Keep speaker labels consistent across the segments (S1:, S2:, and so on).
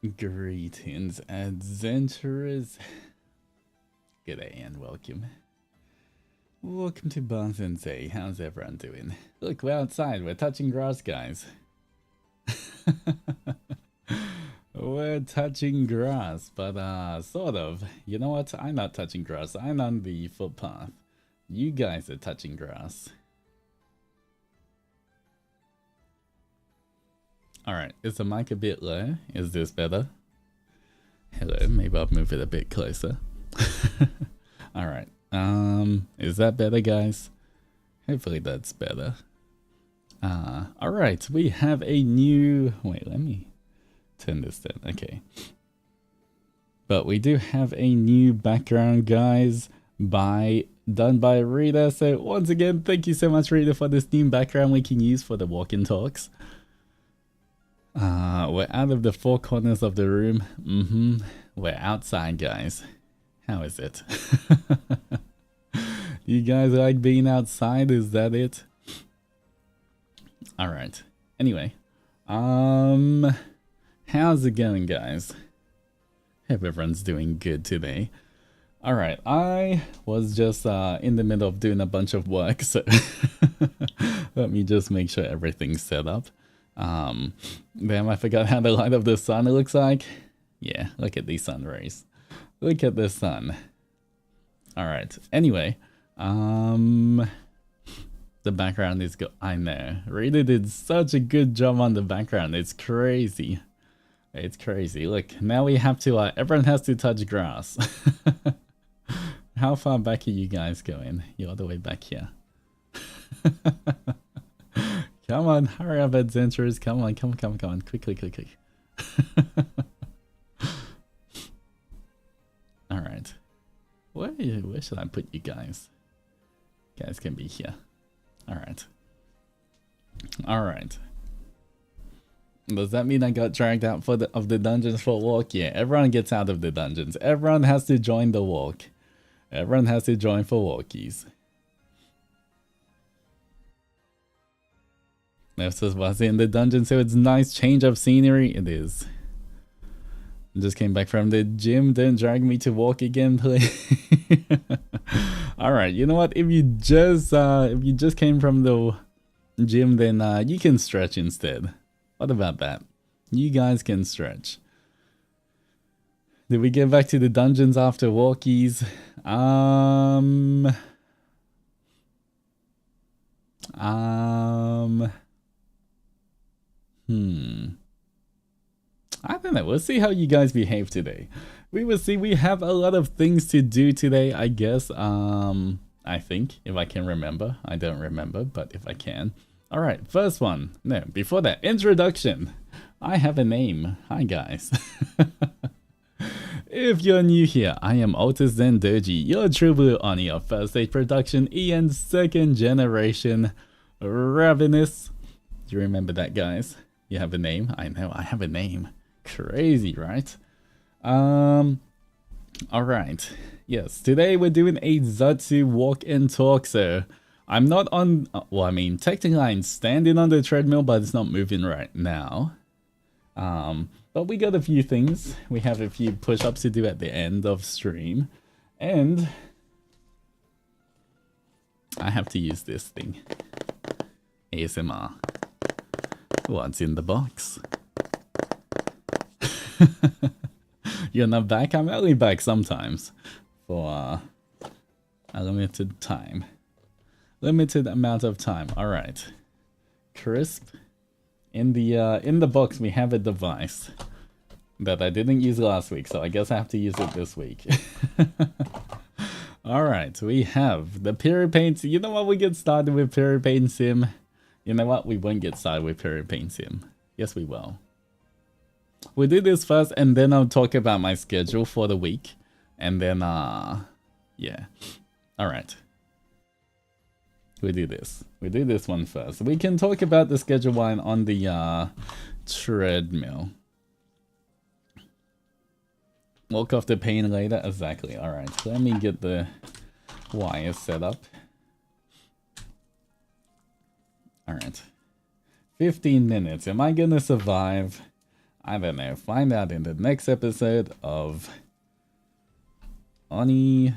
S1: Greetings, adventurers. G'day and welcome. Welcome to Ba Zen Se. How's everyone doing? Look, we're outside. We're touching grass, guys. We're touching grass, but sort of. You know what? I'm not touching grass. I'm on the footpath. You guys are touching grass. Alright, is the mic a bit low? Is this better? Hello, maybe I'll move it a bit closer. Alright, is that better, guys? Hopefully that's better. Alright, we have a new... Wait, let me turn this down. Okay. But we do have a new background, guys, done by Rita. So once again, thank you so much, Rita, for this new background we can use for the walk-in talks. We're out of the four corners of the room. We're outside, guys. How is it? You guys like being outside? Is that it? Alright. Anyway. How's it going, guys? Hope everyone's doing good today. Alright, I was just in the middle of doing a bunch of work, so let me just make sure everything's set up. Damn, I forgot how the light of the sun looks like. Yeah, look at these sun rays. Look at the sun. Alright, anyway, the background is I know, Rita did such a good job on the background. It's crazy. It's crazy. Look, now we have to, everyone has to touch grass. How far back are you guys going? You're all the way back here. Come on, hurry up, adventurers. Come on. Quickly. Alright. Where should I put you guys? You guys can be here. Alright. Does that mean I got dragged out of the dungeons for a walk? Yeah, everyone gets out of the dungeons. Everyone has to join the walk. Everyone has to join for walkies. Left us was in the dungeon, so it's a nice change of scenery. It is. Just came back from the gym. Don't drag me to walk again, please. Alright, you know what? If you just came from the gym, then you can stretch instead. What about that? You guys can stretch. Did we get back to the dungeons after walkies? I don't know. We'll see how you guys behave today. We will see. We have a lot of things to do today, I guess. I think, if I can remember. I don't remember, but if I can. Alright, first one. No, before that, introduction. I have a name. Hi, guys. If you're new here, I am Altus Zendoji, your true blue Oni of first stage production and second generation Ravenous. Do you remember that, guys? You have a name? I know, I have a name. Crazy, right? Alright. Yes, today we're doing a Zatsu walk and talk, so I'm not on... Well, I mean, technically I'm standing on the treadmill, but it's not moving right now. But we got a few things. We have a few push-ups to do at the end of stream. And I have to use this thing. ASMR. What's in the box? You're not back? I'm only back sometimes. For a limited time. Limited amount of time. Alright. Crisp. In the box we have a device that I didn't use last week, so I guess I have to use it this week. Alright, we have the period paint. You know what, we get started with period paint sim. You know what, we won't get started with period paint sim. Yes, we will. We'll do this first, and then I'll talk about my schedule for the week. And then, yeah. Alright. We do this. We do this one first. We can talk about the schedule one on the treadmill. Walk off the pain later. Exactly. Alright. Let me get the wires set up. Alright. 15 minutes. Am I gonna survive? I don't know. Find out in the next episode of ONI-Z.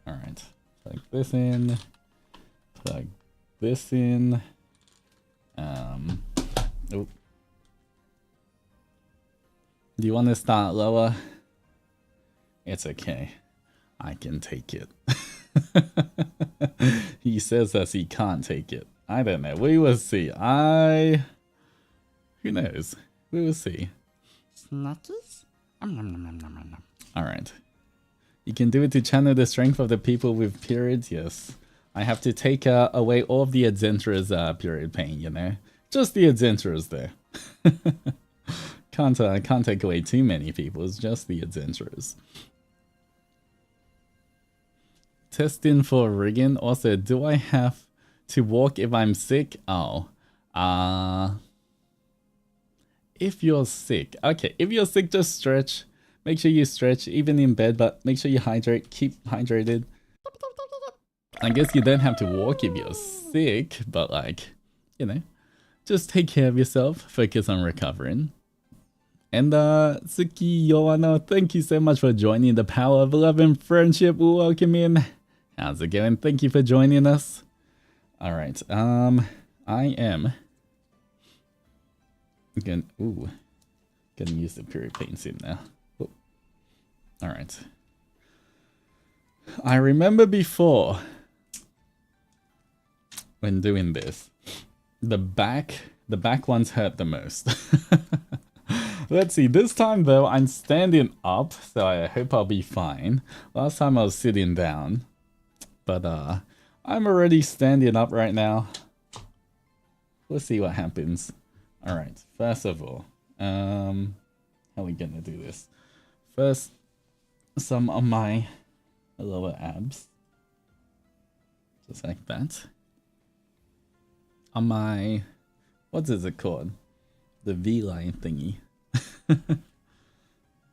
S1: Alright. Plug this in. Plug this in. Oh. Do you want to start lower? It's okay. I can take it. He says that he can't take it. I don't know. We will see. Who knows? We will see.
S2: Snackies?
S1: Alright. You can do it to channel the strength of the people with periods? Yes. I have to take away all of the adventurers' period pain, you know? Just the adventurers there. Can't take away too many people. It's just the adventurers. Testing for rigging. Also, do I have to walk if I'm sick? Oh. If you're sick. Okay, if you're sick, just stretch. Make sure you stretch, even in bed, but make sure you hydrate. Keep hydrated. I guess you don't have to walk if you're sick, but like, you know, just take care of yourself. Focus on recovering. And Tsuki Yoano, thank you so much for joining the Power of Love and Friendship. Welcome in. How's it going? Thank you for joining us. All right. I am gonna use the period pain soon now. Oh. All right. I remember before when doing this, the back ones hurt the most. Let's see, this time though, I'm standing up, so I hope I'll be fine. Last time I was sitting down, but I'm already standing up right now. Let's see what happens. Alright, first of all, how are we gonna do this? First, some of my lower abs. Just like that. On my, what is it called? The V-line thingy.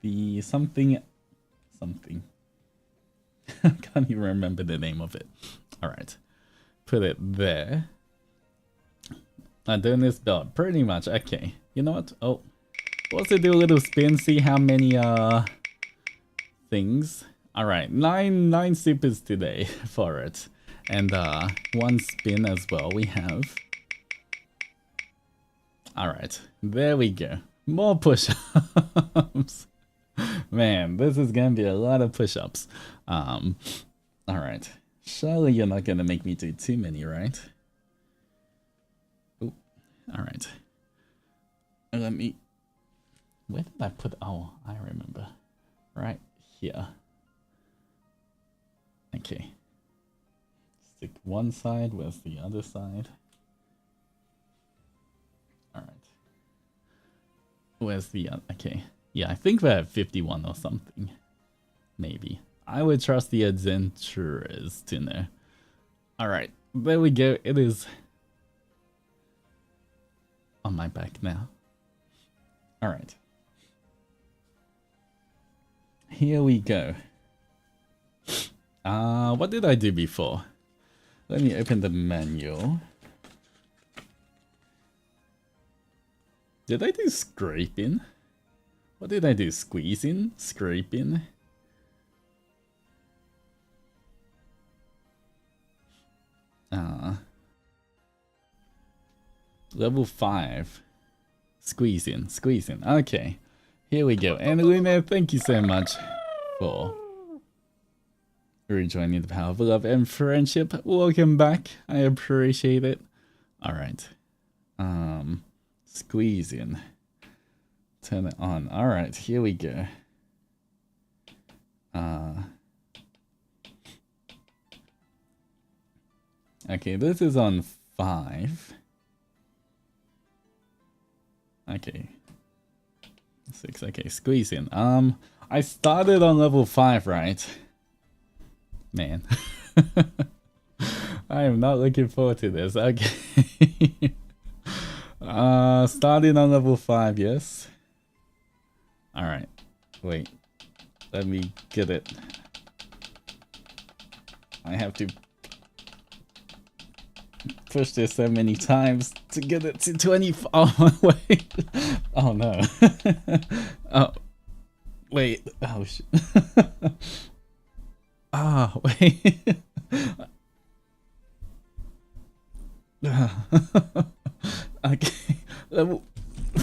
S1: The something. I can't even remember the name of it. Alright. Put it there. I'm doing this belt. Pretty much. Okay. You know what? Oh. Also do a little spin. See how many things. Alright. Nine supers today for it. And one spin as well we have. Alright. There we go. More push-ups. Man, this is gonna be a lot of push-ups. Alright. Surely you're not gonna make me do too many, right? Oh, alright. Let me... Where did I put... Oh, I remember. Right here. Okay. Stick one side, where's the other side? Alright. Where's the other? Okay. Yeah, I think we're at 51 or something. Maybe. I would trust the adventurers to know. Alright, there we go. It is on my back now. Alright. Here we go. What did I do before? Let me open the manual. Did I do scraping? What did I do? Squeezing? Scraping? Level 5. Squeezing. Okay. Here we go. And Luna, thank you so much for rejoining the Power of Love and Friendship. Welcome back. I appreciate it. Alright. Squeezing. Turn it on. Alright, here we go. Okay, this is on 5. Okay. 6, okay, squeezing. I started on level 5, right? Man. I am not looking forward to this. Okay. Starting on level 5, yes. Alright. Wait. Let me get it. I have to... pushed it so many times to get it to 25. Oh, wait. Oh, no. Oh, wait. Oh, shit. Ah, wait. Okay.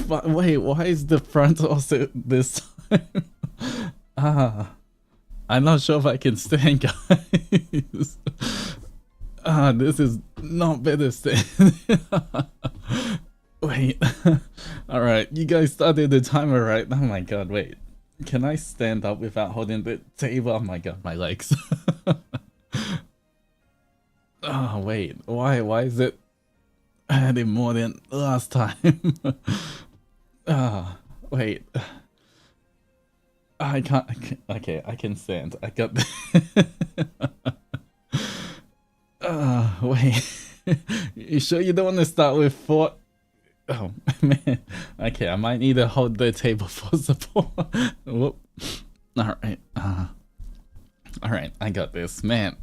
S1: Wait, why is the front also this time? Ah, I'm not sure if I can stand, guys. Ah, this is not better stand. Wait. Alright, you guys started the timer, right? Oh my god, wait. Can I stand up without holding the table? Oh my god, my legs. Oh, wait. Why is it adding more than last time? Ah, wait. I can't. Okay, I can stand. I got. Wait. You sure you don't want to start with 4? Oh man. Okay, I might need to hold the table for support. Whoop. All right. All right. I got this, man.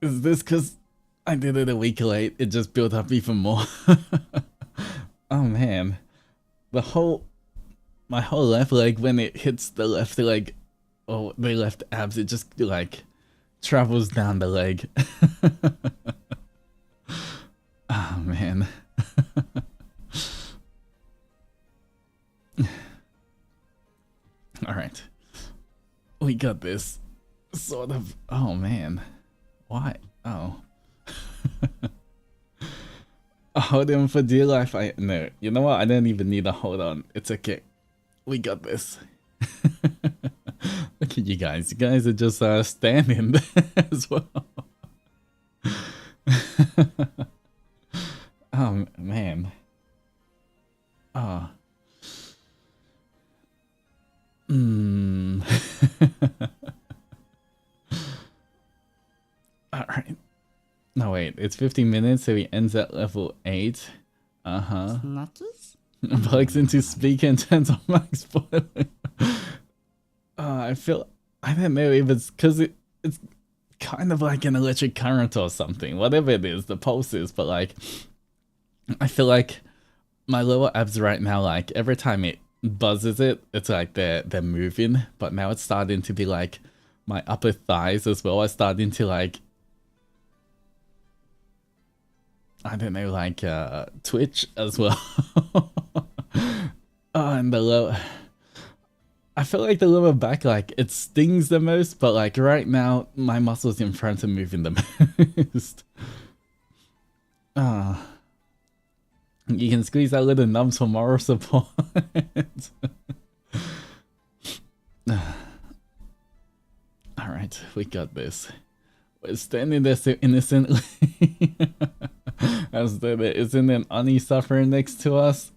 S1: Is this because I did it a week late? It just built up even more. Oh man, my whole left leg, when it hits the left leg, oh, the left abs, it just like travels down the leg. Oh man. All right, we got this. Sort of. Oh man, why? Oh. Hold him for dear life. No, you know what? I don't even need to hold on. It's okay. We got this. Look at you guys. You guys are just standing there as well. Oh man. Oh. All right. No, wait, it's 15 minutes, so he ends at level 8. Uh-huh.
S2: Snatches?
S1: Plugs into speaker and turns on max boiler. I don't know if it's because it's kind of like an electric current or something. Whatever it is, the pulses, but like, I feel like my lower abs right now, like, every time it buzzes it's like they're moving, but now it's starting to be like, my upper thighs as well are starting to like, I don't know, like twitch as well. And the lower, I feel like the lower back, like it stings the most, but like right now my muscles in front are moving the most. You can squeeze that little nubs for moral support. Alright, we got this. We're standing there so innocently. As though there isn't an Oni suffering next to us.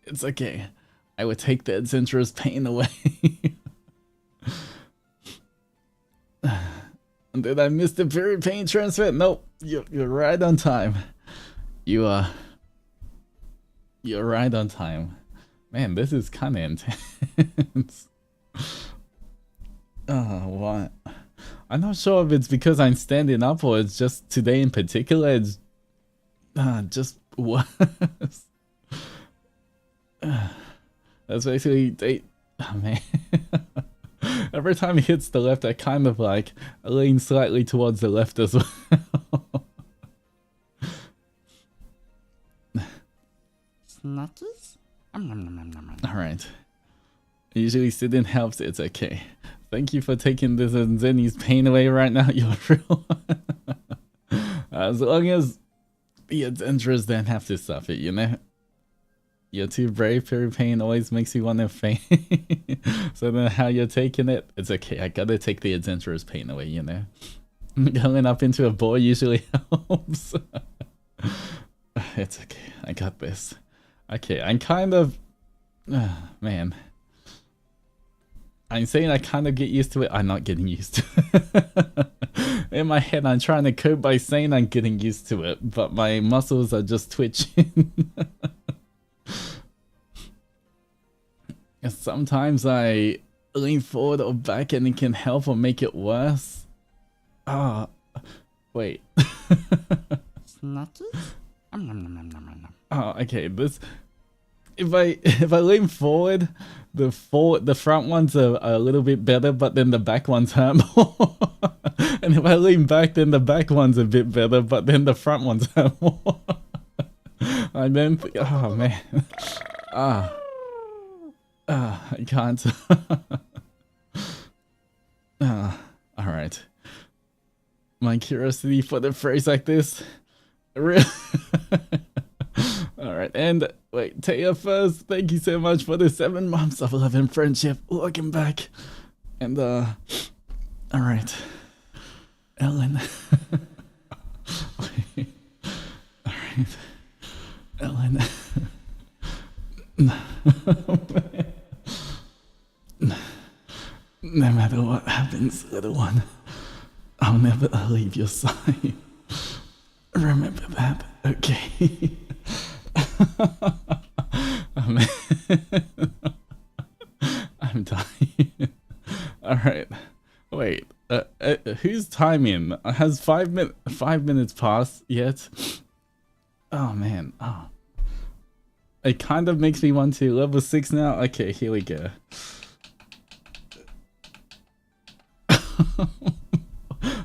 S1: It's okay. I would take the adventurer's pain away. Did I miss the very pain transfer? Nope. You're right on time. You're right on time. Man, this is kind of intense. What? I'm not sure if it's because I'm standing up or it's just today in particular. It's just worse. That's basically oh man. Every time he hits the left, I kind of like lean slightly towards the left as well.
S2: Snatches?
S1: Alright. Usually sitting helps, it's okay. Thank you for taking this and Zenny's pain away right now, you're real. As long as the adventurers don't have to suffer, you know? You're too brave, pure pain always makes you want to faint. So then how you're taking it, it's okay. I gotta take the adventurer's pain away, you know? Going up into a bore usually helps. It's okay, I got this. Okay, I'm kind of... man. I'm saying I kind of get used to it. I'm not getting used to it. In my head, I'm trying to cope by saying I'm getting used to it, but my muscles are just twitching. Sometimes I lean forward or back and it can help or make it worse. Wait.
S2: Snatches? Nom, nom, nom, nom, nom, nom.
S1: Oh, okay. This. If I lean forward, the front ones are a little bit better, but then the back ones hurt more. And if I lean back, then the back one's a bit better, but then the front ones hurt more. I don't think. Oh man. I can't. All right. My curiosity for the phrase like this. Really. All right, and wait, Taya first. Thank you so much for the 7 months of love and friendship. Welcome back. And all right, Ellen. Wait. All right, Ellen. No matter what happens, little one, I'll never leave your side. Remember that, okay? Oh, man. I'm dying. Alright. Wait. Who's timing? Has 5 minutes passed yet? Oh man. Oh. It kind of makes me want to level 6 now. Okay, here we go.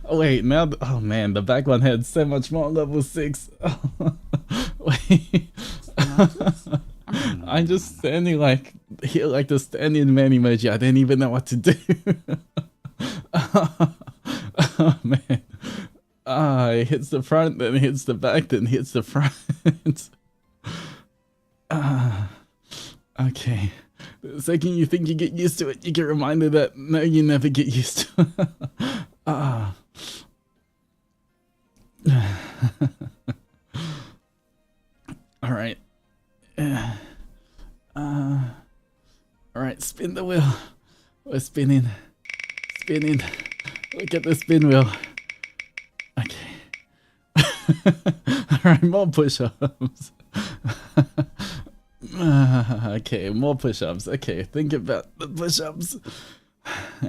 S1: Oh, wait, now, oh man, the back one had so much more level 6. Wait. I'm just standing like here, like the standing man emoji. I didn't even know what to do. Oh man. It hits the front, then it hits the back, then hits the front. Okay. The second you think you get used to it, you get reminded that no, you never get used to it. Alright. Alright, spin the wheel. We're spinning. Spinning. Look at the spin wheel. Okay. Alright, more push-ups. Okay, more push-ups. Okay, think about the push-ups.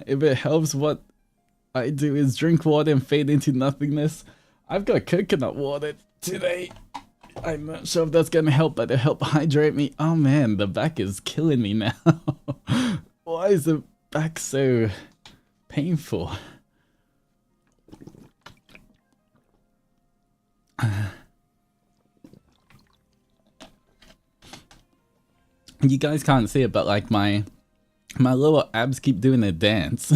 S1: If it helps, what I do is drink water and fade into nothingness. I've got coconut water today. I'm not sure if that's gonna help, but it'll help hydrate me. Oh man, the back is killing me now. Why is the back so painful? You guys can't see it, but like my lower abs keep doing a dance.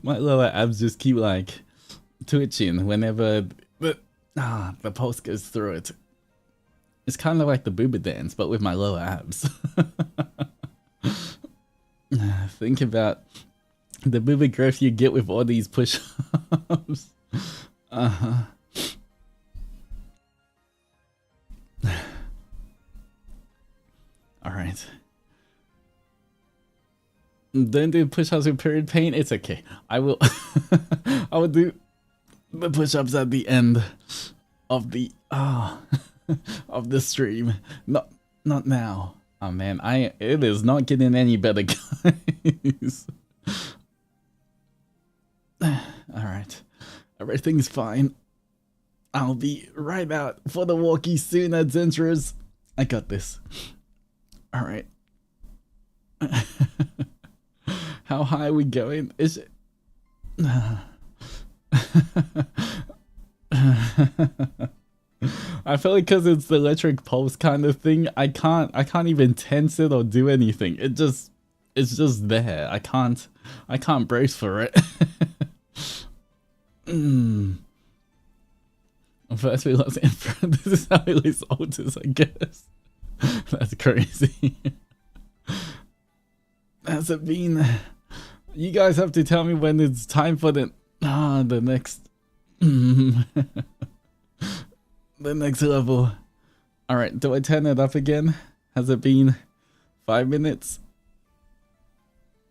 S1: My lower abs just keep like twitching whenever the pulse goes through it. It's kind of like the booba dance, but with my lower abs. Think about the booba growth you get with all these push-ups. Alright. Don't do push-ups with period pain. It's okay. I will I will do the push-ups at the end of the of the stream. Not now. Oh man, it is not getting any better, guys. Alright. Everything's fine. I'll be right out for the walkie soon, adventurers. I got this. Alright. How high are we going? Is it? I feel like because it's the electric pulse kind of thing, I can't even tense it or do anything. It's just there. I can't brace for it. First we lost Emperor. This is how we lose Altus, I guess. That's crazy. Has it been? You guys have to tell me when it's time for the next the next level. Alright, do I turn it up again? Has it been 5 minutes?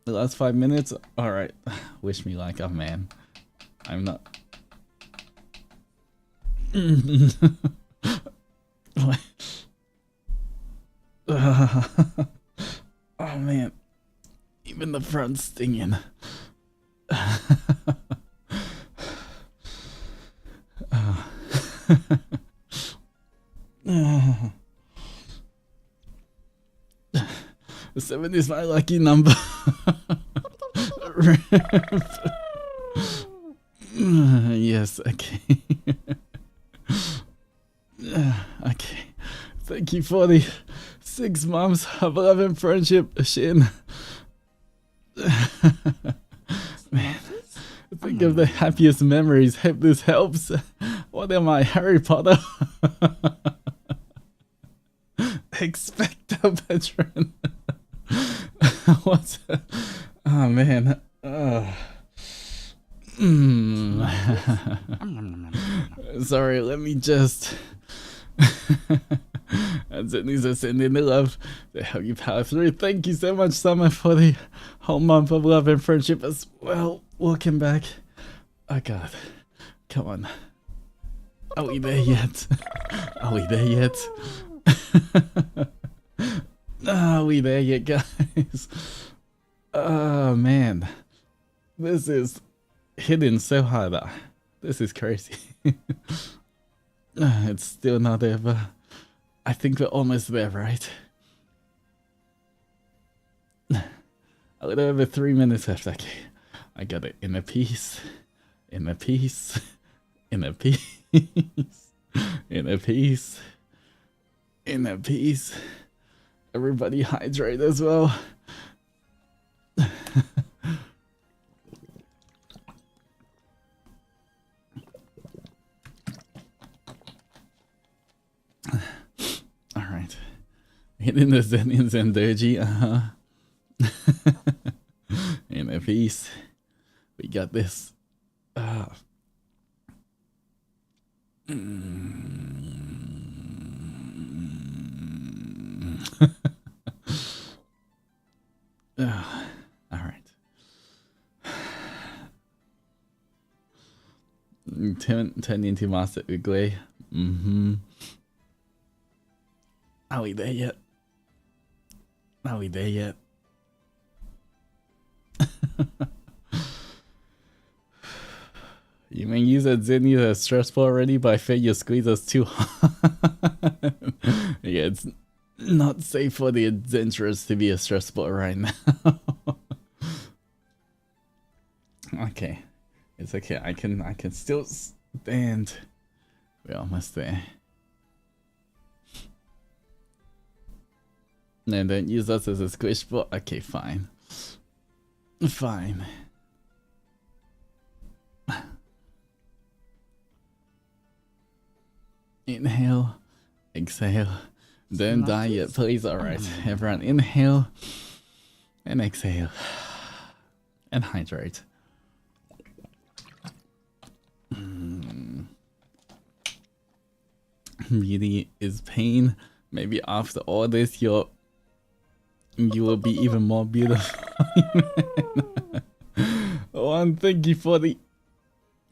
S1: The last 5 minutes? Alright. Wish me like a man. I'm not. Oh man. Even the front's stinging. 7 is my lucky number. Yes, okay. Okay. Thank you for the 6 months of love and friendship, Shin. Man, think of the happiest memories. Hope this helps. What am I, Harry Potter? Expecto Patron. What? Oh man. Sorry, let me just. And Zendoji sending the love to help you power through. Thank you so much, Summer, for the whole month of love and friendship as well. Welcome back. Oh god. Come on. Are we there yet? Are we there yet? Are we there yet, guys? Oh man. This is hitting so hard. This is crazy. It's still not there, but I think we're almost there, right? A little over 3 minutes left. Okay, I got it. In a piece, in a piece, in a piece, in a piece, in a piece. Everybody hydrate as well. Alright. Hitting the Zen in Zendoji, In a piece. We got this. Alright. Turn into Master Ugle. Are we there yet? Are we there yet? You mean you said Zenny is stressful already, but I feel you squeeze us too hard. Yeah, it's not safe for the adventurers to be a stressful right now. Okay. It's okay. I can still stand. We're almost there. And then use us as a squish ball. Okay, fine. Fine. Inhale. Exhale. Don't die yet, please. Alright. Everyone inhale. And exhale. And hydrate. Beauty is pain. Maybe after all this, you will be even more beautiful. One, thank you for the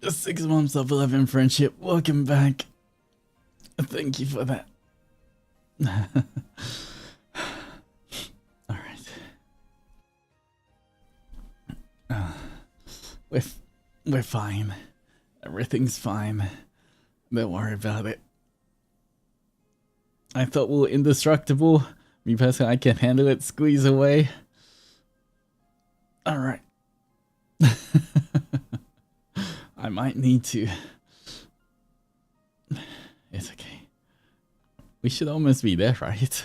S1: 6 months of love and friendship. Welcome back. Thank you for that. Alright. We're fine. Everything's fine. Don't worry about it. I thought we were indestructible. Me personally, I can handle it. Squeeze away. Alright. I might need to. It's okay. We should almost be there, right?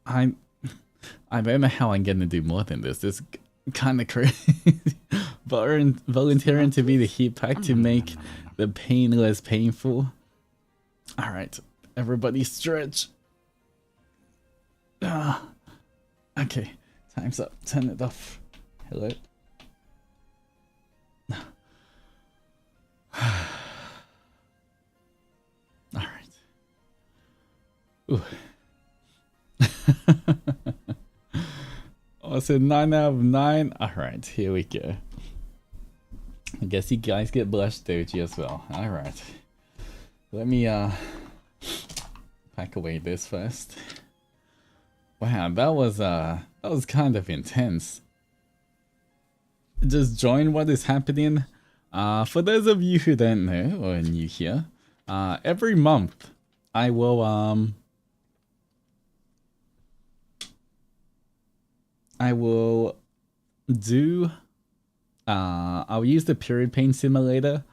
S1: I don't know how I'm gonna do more than this. It's kind of crazy. Volunteering to be the heat pack to make the pain less painful. Alright, everybody stretch. Okay, time's up. Turn it off. Hello. Alright. Ooh. Also 9 out of 9. Alright, here we go. I guess you guys get blush doji as well. Alright. Let me pack away this first. Wow, that was kind of intense. Just join what is happening. For those of you who don't know or are new here, every month I will do I'll use the period pain simulator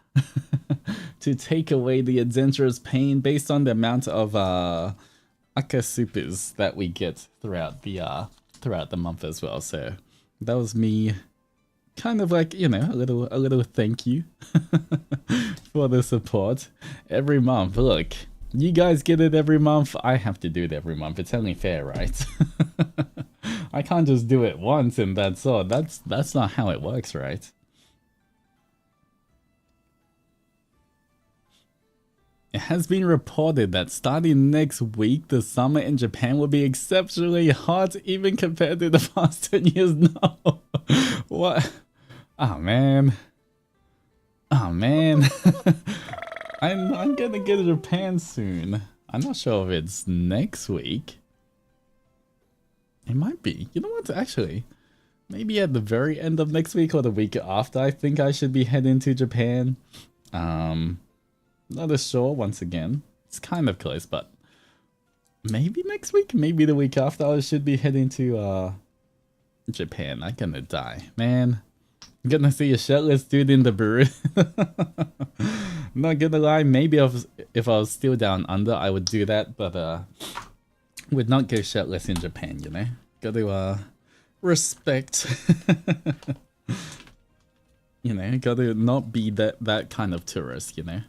S1: to take away the adventurous pain based on the amount of akasupis that we get throughout the month as well. So that was me kind of like, you know, a little thank you for the support every month. Look, you guys get it every month, I have to do it every month. It's only fair, right? I can't just do it once and that's all. That's not how it works, right? It has been reported that starting next week, the summer in Japan will be exceptionally hot, even compared to the past 10 years. No. What? Oh, man. Oh, man. I'm gonna get to Japan soon. I'm not sure if it's next week. It might be. You know what? Actually, maybe at the very end of next week or the week after, I think I should be heading to Japan. Not as sure once again. It's kind of close, but maybe next week, maybe the week after, I should be heading to Japan. I'm gonna die, man. I'm gonna see a shirtless dude in the burrito. Not gonna lie, maybe if I was still down under, I would do that, but would not go shirtless in Japan, you know? Gotta respect. You know, gotta not be that kind of tourist, you know?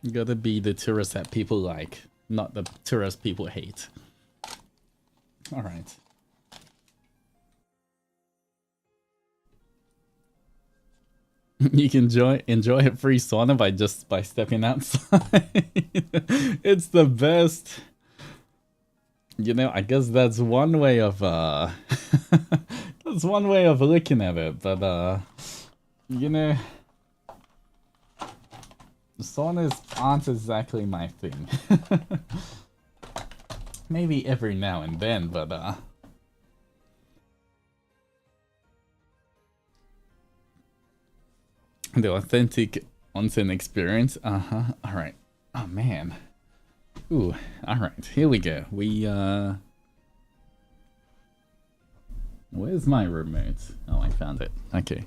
S1: You gotta be the tourist that people like, not the tourist people hate. Alright. You can enjoy a free sauna by stepping outside. It's the best. You know, I guess that's one way of that's one way of looking at it, but you know, saunas aren't exactly my thing. Maybe every now and then, but the authentic onsen experience. Alright. Oh man. Ooh, alright, here we go. Where's my remote? Oh, I found it. Okay.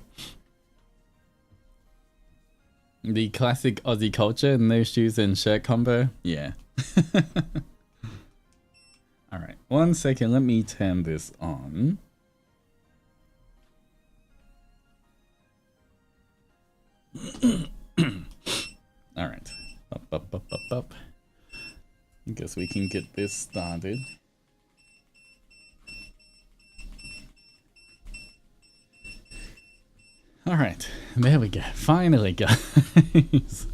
S1: The classic Aussie culture, no shoes and shirt combo. Yeah. Alright, 1 second, let me turn this on. Alright. Up. I guess we can get this started. Alright, there we go. Finally, guys.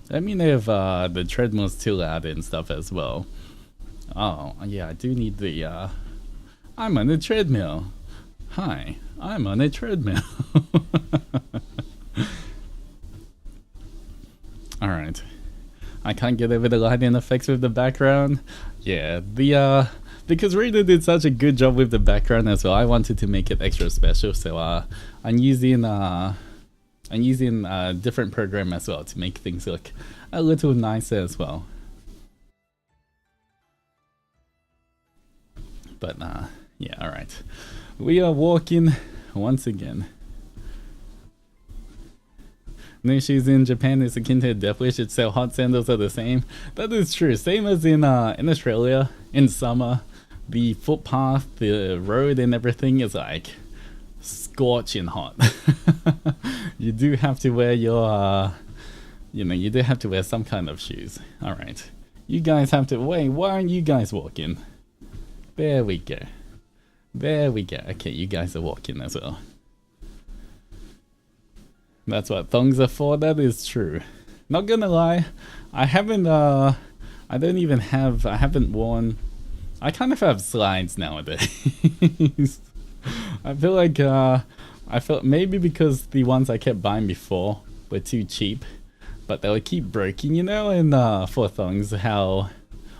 S1: Let me know if the treadmill's too loud and stuff as well. Oh, yeah, I do need the I'm on a treadmill. Hi, I'm on a treadmill. Alright. I can't get over the lighting effects with the background. Yeah, because Rita did such a good job with the background as well, I wanted to make it extra special, so I'm using a different program as well to make things look a little nicer as well. But yeah, alright. We are walking once again. No shoes in Japan is akin to a death wish. It's so hot, sandals are the same. That is true. Same as in Australia in summer. The footpath, the road and everything is like scorching hot. You do have to wear your, you know, you do have to wear some kind of shoes. Alright. You guys have to, wait, why aren't you guys walking? There we go. There we go. Okay, you guys are walking as well. That's what thongs are for, that is true. Not gonna lie, I haven't worn, I kind of have slides nowadays. I feel like, I felt maybe because the ones I kept buying before were too cheap, but they would keep breaking, you know, and for thongs, how,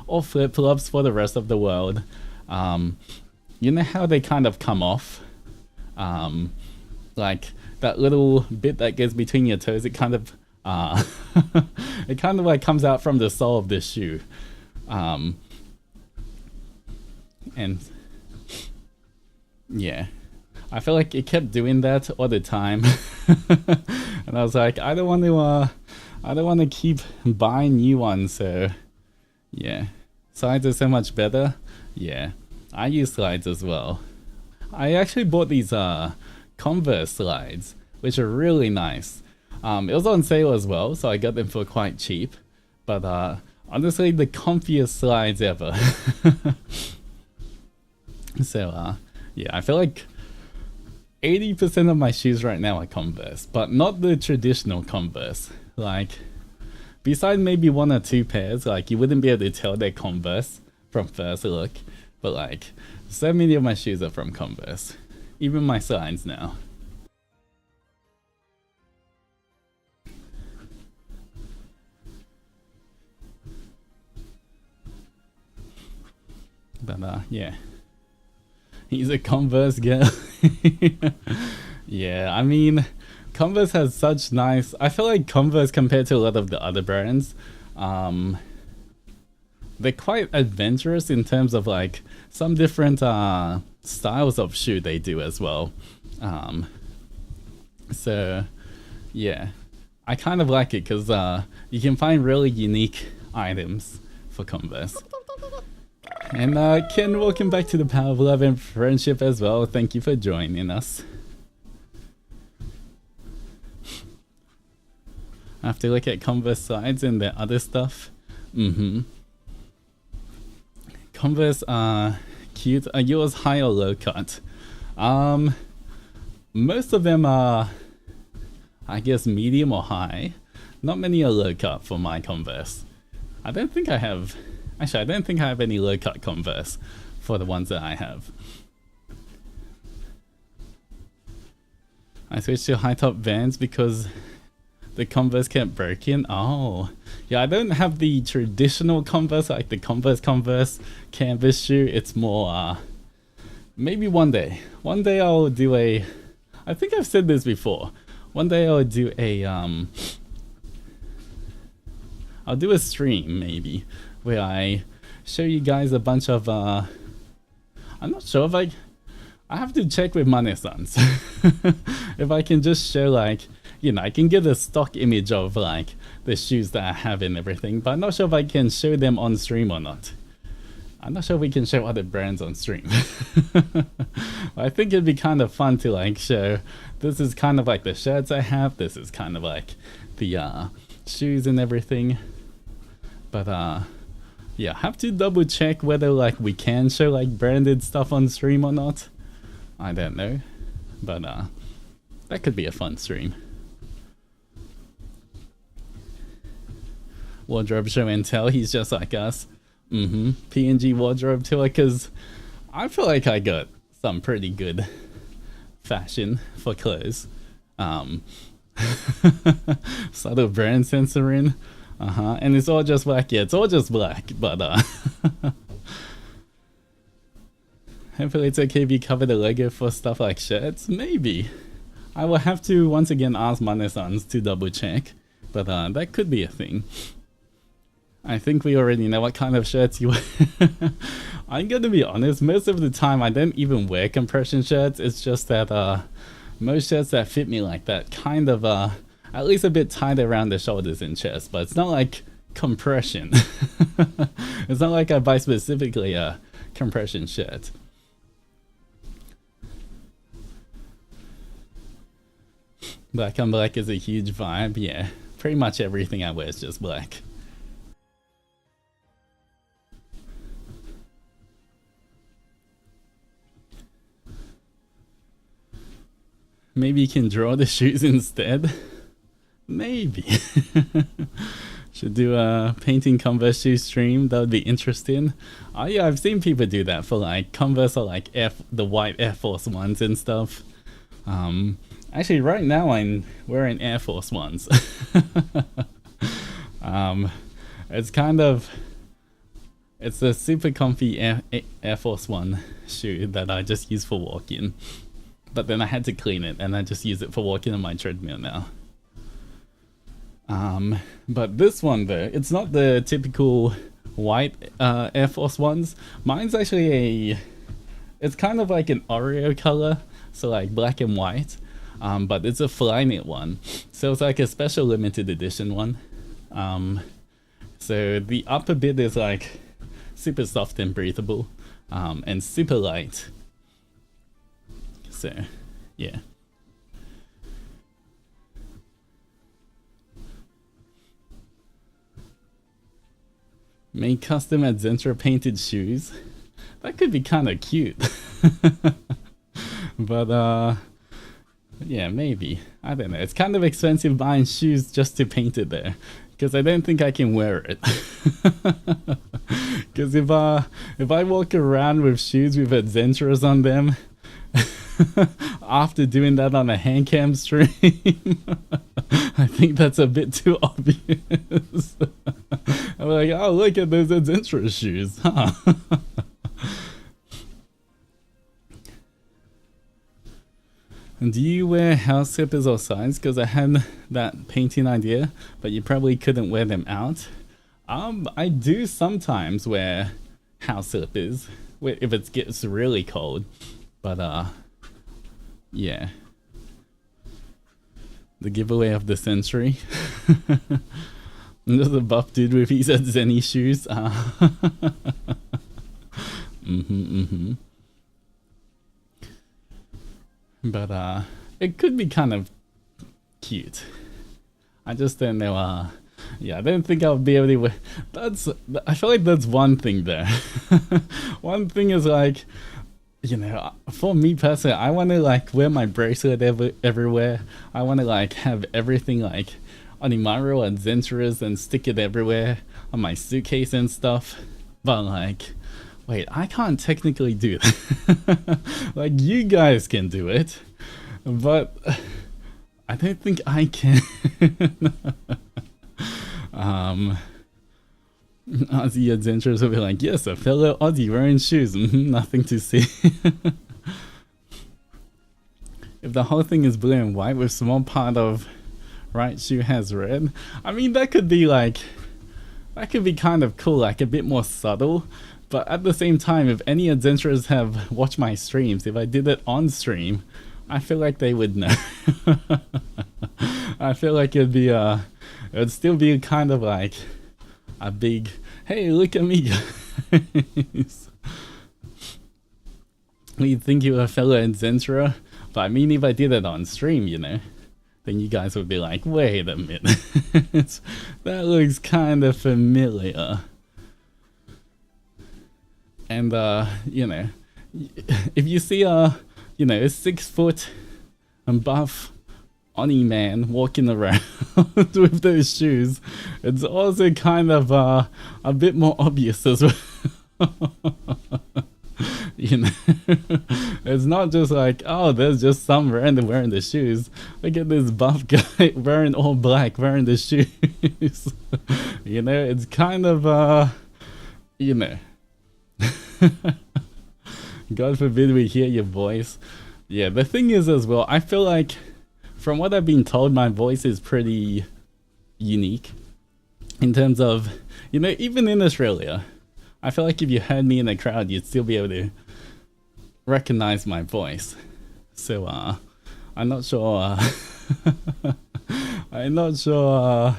S1: or flip-flops for the rest of the world, you know how they kind of come off, like, that little bit that goes between your toes, it kind of it kind of like comes out from the sole of the shoe. And yeah, I feel like it kept doing that all the time. And I was like, I don't want to keep buying new ones, so yeah. Slides are so much better. Yeah, I use slides as well. I actually bought these Converse slides, which are really nice. It was on sale as well, so I got them for quite cheap. But honestly, the comfiest slides ever. So yeah, I feel like 80% of my shoes right now are Converse, but not the traditional Converse. Like, besides maybe 1 or 2 pairs, like you wouldn't be able to tell they're Converse from first look. But like, so many of my shoes are from Converse. Even my slides now. But yeah. He's a Converse girl. Yeah, I mean, Converse has such nice... I feel like Converse compared to a lot of the other brands, they're quite adventurous in terms of like some different styles of shoe they do as well. So yeah, I kind of like it because you can find really unique items for Converse. And Ken, welcome back to the Power of Love and Friendship as well. Thank you for joining us. I have to look at Converse sides and the other stuff. Converse are cute. Are yours high or low cut? Most of them are, I guess, medium or high. Not many are low cut for my Converse. I don't think I have... Actually, I don't think I have any low cut Converse for the ones that I have. I switched to high top Vans because the Converse kept breaking. Oh, yeah, I don't have the traditional Converse, like the Converse canvas shoe. It's more, maybe one day. One day I'll do a, I think I've said this before. One day I'll do a, I'll do a stream maybe, where I show you guys a bunch of, I'm not sure if I have to check with Mane-sans. If I can just show like, you know, I can get a stock image of like the shoes that I have and everything, but I'm not sure if I can show them on stream or not. I'm not sure if we can show other brands on stream. I think it'd be kind of fun to like show, this is kind of like the shirts I have, this is kind of like the shoes and everything. But yeah, have to double check whether like we can show like branded stuff on stream or not. I don't know, but that could be a fun stream. Wardrobe show and tell, he's just like us. PNG wardrobe tour, because I feel like I got some pretty good fashion for clothes. Subtle brand censoring. And it's all just black. Yeah, it's all just black, but hopefully it's okay if you cover the logo for stuff like shirts. Maybe. I will have to once again ask Mane-sans to double check, but that could be a thing. I think we already know what kind of shirts you wear. I'm gonna be honest, most of the time I don't even wear compression shirts. It's just that most shirts that fit me like that kind of at least a bit tight around the shoulders and chest, but it's not like compression. It's not like I buy specifically a compression shirt. Black on black is a huge vibe. Yeah, pretty much everything I wear is just black. Maybe you can draw the shoes instead. Maybe. Should do a painting Converse shoe stream. That would be interesting. Oh yeah, I've seen people do that for like Converse or like the white Air Force Ones and stuff. Actually, right now I'm wearing Air Force Ones. It's kind of, it's a super comfy Air Force One shoe that I just use for walking. but then I had to clean it, and I just use it for walking on my treadmill now. But this one though, it's not the typical white Air Force ones. Mine's actually it's kind of like an Oreo color, so like black and white, but it's a Flyknit one, so it's like a special limited edition one. So the upper bit is like super soft and breathable, and super light. So yeah. Made custom at Zentra painted shoes. That could be kind of cute. But yeah, maybe. I don't know. It's kind of expensive buying shoes just to paint it there, because I don't think I can wear it. Because if I walk around with shoes with Zentras on them, after doing that on a hand cam stream, I think that's a bit too obvious. I'm like, oh, look at those Zentra shoes, huh? And do you wear house slippers or signs? Because I had that painting idea, but you probably couldn't wear them out. I do sometimes wear house slippers if it gets really cold, but yeah. The giveaway of the century. There's a buff dude with his Zenny shoes. But it could be kind of cute. I just don't know. Yeah, I don't think I'll be able to wear. I feel like that's one thing there. One thing is like, you know, for me personally, I want to like wear my bracelet everywhere. I want to like have everything like Onimaru and Zentras and stick it everywhere on my suitcase and stuff. But like, wait, I can't technically do that. Like, you guys can do it, but I don't think I can. Aussie adventurers will be like, yes, a fellow Aussie wearing shoes. Nothing to see. If the whole thing is blue and white with small part of right shoe has red, I mean, that could be like, that could be kind of cool, like a bit more subtle. But at the same time, if any adventurers have watched my streams, if I did it on stream, I feel like they would know. I feel like it'd be it'd still be kind of like a big, hey, look at me, guys. You'd think you were a fellow adventurer, but I mean, if I did it on stream, you know, then you guys would be like, wait a minute, that looks kind of familiar. And you know, if you see you know, a 6 foot and buff Oni man walking around with those shoes, it's also kind of a bit more obvious as well. You know, it's not just like, oh, there's just some random wearing the shoes. Look at this buff guy wearing all black, wearing the shoes. You know, it's kind of you know. God forbid we hear your voice. Yeah, the thing is as well, I feel like from what I've been told, my voice is pretty unique in terms of, you know, even in Australia, I feel like if you heard me in a crowd, you'd still be able to recognize my voice. So I'm not sure I'm not sure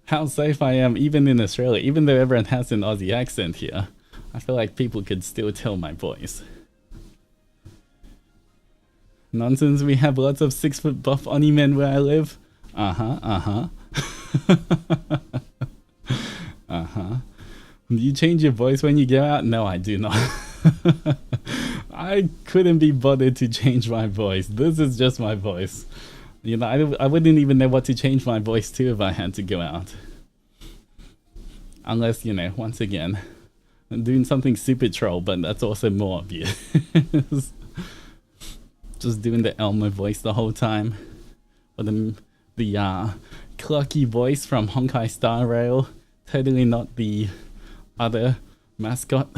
S1: how safe I am even in Australia, even though everyone has an Aussie accent here. I feel like people could still tell my voice. Nonsense, we have lots of 6 foot buff Oni men where I live. Uh-huh. Do you change your voice when you go out? No, I do not. I couldn't be bothered to change my voice. This is just my voice. You know, I wouldn't even know what to change my voice to if I had to go out. Unless, you know, once again, I'm doing something super troll, but that's also more obvious. Just doing the Elmo voice the whole time. Or the clucky voice from Honkai Star Rail. Totally not the other mascot.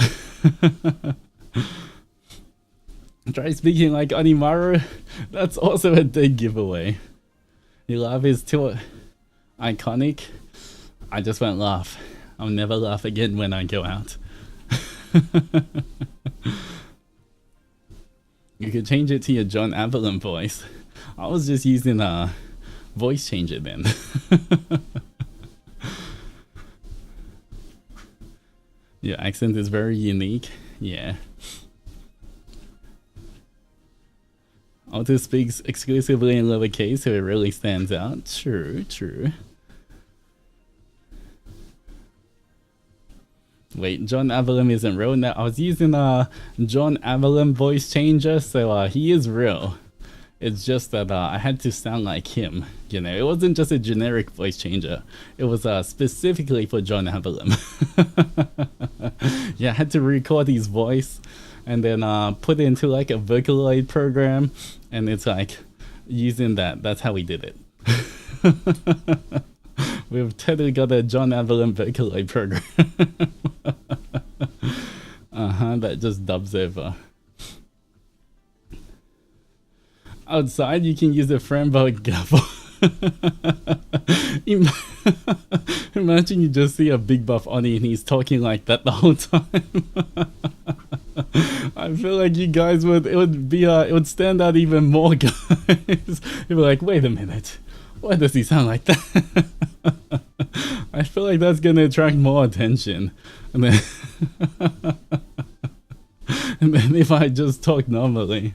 S1: Try speaking like Onimaru. That's also a dead giveaway. Your laugh is too iconic. I just won't laugh. I'll never laugh again when I go out. You could change it to your John Avalon voice. I was just using a voice changer then. Your accent is very unique. Yeah. Altus speaks exclusively in lowercase, so it really stands out. True, true. Wait, John Avalon isn't real. Now I was using a John Avalon voice changer, so he is real. It's just that I had to sound like him. You know, it wasn't just a generic voice changer. It was specifically for John Avalon. Yeah, I had to record his voice and then put it into like a Vocaloid program, and it's like using that. That's how we did it. We've totally got a John Avalon Vocaloid program. That just dubs over. Outside, you can use a Frambo gavel. Imagine you just see a big buff Oni and he's talking like that the whole time. I feel like you guys would, it would stand out even more, guys. You'd be like, wait a minute, why does he sound like that? I feel like that's gonna attract more attention. And then, and then if I just talk normally.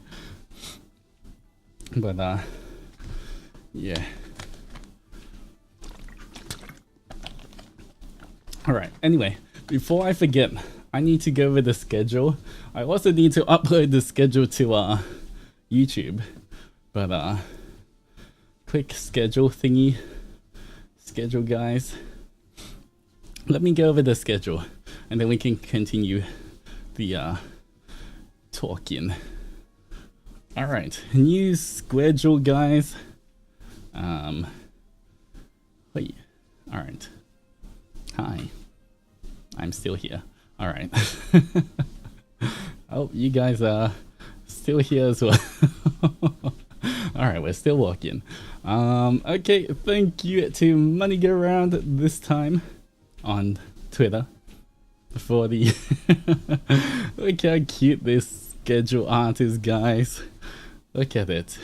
S1: But yeah. Alright, anyway, before I forget, I need to go over the schedule. I also need to upload the schedule to YouTube. But quick schedule thingy. Schedule, guys. Let me go over the schedule and then we can continue the talking. Alright, new schedule, guys. Wait. Alright. Hi. I'm still here. Alright. Oh, you guys are still here as well. Alright, we're still walking. Okay, thank you to Money Go Round this time on Twitter for the look how cute this schedule art is, guys. Look at it.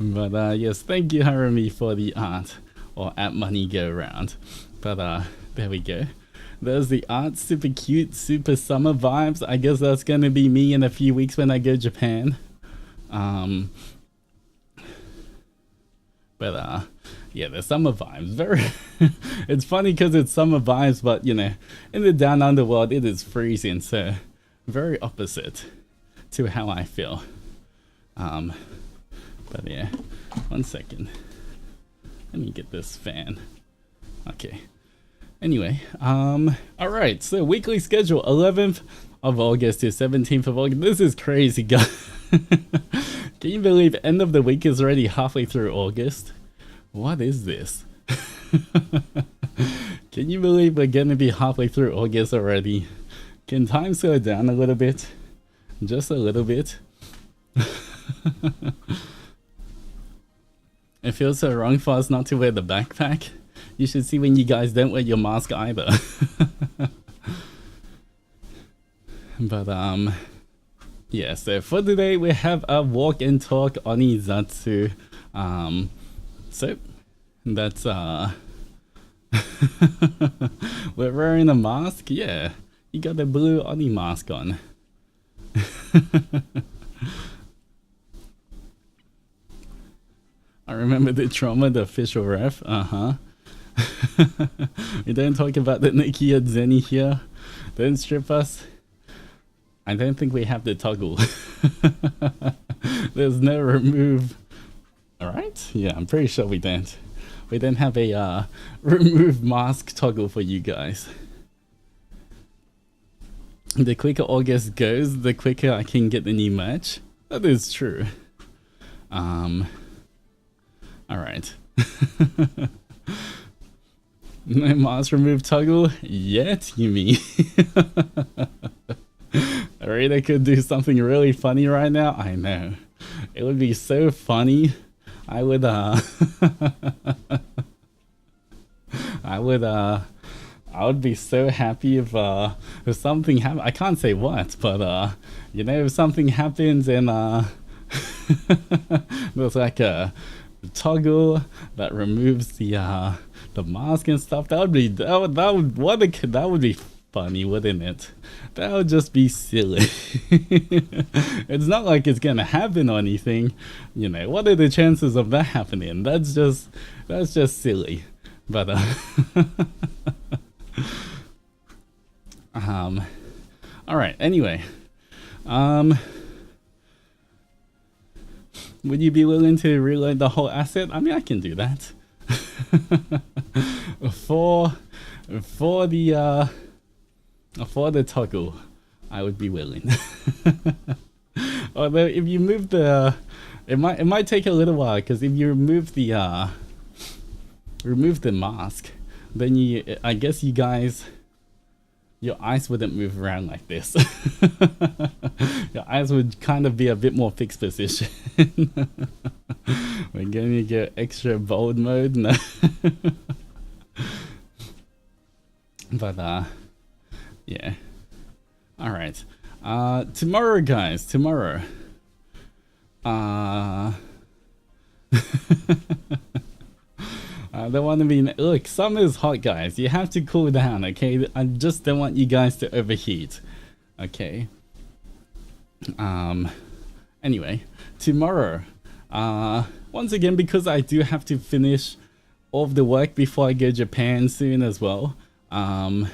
S1: But yes, thank you Harumi for the art, or at Money Go Round. But there we go. There's the art, super cute, super summer vibes. I guess that's gonna be me in a few weeks when I go to Japan. But yeah, the summer vibes, very it's funny because it's summer vibes, but you know, in the down underworld it is freezing, so very opposite to how I feel. But yeah, one second, let me get this fan. Okay, anyway, all right, so weekly schedule, 11th of August to 17th of August. This is crazy, guys. Can you believe end of the week is already halfway through August? What is this? Can you believe we're gonna be halfway through August already? Can time slow down a little bit? Just a little bit. It feels so wrong for us not to wear the backpack. You should see when you guys don't wear your mask either. But yeah, so for today we have a walk and talk ONI-ZATSU. So that's we're wearing a mask. Yeah, you got the blue Oni mask on. I remember the trauma, the official ref. We don't talk about the Nikia Zenny here. Don't strip us. I don't think we have the toggle. There's no remove. Alright? Yeah, I'm pretty sure we don't. We don't have a remove mask toggle for you guys. The quicker August goes, the quicker I can get the new merch. That is true. Alright. No mask remove toggle yet, you mean? Arita could do something really funny right now. I know. It would be so funny. I would I would be so happy if something happened. I can't say what, but you know, if something happens and there's like a toggle that removes the mask and stuff, that would be funny, wouldn't it? That would just be silly. It's not like it's gonna happen or anything. You know, what are the chances of that happening? That's just silly. But all right. Anyway, would you be willing to reload the whole asset? I mean, I can do that. for the toggle, I would be willing. Although if you move it might take a little while, because if you remove the mask, then I guess you guys, your eyes wouldn't move around like this. Your eyes would kind of be a bit more fixed position. We're gonna get extra bold mode. No. But yeah. All right. Tomorrow, guys. Tomorrow. I don't want to be... Look, summer's hot, guys. You have to cool down, okay? I just don't want you guys to overheat. Okay? Anyway, tomorrow. Once again, because I do have to finish all of the work before I go to Japan soon as well. I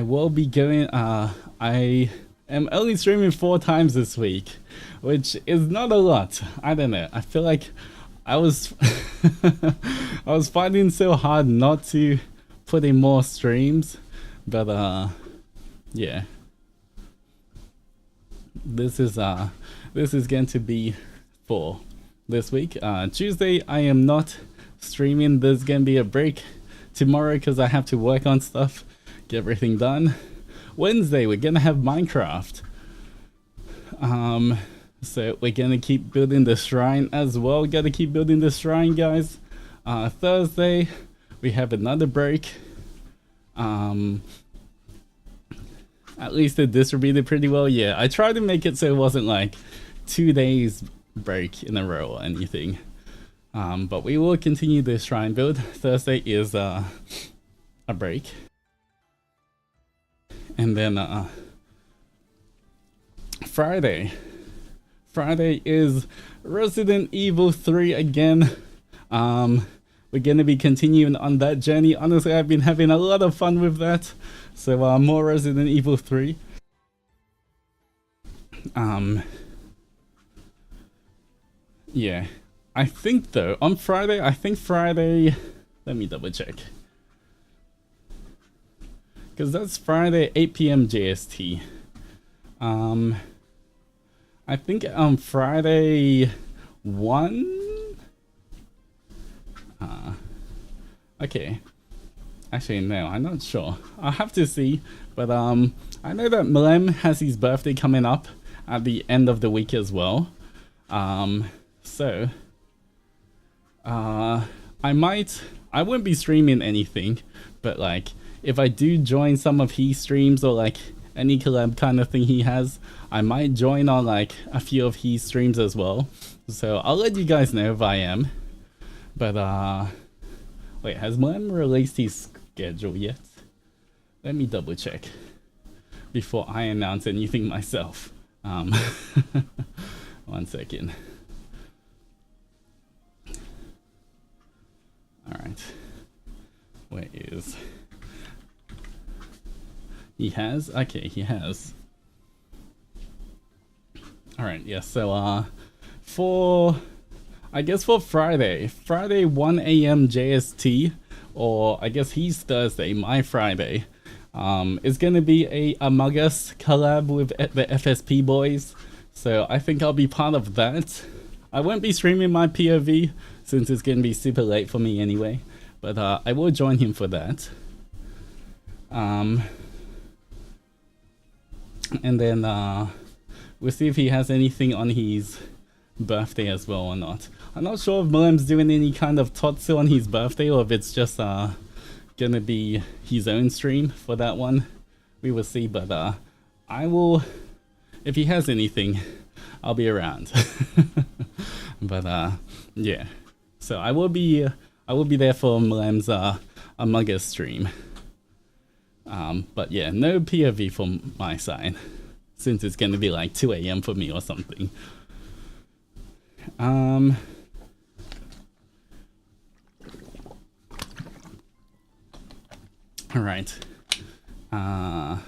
S1: will be going... I am only streaming 4 times this week, which is not a lot. I don't know. I feel like I was I was finding so hard not to put in more streams, but yeah, this is going to be for this week. Tuesday I am not streaming. There's gonna be a break tomorrow because I have to work on stuff, get everything done. Wednesday we're gonna have Minecraft. So we're gonna keep building the shrine as well. Gotta keep building the shrine, guys. Thursday we have another break. At least it distributed pretty well. Yeah, I tried to make it so it wasn't like 2 days break in a row or anything. But we will continue the shrine build. Thursday is a break. And then Friday is Resident Evil 3 again. We're gonna be continuing on that journey. Honestly, I've been having a lot of fun with that. So more Resident Evil 3. Yeah, I think though on Friday, let me double check, because that's Friday 8 p.m. JST. I think on Friday 1. Okay. Actually, no, I'm not sure. I'll have to see. But I know that Mlem has his birthday coming up at the end of the week as well. So I won't be streaming anything, but like if I do join some of his streams or like any collab kind of thing he has, I might join on like a few of his streams as well. So I'll let you guys know if I am. But wait, has Mlem released his schedule yet? Let me double check before I announce anything myself. 1 second. Alright. Where is... He has? Okay, he has. Alright, yeah, so I guess for Friday 1 a.m. JST, or I guess he's Thursday, my Friday, it's gonna be a Among Us collab with the FSP boys, so I think I'll be part of that. I won't be streaming my POV since it's gonna be super late for me anyway, but I will join him for that. And then we'll see if he has anything on his birthday as well or not. I'm not sure if Malem's doing any kind of Totsu on his birthday, or if it's just gonna be his own stream for that one. We will see, but I will, if he has anything, I'll be around. But yeah, so I will be there for Malem's Among Us stream. But yeah, no POV from my side, since it's gonna be like 2 AM for me or something. Alright. And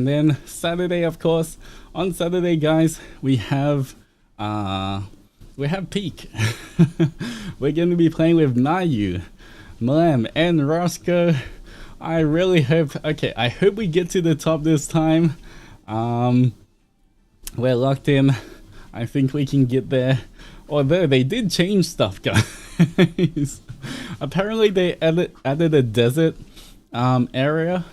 S1: then Saturday, of course. On Saturday, guys, we have Peak. We're gonna be playing with Nayu, Malem, and Roscoe. I really hope, okay, I hope we get to the top this time. We're locked in. I think we can get there. Although they did change stuff, guys. Apparently they added a desert area.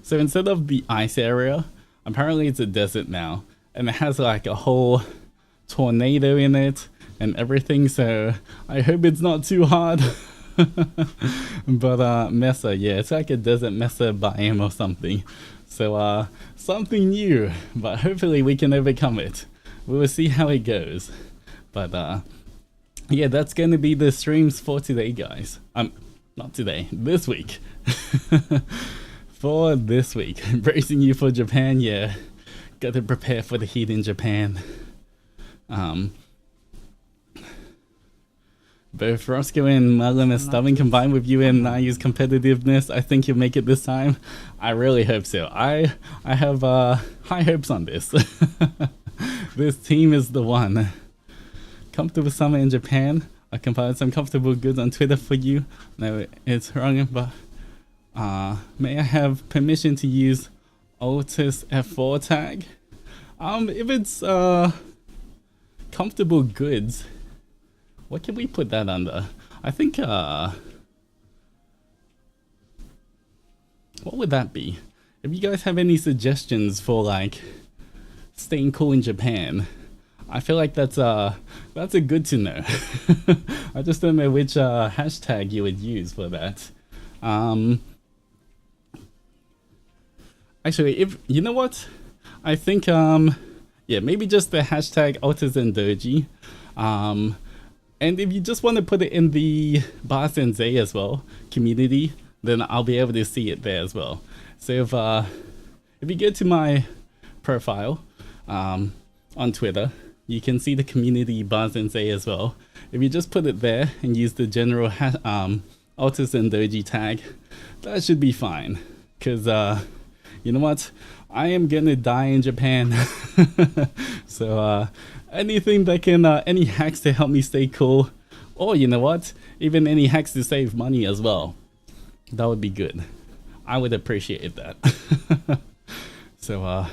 S1: So instead of the ice area, apparently it's a desert now. And it has like a whole tornado in it and everything. So I hope it's not too hard. But Mesa, yeah, it's like a desert Mesa biome or something. So something new, but hopefully we can overcome it. We will see how it goes. But yeah, that's gonna be the streams for today, guys. Not today, this week. For this week. Bracing you for Japan, yeah. Gotta prepare for the heat in Japan. Both Roscoe and Malem are stubborn, combined with you and Nayu's competitiveness. I think you'll make it this time. I really hope so. I have high hopes on this. This team is the one. Comfortable summer in Japan. I compiled some comfortable goods on Twitter for you. No, it's wrong, but may I have permission to use Altus F4 tag? If it's comfortable goods, what can we put that under? I think what would that be? If you guys have any suggestions for like staying cool in Japan, I feel like that's a good to know. I just don't know which hashtag you would use for that. Actually, if you know what, I think yeah, maybe just the hashtag Altus Zendoji. And if you just want to put it in the Ba Zen Se as well community, then I'll be able to see it there as well. So if you go to my profile on Twitter, you can see the community Ba Zen Se as well. If you just put it there and use the general Altus Zendoji tag, that should be fine. Cause you know what? I am gonna die in Japan. So anything that can, any hacks to help me stay cool, or you know what? Even any hacks to save money as well. That would be good. I would appreciate that. So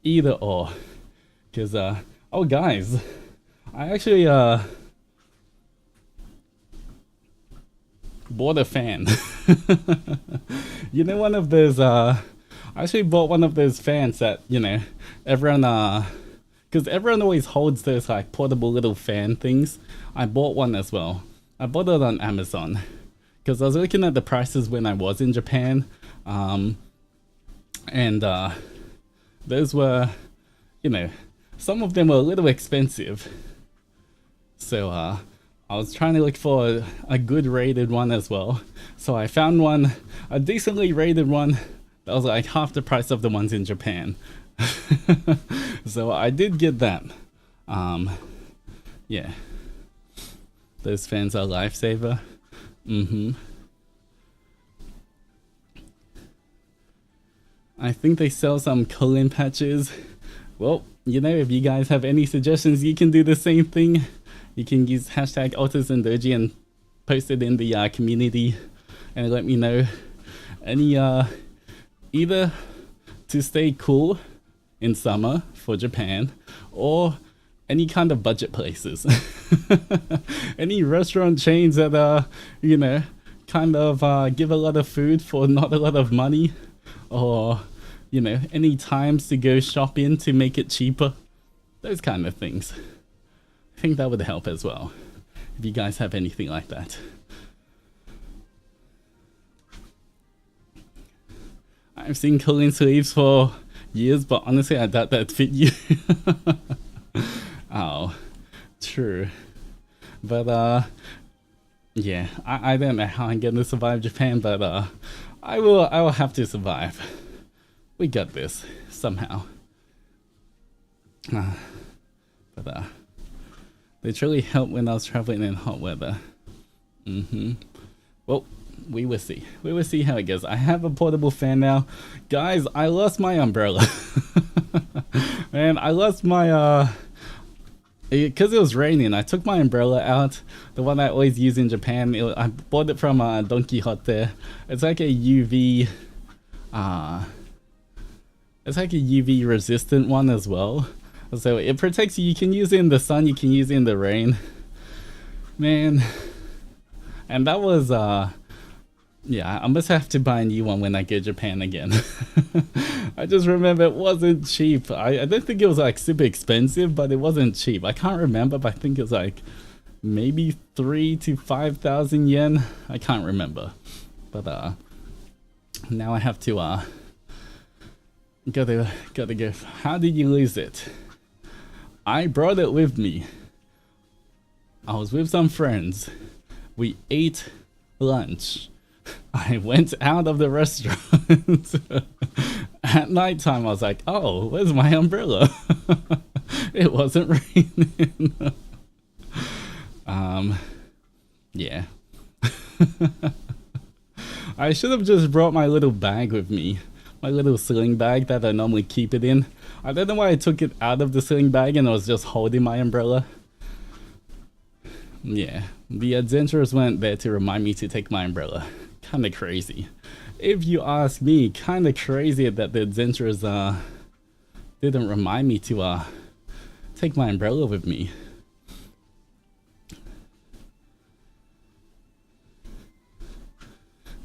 S1: either or. Cause oh guys, I actually bought a fan. You know, one of those I actually bought one of those fans that, you know, everyone because everyone always holds those like portable little fan things. I bought one as well. I bought it on Amazon because I was looking at the prices when I was in Japan, and those were, you know, some of them were a little expensive. So I was trying to look for a good rated one as well. So I found one, a decently rated one that was like half the price of the ones in Japan. So I did get that. Yeah. Those fans are lifesaver. I think they sell some cooling patches. Well, you know, if you guys have any suggestions, you can do the same thing. You can use hashtag Altus Zendoji and post it in the community and let me know any either to stay cool in summer for Japan, or any kind of budget places. Any restaurant chains that you know, kind of give a lot of food for not a lot of money, or you know, any times to go shopping to make it cheaper. Those kind of things. I think that would help as well, if you guys have anything like that. I've seen cooling sleeves for years, but honestly I doubt that fit you. Oh, true. But yeah, I don't know how I'm gonna survive Japan, but I will have to survive. We got this somehow. But they truly helped when I was traveling in hot weather. Well, we will see. We will see how it goes. I have a portable fan now. Guys, I lost my umbrella. Man, I lost my because it was raining. I took my umbrella out, the one I always use in Japan. I bought it from Don Quixote. It's like a UV it's like a UV resistant one as well. So it protects you. You can use it in the sun, you can use it in the rain. Man. And that was yeah, I must have to buy a new one when I go to Japan again. I just remember it wasn't cheap. I don't think it was like super expensive, but it wasn't cheap. I can't remember, but I think it was like maybe 3,000 to 5,000 yen. I can't remember. But now I have to gotta go. How did you lose it? I brought it with me. I was with some friends. We ate lunch. I went out of the restaurant. At nighttime I was like, oh, where's my umbrella? It wasn't raining. Yeah. I should have just brought my little bag with me. My little sling bag that I normally keep it in. I don't know why I took it out of the sling bag and I was just holding my umbrella. Yeah, the adventurers weren't there to remind me to take my umbrella. Kinda crazy. If you ask me, kinda crazy that the adventurers didn't remind me to take my umbrella with me.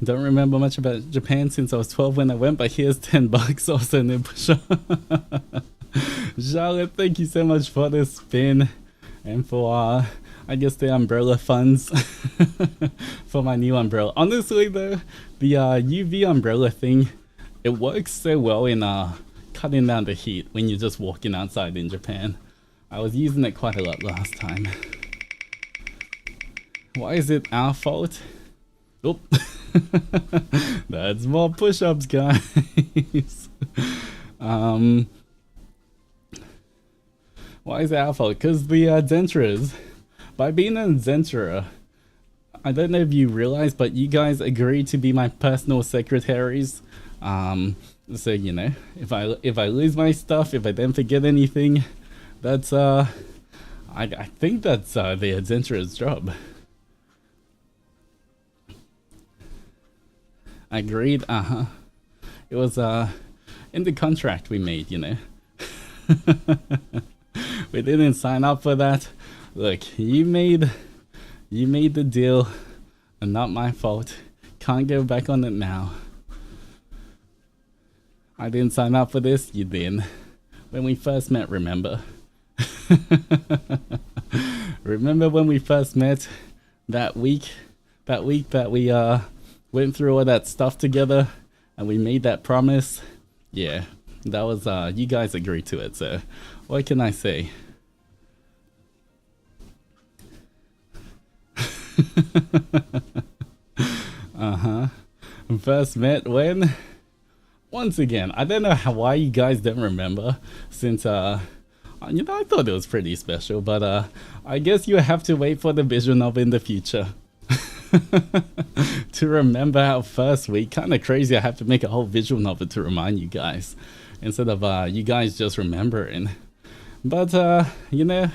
S1: Don't remember much about Japan since I was 12 when I went, but here's 10 bucks also no push. Charlotte, thank you so much for the spin and for I guess the umbrella funds for my new umbrella. Honestly though, the UV umbrella thing, it works so well in cutting down the heat when you're just walking outside in Japan. I was using it quite a lot last time. Why is it our fault? Oh, that's more push-ups, guys. Why is it our fault? Because the adventurers, by being an adventurer, I don't know if you realize, but you guys agreed to be my personal secretaries. So you know, if I lose my stuff, if I don't forget anything, that's I think that's the adventurer's job. Agreed. It was in the contract we made, you know. We didn't sign up for that. Look, you made the deal, and not my fault. Can't go back on it now. I didn't sign up for this. You did. When we first met, remember? Remember when we first met? That week that we went through all that stuff together and we made that promise. Yeah, that was you guys agreed to it, so what can I say? First met when? Once again, I don't know why you guys don't remember, since you know, I thought it was pretty special, but I guess you have to wait for the vision of in the future. To remember our first week. Kind of crazy I have to make a whole visual novel to remind you guys instead of you guys just remembering. But you know,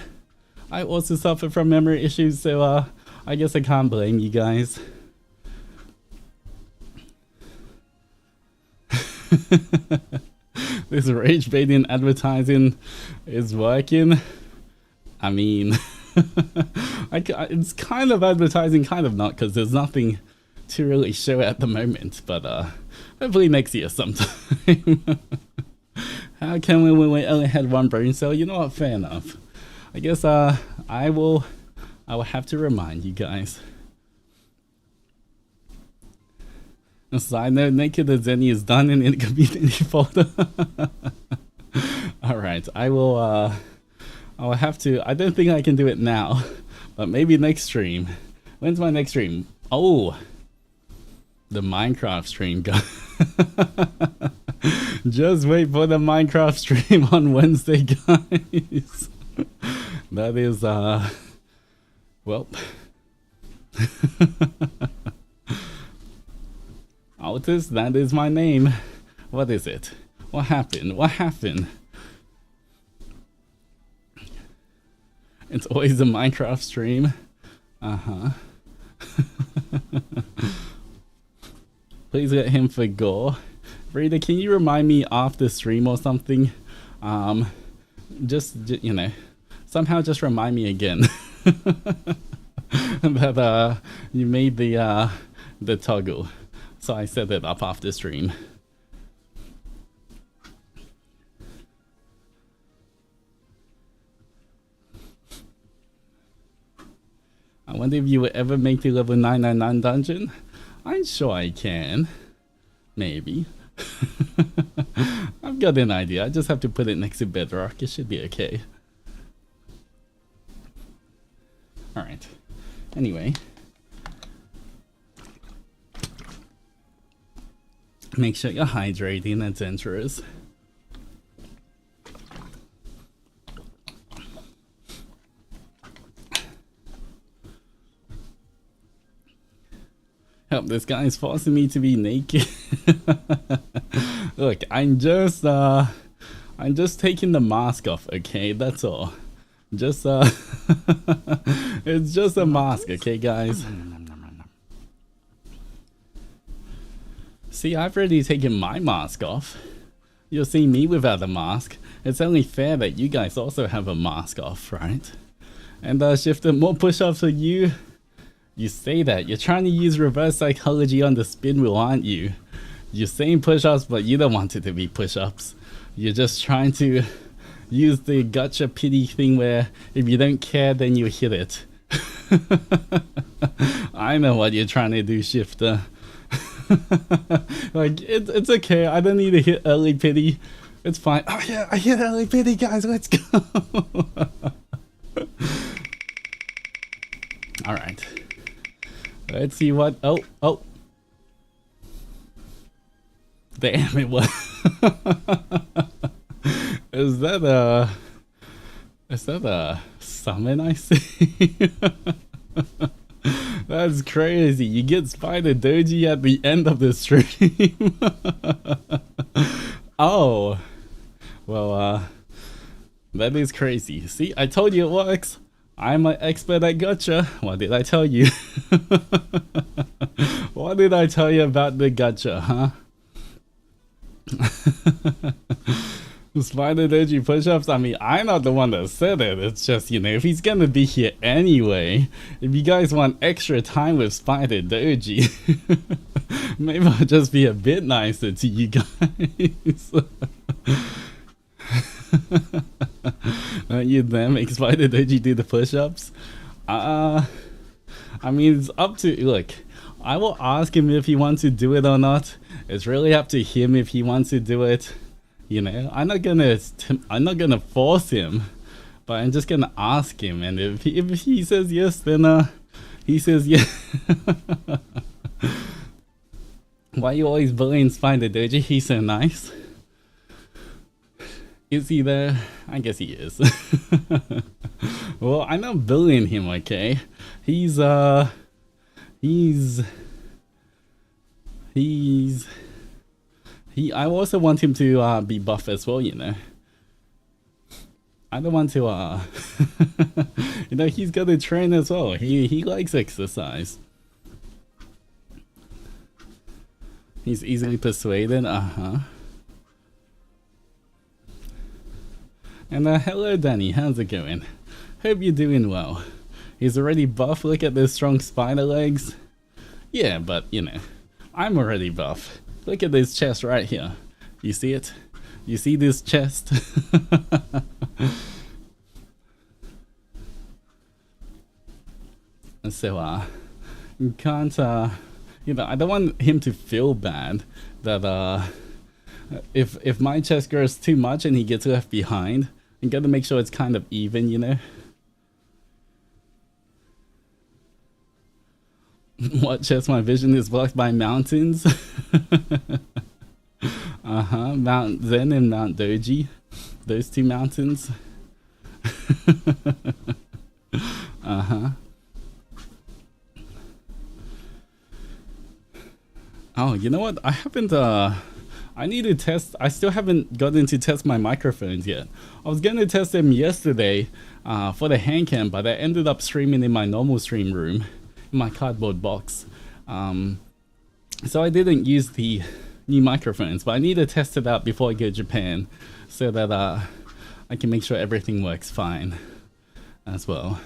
S1: I also suffer from memory issues, so I guess I can't blame you guys. This rage baiting advertising is working. I mean, it's kind of advertising, kind of not, because there's nothing to really show at the moment, but hopefully next year sometime. How can we when we only had one brain cell? You know what? Fair enough. I guess I will have to remind you guys. A side note, Naked the Zenny is done in the community folder. Alright, I will have to. I don't think I can do it now, but maybe next stream. When's my next stream? Oh, the Minecraft stream, guys. Just wait for the Minecraft stream on Wednesday, guys. That is, well. Altus, that is my name. What is it? What happened? What happened? It's always a Minecraft stream. Please let him for gore. Rita, can you remind me after stream or something? Just you know, somehow just remind me again that you made the toggle, so I set it up after stream. I wonder if you would ever make the level 999 dungeon. I'm sure I can. Maybe. I've got an idea. I just have to put it next to Bedrock. It should be okay. Alright. Anyway. Make sure you're hydrating, adventurers. Help, this guy is forcing me to be naked. Look, I'm just taking the mask off, okay? That's all. Just it's just a mask, okay, guys? See, I've already taken my mask off. You'll see me without a mask. It's only fair that you guys also have a mask off, right? And Shifter, more push-ups for you. You say that. You're trying to use reverse psychology on the spin wheel, aren't you? You're saying push-ups, but you don't want it to be push-ups. You're just trying to use the gotcha pity thing where if you don't care, then you hit it. I know what you're trying to do, Shifter. Like, it's okay. I don't need to hit early pity. It's fine. Oh yeah, I hit early pity, guys. Let's go. Alright. Let's see what. Oh. Damn, it was. Is that a summon I see? That's crazy. You get Spider Doji at the end of the stream. Oh. Well, that is crazy. See, I told you it works. I'm an expert at gotcha. What did I tell you? What did I tell you about the gotcha, huh? Spider Doji push-ups, I mean, I'm not the one that said it. It's just, you know, if he's gonna be here anyway, if you guys want extra time with Spider Doji, maybe I'll just be a bit nicer to you guys. You then make Spider Doji do the push-ups? I mean, it's up to, look, I will ask him if he wants to do it or not. It's really up to him if he wants to do it. You know, I'm not gonna force him, but I'm just gonna ask him, and if he says yes, then he says yes. Why are you always bullying Spider Doji? He's so nice. Is he there? I guess he is. Well, I'm not bullying him, okay? I also want him to be buff as well, you know. I don't want to you know, he's got to train as well. He likes exercise. He's easily persuaded, And hello Danny, how's it going? Hope you're doing well. He's already buff, look at those strong spider legs. Yeah, but you know, I'm already buff. Look at this chest right here. You see it? You see this chest? So, you can't, you know, I don't want him to feel bad that, if my chest grows too much and he gets left behind, I'm gonna make sure it's kind of even, you know? What chest? My vision is blocked by mountains? Mount Zen and Mount Doji. Those two mountains. Oh, you know what? I haven't, I need to test, I still haven't gotten to test my microphones yet. I was going to test them yesterday for the hand cam, but I ended up streaming in my normal stream room, in my cardboard box. So I didn't use the new microphones, but I need to test it out before I go to Japan so that I can make sure everything works fine as well.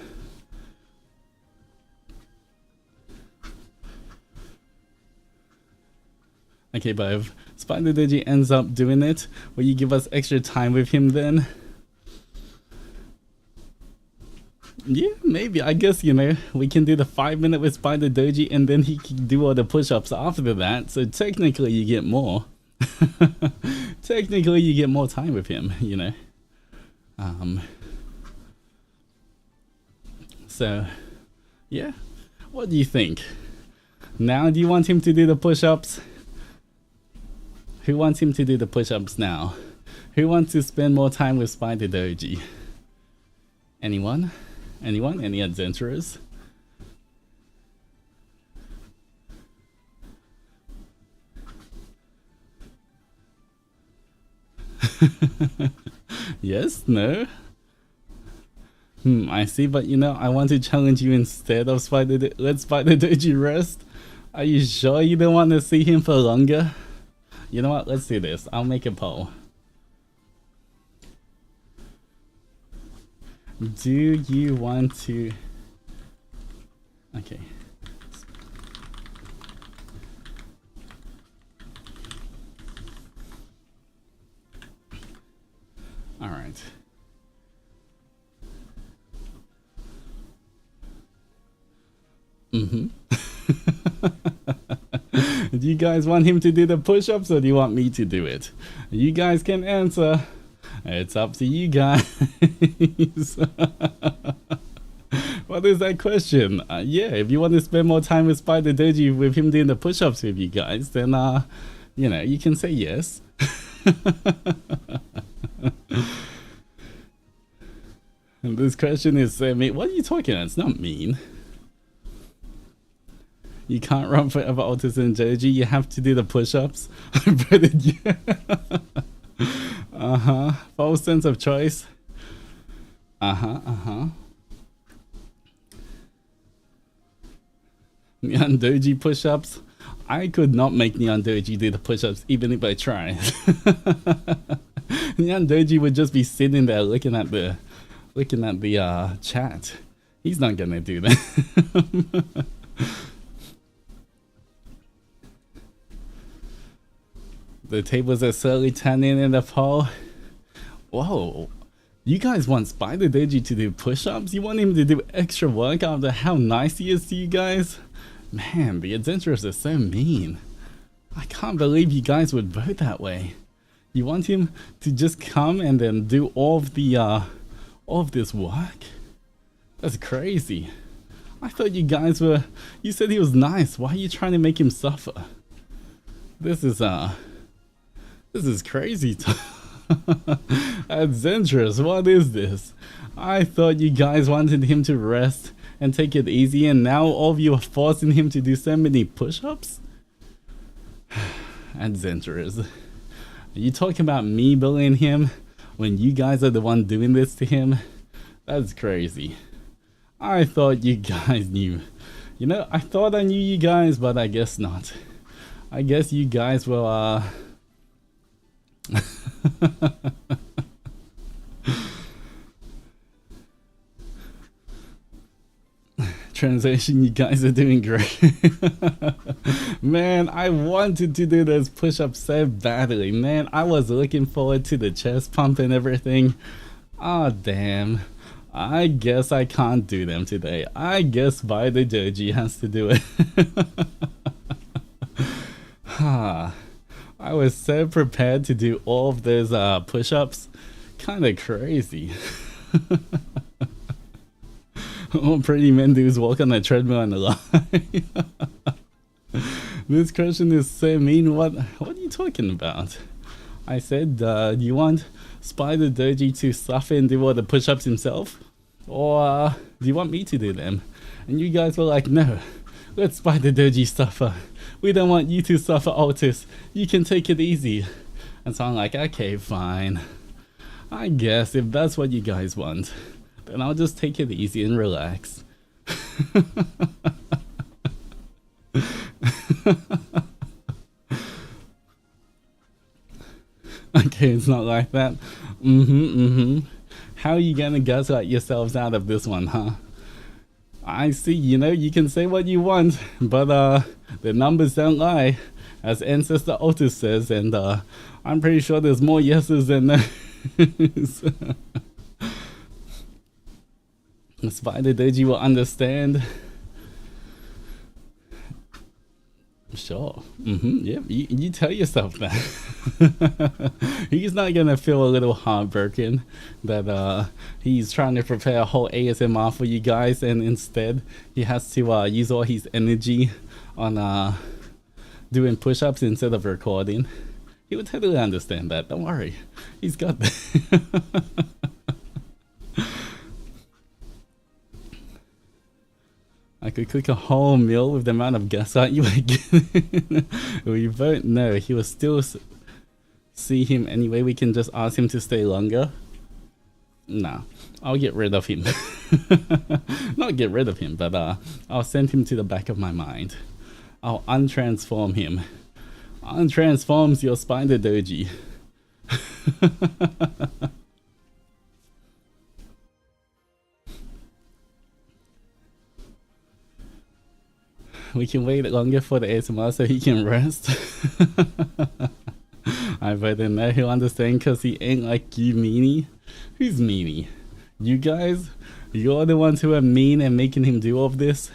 S1: Okay, but if Spider Doji ends up doing it, will you give us extra time with him then? Yeah, maybe. I guess, you know, we can do the 5 minute with Spider Doji and then he can do all the push-ups after that. So technically you get more. Technically you get more time with him, you know. So, yeah. What do you think? Now do you want him to do the push-ups? Who wants him to do the push-ups now? Who wants to spend more time with Spider Doji? Anyone? Anyone? Any adventurers? Yes? No? I see, but you know, I want to challenge you instead of let Spider Doji rest. Are you sure you don't want to see him for longer? You know what? Let's do this. I'll make a poll. Do you want to... Okay. All right. Do you guys want him to do the push-ups or do you want me to do it? You guys can answer. It's up to you guys. What is that question? Yeah, if you want to spend more time with Spider Doji with him doing the push-ups with you guys, then you know, you can say yes. And this question is mean. What are you talking about? It's not mean. You can't run forever, Altus and Zendoji. You have to do the push-ups. I bet it, yeah. False sense of choice. Zendoji push-ups. I could not make Zendoji do the push-ups even if I tried. Zendoji would just be sitting there looking at the chat. He's not gonna do that. The tables are slowly turning in the poll. Whoa. You guys want Spider Doji to do push-ups? You want him to do extra work after how nice he is to you guys? Man, the adventurers are so mean. I can't believe you guys would vote that way. You want him to just come and then do all of this work? That's crazy. I thought you guys were... You said he was nice. Why are you trying to make him suffer? This is crazy. Adventurous, what is this? I thought you guys wanted him to rest and take it easy, and now all of you are forcing him to do so many push-ups? Adventurers. Are you talking about me bullying him when you guys are the one doing this to him? That's crazy. I thought you guys knew. You know, I thought I knew you guys, but I guess not. I guess you guys will, Translation, you guys are doing great. Man, I wanted to do those push-ups so badly. Man, I was looking forward to the chest pump and everything. Ah, damn. I guess I can't do them today. I guess Ba Zendoji has to do it. I was so prepared to do all of those push-ups. Kinda crazy. All pretty men do is walk on a treadmill and lie. This question is so mean. What are you talking about? I said, do you want Ba Zendoji to suffer and do all the push-ups himself? Or do you want me to do them? And you guys were like, no, let Ba Zendoji suffer. We don't want you to suffer, Altus. You can take it easy. And so I'm like, okay, fine. I guess if that's what you guys want, then I'll just take it easy and relax. Okay, it's not like that. How are you gonna gaslight yourselves out of this one, huh? I see, you can say what you want, but the numbers don't lie, as Ancestor Altus says, and I'm pretty sure there's more yeses than no's. Ba Zendoji will understand. Sure. Yep. You tell yourself that. He's not gonna feel a little heartbroken that he's trying to prepare a whole ASMR for you guys, and instead he has to use all his energy on doing push-ups instead of recording. He would totally understand that. Don't worry. He's got that. I could cook a whole meal with the amount of gaslight you were getting. We both know he will still see him anyway. We can just ask him to stay longer. Nah, I'll get rid of him. Not get rid of him, but I'll send him to the back of my mind. I'll untransform him. Untransforms your Ba Zendoji. We can wait longer for the ASMR so he can rest. I better know he'll understand because he ain't like you, meanie. Who's meanie? You guys? You're the ones who are mean and making him do all of this?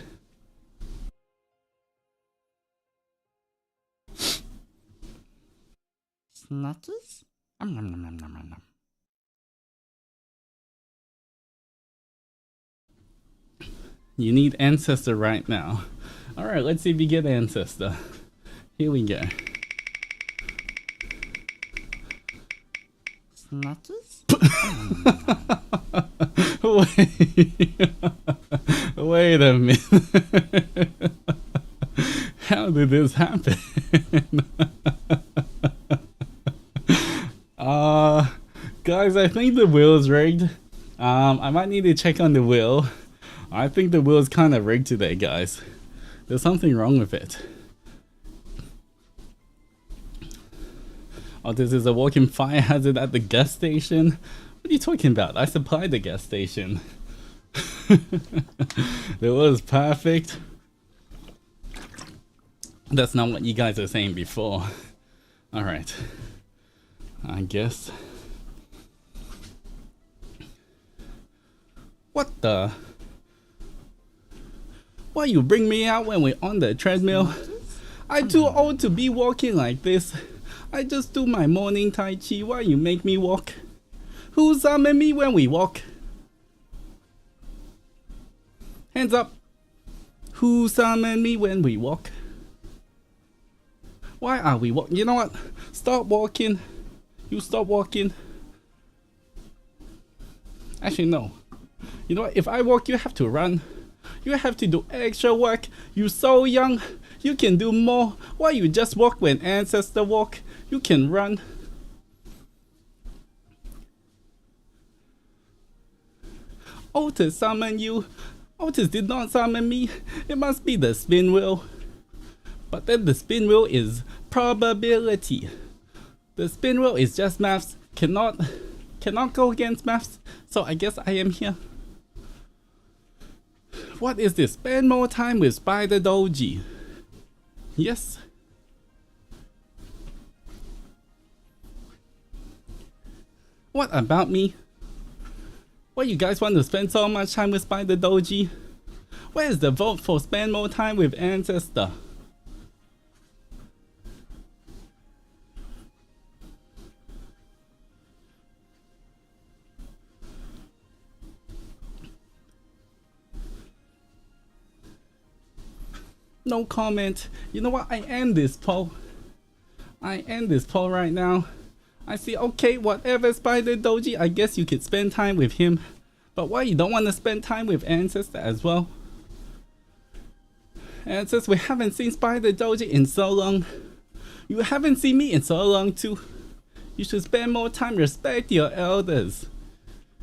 S2: Snackies? Nom nom nom nom nom nom.
S1: You need Ancestor right now. Alright, let's see if you get Ancestor. Here we go.
S2: Snackies?
S1: Wait a minute. How did this happen? Guys, I think the wheel is rigged. I might need to check on the wheel. I think the wheel is kind of rigged today, guys. There's something wrong with it. Oh, this is a walking fire hazard at the gas station? What are you talking about? I supplied the gas station. It was perfect. That's not what you guys are saying before. Alright. I guess. What the? Why you bring me out when we're on the treadmill? I'm too old to be walking like this. I just do my morning Tai Chi. Why you make me walk? Who summon me when we walk? Hands up. Who summon me when we walk? Why are we walking? You know what? Stop walking. You stop walking. Actually, no. You know what? If I walk, you have to run. You have to do extra work. You're so young. You can do more. Why you just walk when Ancestor walk? You can run. Altus summoned you. Altus did not summon me. It must be the spin wheel. But then the spin wheel is probability. The spin wheel is just maths. Cannot go against maths. So I guess I am here. What is this? Spend more time with Spider Doji. Yes. What about me? Why you guys want to spend so much time with Spider Doji? Where is the vote for spend more time with Ancestor? No comment. You know what? I end this poll. I end this poll right now. I see, okay, whatever Spider Doji, I guess you could spend time with him. But why you don't want to spend time with Ancestor as well? Ancestor, we haven't seen Spider Doji in so long. You haven't seen me in so long too. You should spend more time, respect your elders.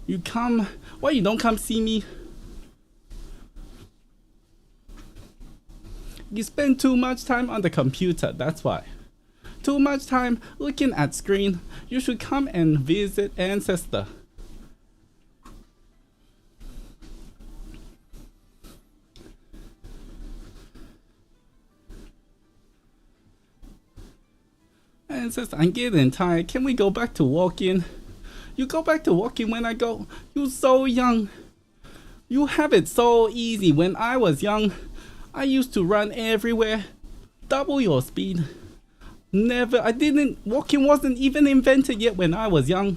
S1: You come, why you don't come see me? You spend too much time on the computer, that's why. Too much time looking at screen. You should come and visit Ancestor. Ancestor, I'm getting tired. Can we go back to walking? You go back to walking when I go. You're so young. You have it so easy. When I was young, I used to run everywhere. Double your speed. Never, walking wasn't even invented yet when I was young.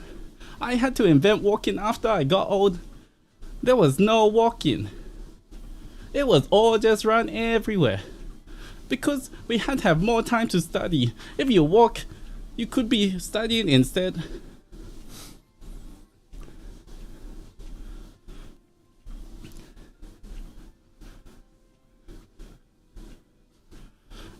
S1: I had to invent walking after I got old. There was no walking. It was all just run everywhere. Because we had to have more time to study. If you walk, you could be studying instead.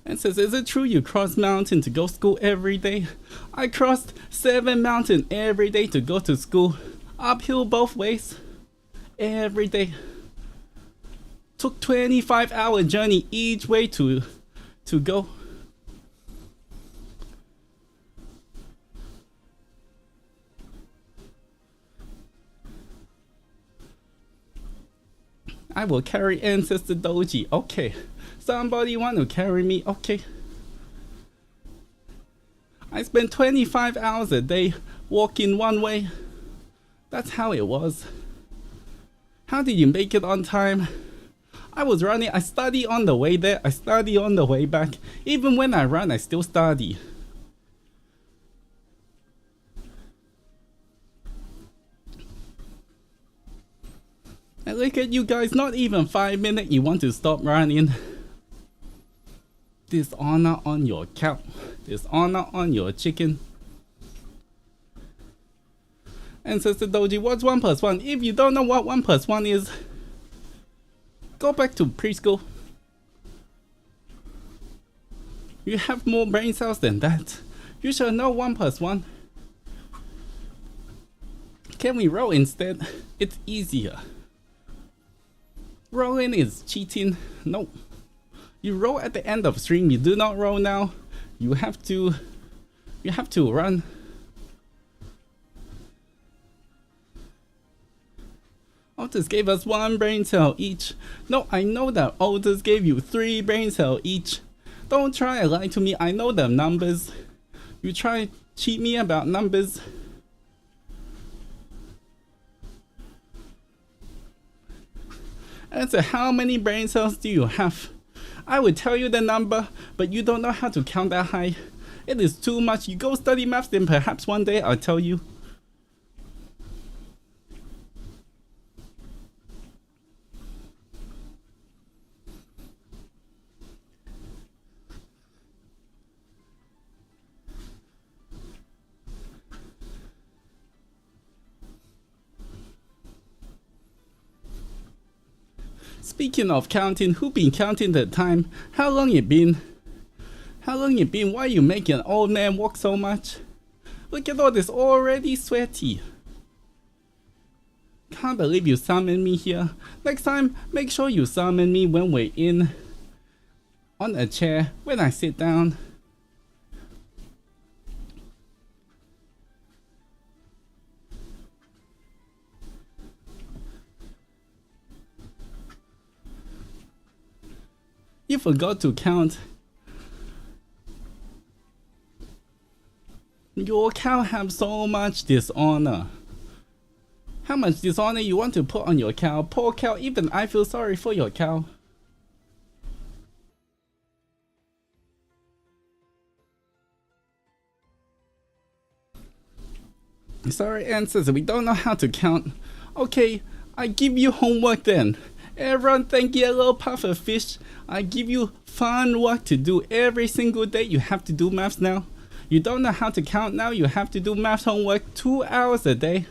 S1: And says, is it true you cross mountain to go school every day? I crossed 7 mountains every day to go to school. Uphill both ways. Every day. Took 25-hour journey each way to go. I will carry Ancestor Doji. Okay. Somebody want to carry me? Okay. I spent 25 hours a day walking one way. That's how it was. How did you make it on time? I was running. I study on the way there. I study on the way back. Even when I run, I still study. And look at you guys. Not even 5 minutes you want to stop running. Dishonor on your cow. Dishonor on your chicken. Ancestor Doji, what's 1 plus 1? If you don't know what 1 plus 1 is, go back to preschool. You have more brain cells than that. You should know 1 plus 1. Can we roll instead? It's easier. Rolling is cheating. No. You roll at the end of stream. You do not roll now. You have to run. Altus gave us 1 brain cell each. No, I know that Altus gave you 3 brain cells each. Don't try to lie to me. I know the numbers. You try to cheat me about numbers. And so how many brain cells do you have? I would tell you the number, but you don't know how to count that high. It is too much. You go study maths, then perhaps one day I'll tell you. Speaking of counting, who been counting the time? How long it been? How long it been? Why you make an old man walk so much? Look at all this, already sweaty. Can't believe you summoned me here. Next time, make sure you summon me when we're in on a chair when I sit down. You forgot to count. Your cow have so much dishonor. How much dishonor you want to put on your cow? Poor cow, even I feel sorry for your cow. Sorry, ancestors, we don't know how to count. Okay, I give you homework then. Everyone thank Yellow Puffer Fish. I give you fun work to do every single day. You have to do maths now. You don't know how to count now. You have to do math homework 2 hours a day.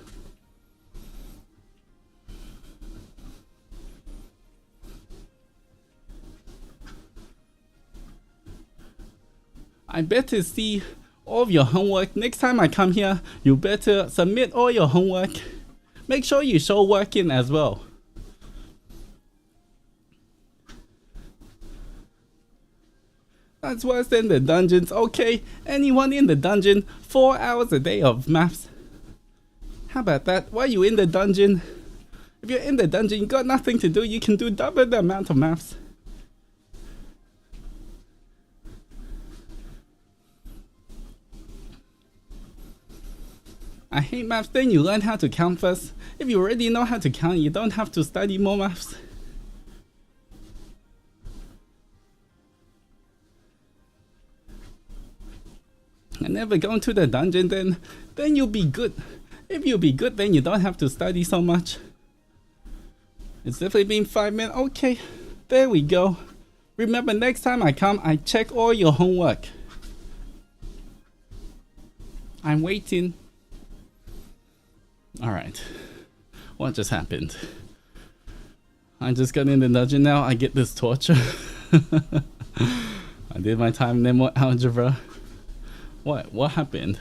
S1: I better see all of your homework. Next time I come here, you better submit all your homework. Make sure you show work in as well. That's worse than the dungeons. Okay, anyone in the dungeon, 4 hours a day of maths. How about that? Why are you in the dungeon? If you're in the dungeon, you got nothing to do, you can do double the amount of maths. I hate maths, then you learn how to count first. If you already know how to count, you don't have to study more maths. And never go into the dungeon, then you'll be good. If you'll be good, then you don't have to study so much. It's definitely been 5 minutes. Okay, there we go. Remember, next time I come, I check all your homework. I'm waiting. Alright. What just happened? I just got in the dungeon now. I get this torture. I did my time Nemo algebra. What happened?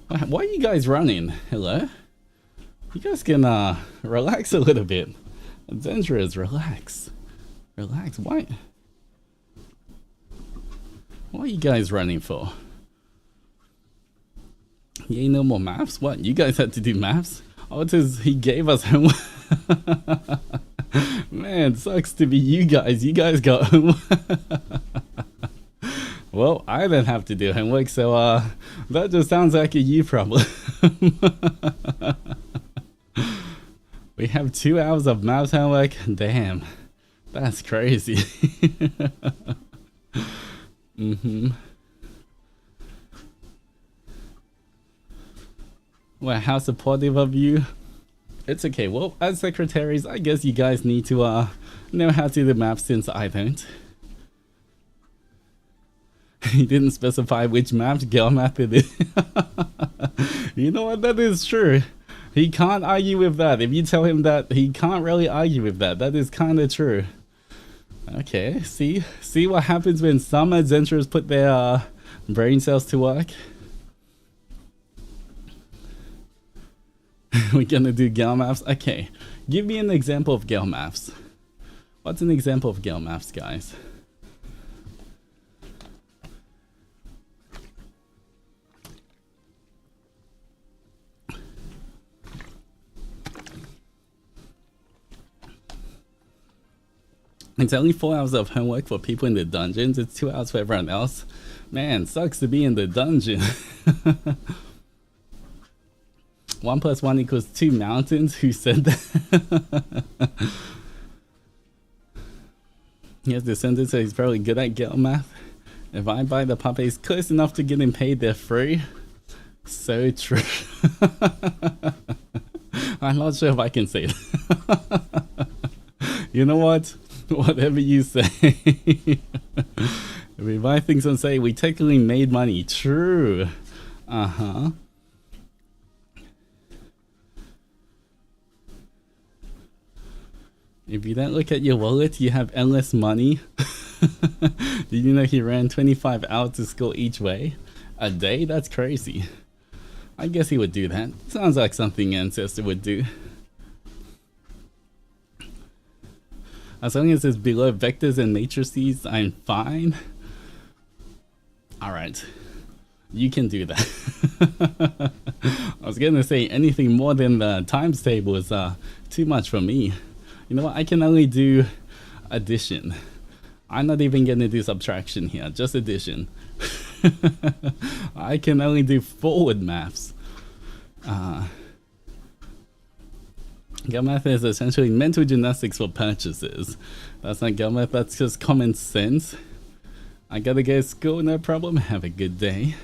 S1: Why are you guys running? Hello? You guys can relax a little bit. Adventurers, relax. Relax. Why are you guys running for? You ain't no more maths? What? You guys had to do maths? Altus, he gave us homework. Man, sucks to be you guys. You guys got homework. Well, I don't have to do homework, so that just sounds like a you problem. We have 2 hours of maths homework. Damn, that's crazy. Well, how supportive of you. It's okay. Well, as secretaries, I guess you guys need to know how to do the math since I don't. He didn't specify which math, girl math it is. You know what? That is true. He can't argue with that. If you tell him that, he can't really argue with that. That is kind of true. Okay, see what happens when some adventurers put their brain cells to work. We're gonna do girl maths. Okay, give me an example of girl maths. What's an example of girl maths, guys? It's only 4 hours of homework for people in the dungeons. It's 2 hours for everyone else. Man, sucks to be in the dungeon. 1 + 1 = 2 mountains. Who said that? He has descended, so he's probably good at girl math. If I buy the puppies close enough to getting paid, they're free. So true. I'm not sure if I can say that. You know what? Whatever you say. If we buy things on sale, we technically made money. True. Uh-huh. If you don't look at your wallet, you have endless money. Did you know he ran 25 hours to school each way? A day? That's crazy. I guess he would do that. Sounds like something Ancestor would do. As long as it's below vectors and matrices, I'm fine. Alright. You can do that. I was gonna say anything more than the times table is too much for me. You know what? I can only do addition. I'm not even gonna do subtraction here, just addition. I can only do forward maths. Gut math is essentially mental gymnastics for purchases. That's not gut math, that's just common sense. I gotta go to school, no problem. Have a good day.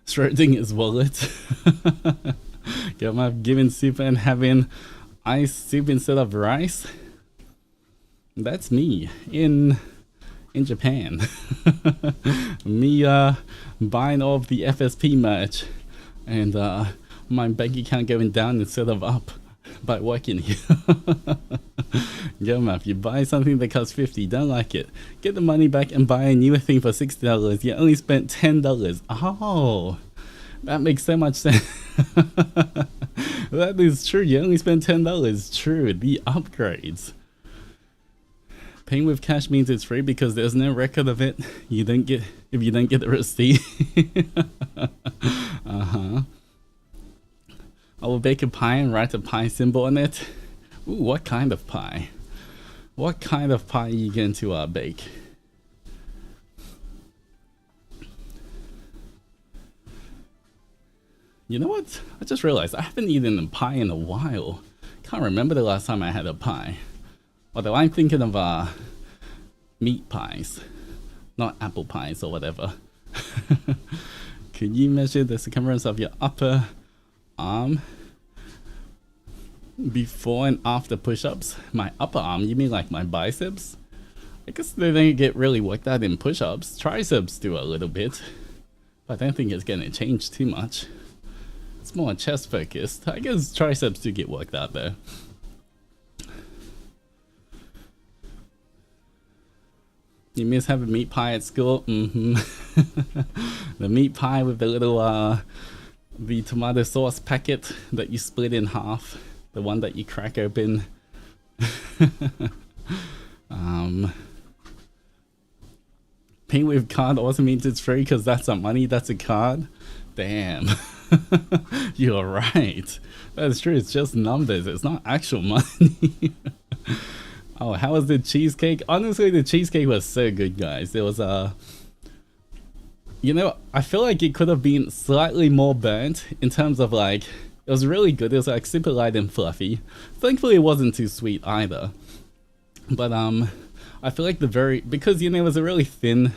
S1: Schrodinger's wallet. Gut math, giving soup and having ice soup instead of rice. That's me in Japan. Me buying all of the FSP merch and my bank account going down instead of up by working here. Go math, you buy something that costs $50, don't like it, get the money back and buy a newer thing for $60. You only spent $10. Oh, that makes so much sense. That is true, you only spent $10. True, the upgrades. Paying with cash means it's free because there's no record of it. You don't get if you don't get the receipt. I will bake a pie and write a pie symbol on it. Ooh, what kind of pie? What kind of pie are you going to bake? You know what? I just realized I haven't eaten a pie in a while. Can't remember the last time I had a pie. Although I'm thinking of meat pies, not apple pies or whatever. Could you measure the circumference of your upper arm before and after push-ups? My upper arm? You mean like my biceps? I guess they don't get really worked out in push-ups. Triceps do a little bit, but I don't think it's gonna change too much. It's more chest focused. I guess triceps do get worked out though. You miss having meat pie at school? The meat pie with the little the tomato sauce packet that you split in half, the one that you crack open. Paying with card also means it's free because that's not money, that's a card. Damn. You're right. That's true, it's just numbers, it's not actual money. Oh, how was the cheesecake? Honestly, the cheesecake was so good, guys. There was you know, I feel like it could have been slightly more burnt in terms of like, it was really good. It was like super light and fluffy. Thankfully, it wasn't too sweet either. But I feel like because you know, it was a really thin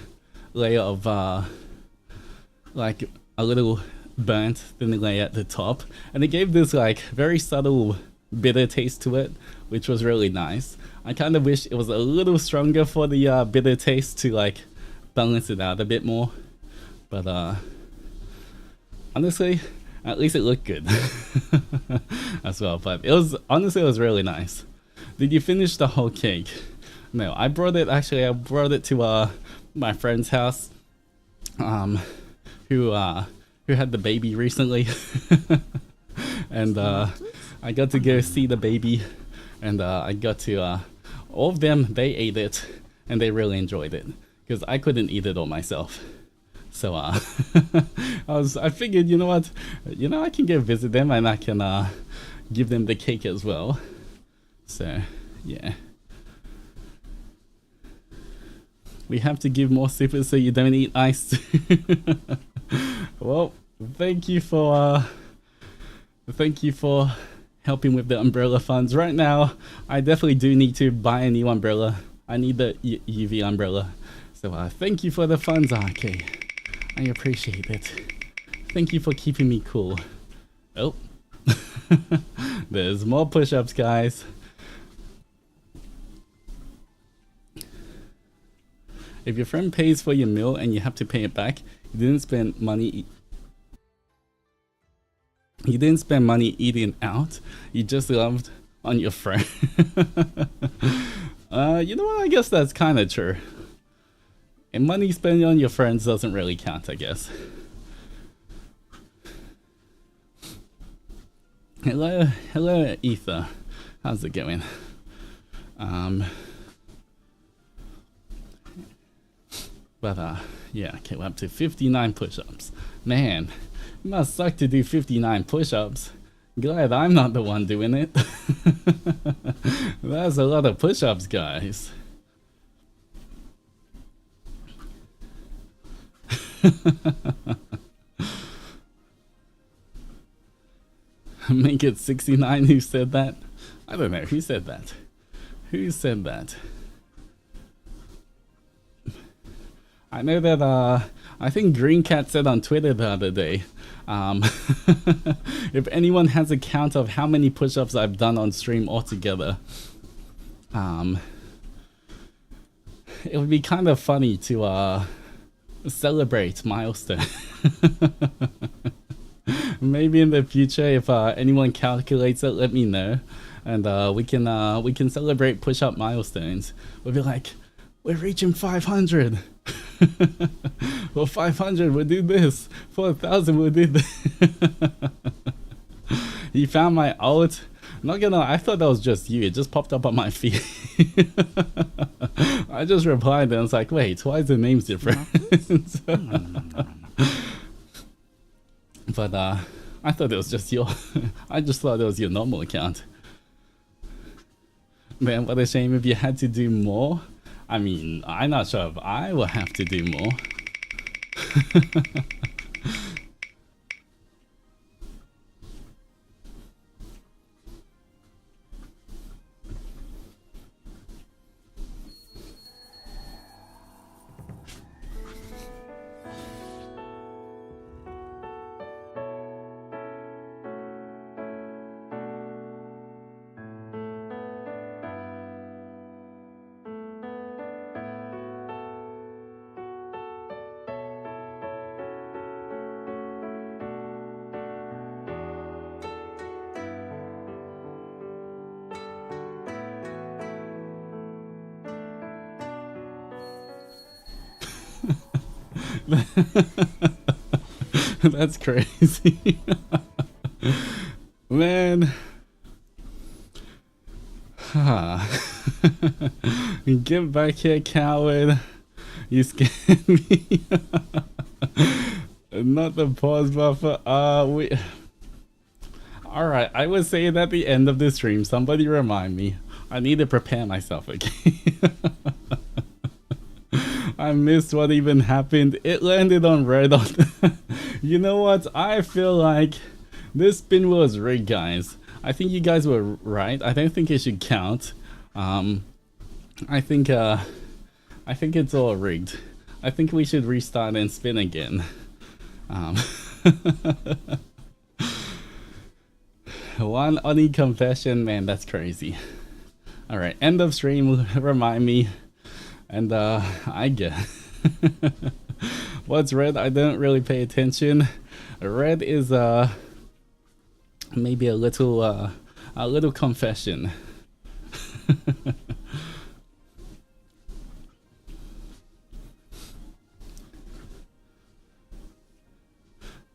S1: layer of like a little burnt thin layer at the top, and it gave this like very subtle bitter taste to it, which was really nice. I kind of wish it was a little stronger for the bitter taste to like balance it out a bit more. But honestly, at least it looked good as well. But it was really nice. Did you finish the whole cake? No, I brought it to my friend's house, who had the baby recently, and I got to go see the baby, and I got to all of them, they ate it and they really enjoyed it because I couldn't eat it all myself. So I figured, you know what, I can go visit them and I can give them the cake as well. So yeah, we have to give more sippers so you don't eat ice. Well, thank you for helping with the umbrella funds. Right now, I definitely do need to buy a new umbrella. I need the UV umbrella. So thank you for the funds, RK. I appreciate it. Thank you for keeping me cool. Oh, there's more push-ups, guys. If your friend pays for your meal and you have to pay it back, you didn't spend money. You didn't spend money eating out. You just loved on your friend. You know what? I guess that's kind of true. And money spent on your friends doesn't really count, I guess. Hello, Ether. How's it going? Yeah, okay, we're up to 59 push-ups. Man, it must suck to do 59 push-ups. Glad I'm not the one doing it. That's a lot of push-ups, guys. Make it 69. Who said that? I don't know. Who said that? Who said that? I know that I think Green Cat said on Twitter the other day, if anyone has a count of how many push-ups I've done on stream altogether, it would be kind of funny to celebrate milestone. Maybe in the future, if anyone calculates it, let me know, and we can celebrate push-up milestones. We'll be like, we're reaching 500. Well, 500, we'll do this. 4,000, we'll do this. You found my alt. Not gonna lie, I thought that was just you. It just popped up on my feed. I just replied and I was like, wait, why is the names different? But I thought it was just your I just thought it was your normal account. Man, what a shame if you had to do more. I mean, I'm not sure if I will have to do more. That's crazy. Man. Get back here, coward. You scared me. Not the pause buffer. Alright, I was saying at the end of the stream, somebody remind me. I need to prepare myself again. I missed what even happened. It landed on red. You know what? I feel like this spin wheel is rigged, guys. I think you guys were right. I don't think it should count. I think it's all rigged. I think we should restart and spin again. One Oni confession, man, that's crazy. Alright, end of stream, remind me. And I get what's red? I don't really pay attention. Red is maybe a little confession.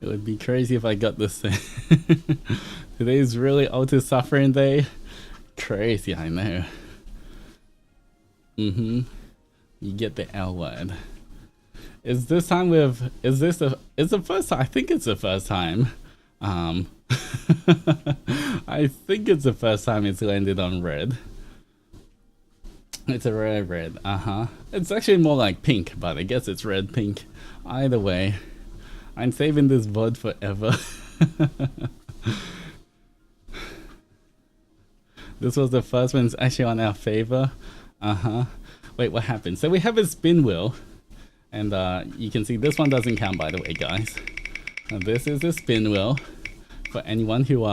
S1: It would be crazy if I got this thing. Today's really Altus suffering day. Crazy, I know. You get the L word. Is this time with? Is this the? It's the first time. I think it's the first time. I think it's the first time it's landed on red. It's a red. It's actually more like pink, but I guess it's red pink. Either way, I'm saving this VOD forever. This was the first one. It's actually on our favor. Wait, what happened? So we have a spin wheel, and you can see this one doesn't count, by the way, guys. Now, this is a spin wheel for anyone who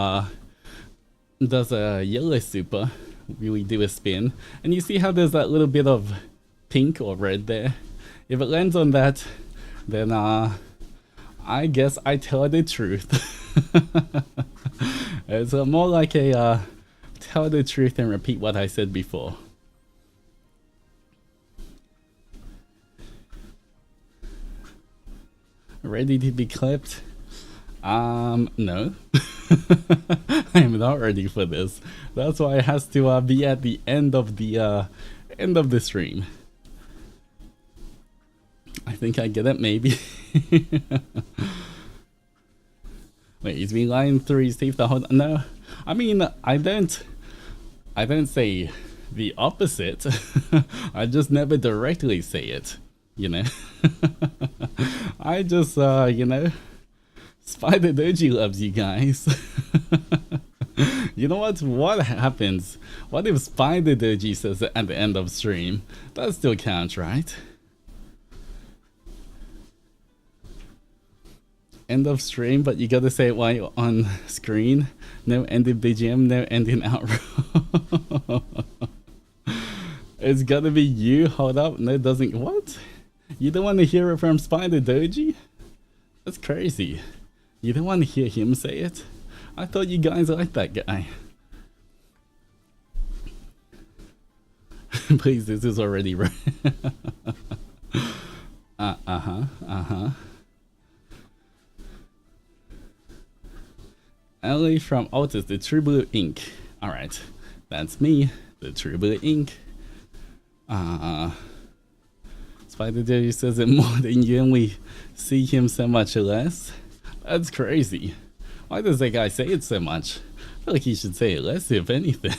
S1: does a yellow super. We do a spin, and you see how there's that little bit of pink or red there. If it lands on that, then I guess I tell the truth. It's more like a tell the truth and repeat what I said before. Ready to be clipped? No. I am not ready for this. That's why it has to be at the end of the stream. I think I get it, maybe. Wait, he's been lying through his teeth the whole time? No. I mean, I don't say the opposite. I just never directly say it. you know. I just, you know, Spider Doji loves you guys. You know what? What happens? What if Spider Doji says it at the end of stream? That still counts, right? End of stream, but you gotta say it while you're on screen. No ending BGM, no ending outro. It's gotta be you. Hold up. No, it doesn't. What? You don't want to hear it from Spider Doji? That's crazy. You don't want to hear him say it? I thought you guys liked that guy. Please, this is already right. Ellie from Altus, the True Blue Ink. Alright, that's me, the True Blue Ink. Spider Doji says it more than you, and we see him so much less. That's crazy. Why does that guy say it so much? I feel like he should say it less, if anything.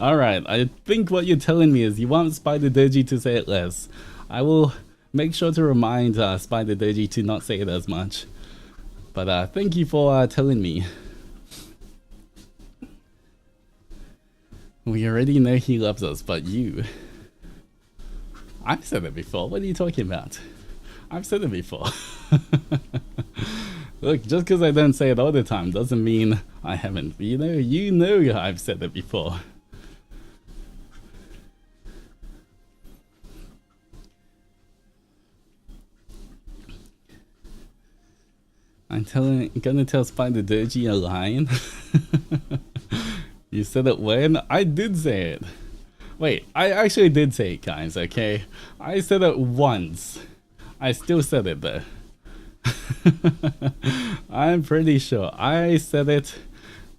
S1: Alright, I think what you're telling me is you want Spider Doji to say it less. I will make sure to remind Spider Doji to not say it as much. But thank you for telling me. We already know he loves us, but you... I've said it before. What are you talking about? I've said it before. Look, just because I don't say it all the time doesn't mean I haven't. You know I've said it before. I'm gonna tell Spider Doji a line. You said it when? I did say it. Wait, I actually did say it, guys, okay? I said it once. I still said it though. I'm pretty sure I said it.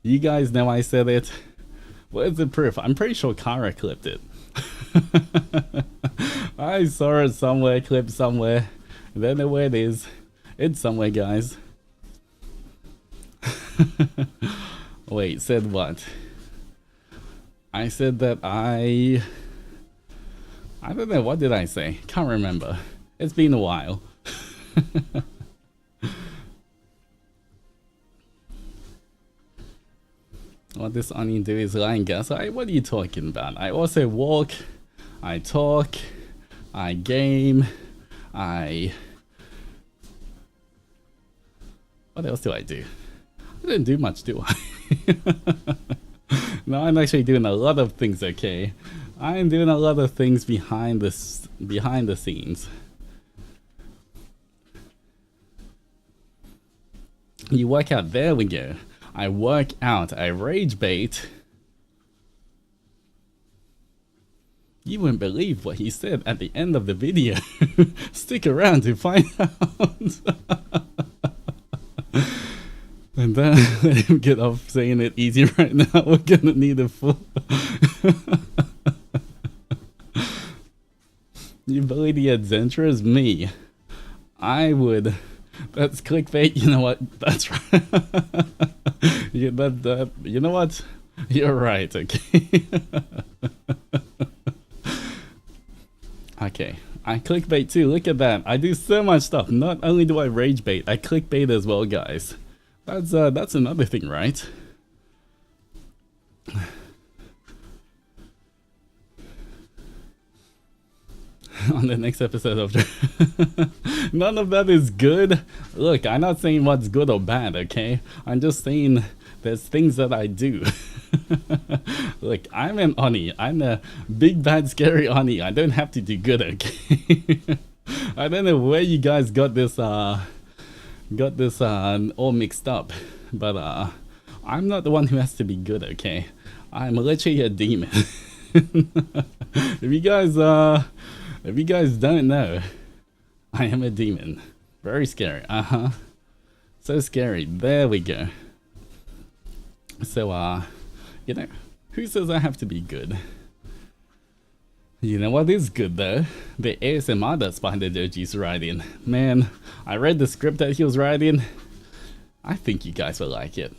S1: You guys know I said it. Where's the proof? I'm pretty sure Kara clipped it. I saw it somewhere, clipped somewhere. I don't know where it is. It's somewhere, guys. Wait, said what? I said that I don't know, what did I say? Can't remember. It's been a while. What this Oni do is lying, guys. What are you talking about? I also walk, I talk, I game, what else do I do? I don't do much, do I? No, I'm actually doing a lot of things, okay? I'm doing a lot of things behind the scenes. You work out, there we go. I work out, I rage bait. You wouldn't believe what he said at the end of the video. Stick around to find out. And then let him get off saying it easy right now. We're gonna need a full... You believe the adventure is me? I would... That's clickbait, you know what? That's right. You know what? You're right, okay? Okay, I clickbait too, look at that. I do so much stuff. Not only do I rage bait, I clickbait as well, guys. That's another thing, right? On the next episode of none of that is good. Look, I'm not saying what's good or bad, okay? I'm just saying there's things that I do. Look, I'm an Oni. I'm a big bad scary Oni. I don't have to do good, okay? I don't know where you guys got this all mixed up, but I'm not the one who has to be good, okay? I'm literally a demon. If you guys don't know, I am a demon. Very scary. So scary. There we go. So you know, who says I have to be good? You know what is good though? The ASMR that Spider Doji's writing. Man, I read the script that he was writing. I think you guys will like it.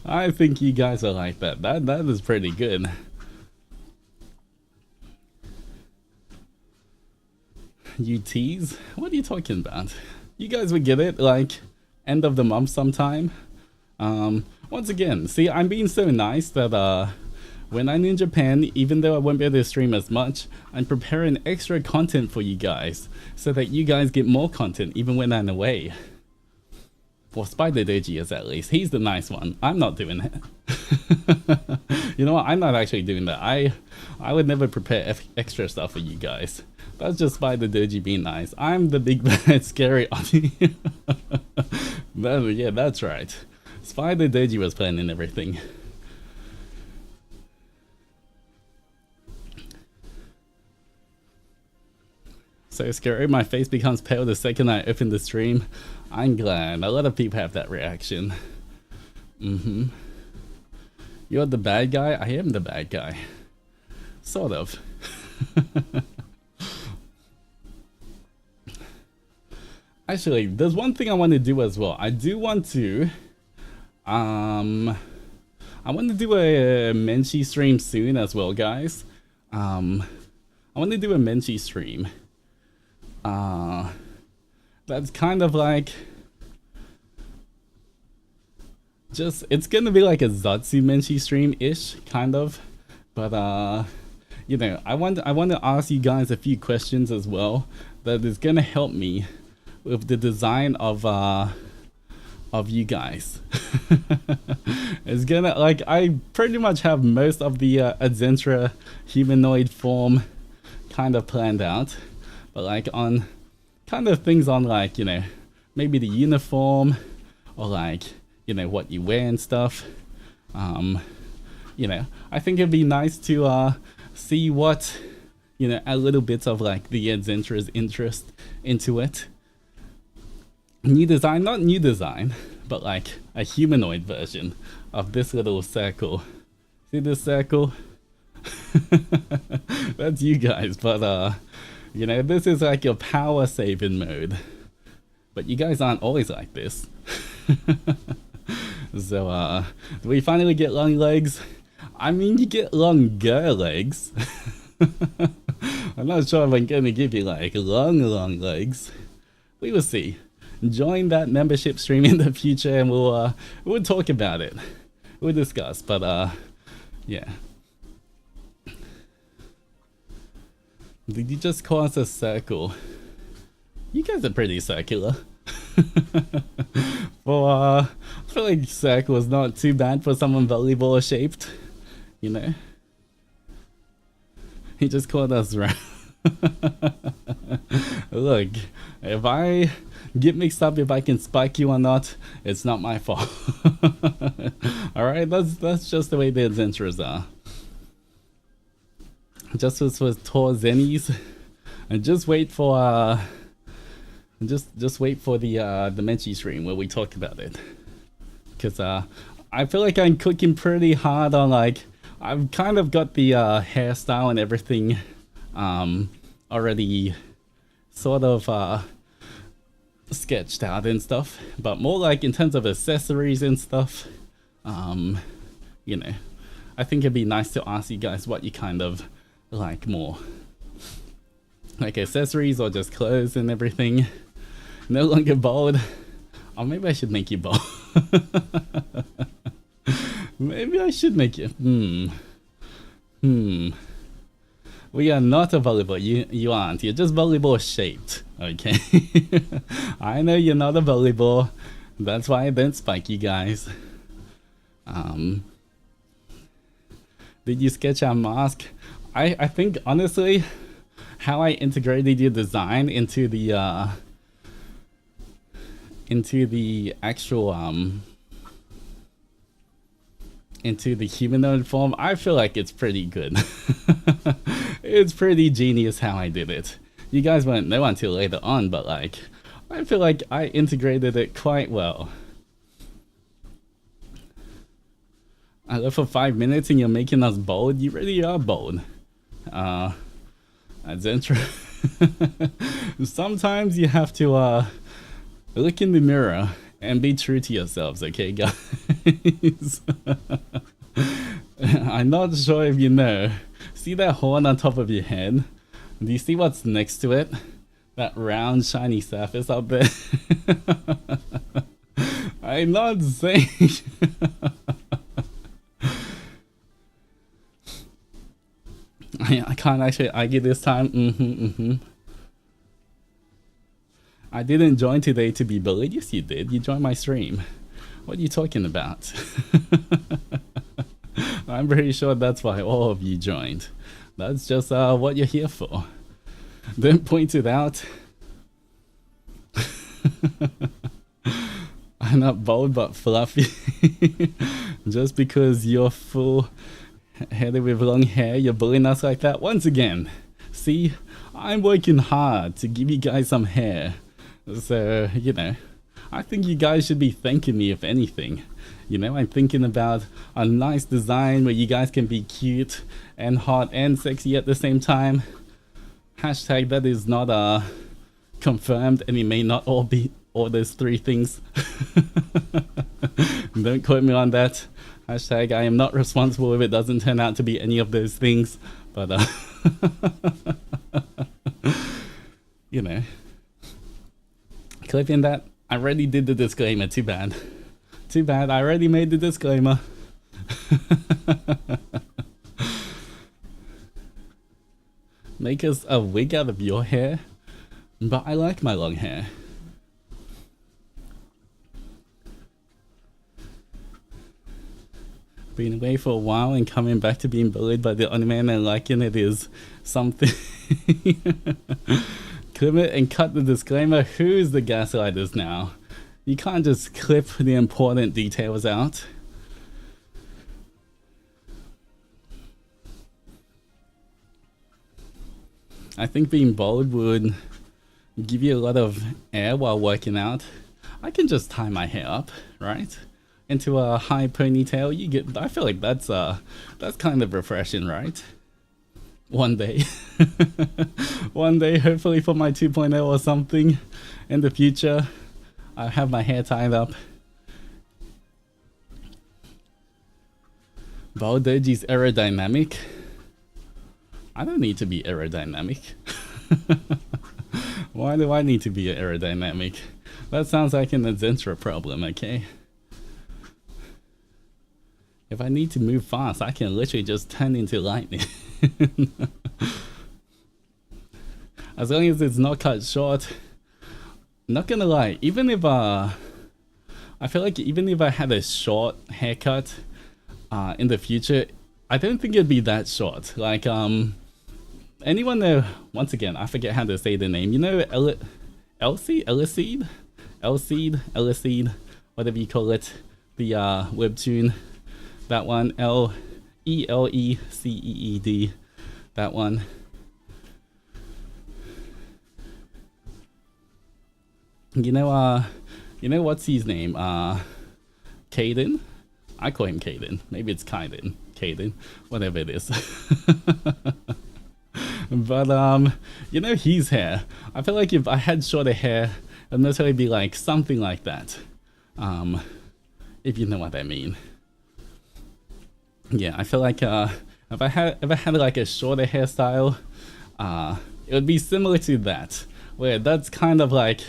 S1: I think you guys will like that. That is pretty good. UTs? What are you talking about? You guys would get it, like, end of the month sometime. Once again, see, I'm being so nice that, when I'm in Japan, even though I won't be able to stream as much, I'm preparing extra content for you guys, so that you guys get more content even when I'm away. Well, Spider Doji is at least. He's the nice one. I'm not doing it. You know what? I'm not actually doing that. I would never prepare extra stuff for you guys. That's just Spider Doji being nice. I'm the big bad scary Oni. Yeah, that's right. Spider Doji was planning everything. So scary, my face becomes pale the second I open the stream. I'm glad. A lot of people have that reaction. You're the bad guy? I am the bad guy. Sort of. Actually, there's one thing I want to do as well. I do want to... I want to do a Menchi stream soon as well, guys. I want to do a Menchi stream. That's kind of like... just, it's gonna be like a Zatsu Menchi stream-ish, kind of. But, you know, I want to ask you guys a few questions as well that is gonna help me with the design of you guys. It's gonna, like, I pretty much have most of the Adzentra humanoid form kind of planned out, but like on kind of things on, like, you know, maybe the uniform or like, you know, what you wear and stuff. You know, I think it'd be nice to see what, you know, a little bit of like the Adzentra's interest into it. New design, not new design, but like a humanoid version of this little circle. See this circle? That's you guys, but you know, this is like your power saving mode. But you guys aren't always like this. So do we finally get long legs? I mean, you get longer legs. I'm not sure if I'm gonna give you like long legs. We will see. Join that membership stream in the future and we'll talk about it. We'll discuss, but yeah. Did you just call us a circle? You guys are pretty circular. I feel like circle is not too bad for someone volleyball shaped, you know. He just called us round. Look, if I get mixed up if I can spike you or not, it's not my fault. Alright, that's just the way the adventurers are. Just as with Tor Zennies, and just wait for just wait for the Menchi stream where we talk about it. Cause I feel like I'm cooking pretty hard on, like, I've kind of got the hairstyle and everything already sort of sketched out and stuff, but more like in terms of accessories and stuff. You know, I think it'd be nice to ask you guys what you kind of like more, like accessories or just clothes and everything. No longer bald. Or maybe I should make you bald. Maybe I should make you. We are not a volleyball. You aren't. You're just volleyball shaped. Okay. I know you're not a volleyball. That's why I don't spike you guys. Did you sketch our mask? I think honestly, how I integrated your design into the actual into the humanoid form, I feel like it's pretty good. It's pretty genius how I did it. You guys won't know until later on, but like, I feel like I integrated it quite well. I left for 5 minutes and you're making us bold. You really are bold. Adventure. Sometimes you have to look in the mirror and be true to yourselves, okay, guys? I'm not sure if you know. See that horn on top of your head? Do you see what's next to it? that round shiny surface up there. I'm not saying. I can't actually argue this time. I didn't join today to be bullied. Yes, you did. You joined my stream. What are you talking about? I'm pretty sure that's why all of you joined. That's just what you're here for. Don't point it out. I'm not bold but fluffy. Just because you're full-headed with long hair, you're bullying us like that once again. See, I'm working hard to give you guys some hair. So, you know, I think you guys should be thanking me if anything. You know, I'm thinking about a nice design where you guys can be cute and hot and sexy at the same time. Hashtag that is not confirmed, and it may not all be all those three things. Don't quote me on that. Hashtag I am not responsible if it doesn't turn out to be any of those things. But you know, clipping that. I already did the disclaimer. Too bad. Too bad. I already made the disclaimer. Make us a wig out of your hair, but I like my long hair. Been away for a while and coming back to being bullied by the Oniman and liking it is something. Clip it and cut the disclaimer. Who's the gaslighters now? You can't just clip the important details out. I think being bold would give you a lot of air while working out. I can just tie my hair up, right? Into a high ponytail. You get. I feel like that's kind of refreshing, right? One day. One day, hopefully for my 2.0 or something in the future, I'll have my hair tied up. Zendoji's aerodynamic. I don't need to be aerodynamic. Why do I need to be aerodynamic? That sounds like an Zentra problem, okay? If I need to move fast, I can literally just turn into lightning. As long as it's not cut short. Not gonna lie, even if I feel like even if I had a short haircut in the future, I don't think it'd be that short. Like anyone know, once again, I forget how to say the name. You know Eliseed, whatever you call it, the webtoon. That one, L-E-L-E-C-E-E-D, that one. You know what's his name? Caden? I call him Caden. Maybe it's Caden, whatever it is. But you know his hair. I feel like if I had shorter hair, it'd necessarily be like something like that. If you know what I mean. Yeah, I feel like if I had like a shorter hairstyle, it would be similar to that, where that's kind of like,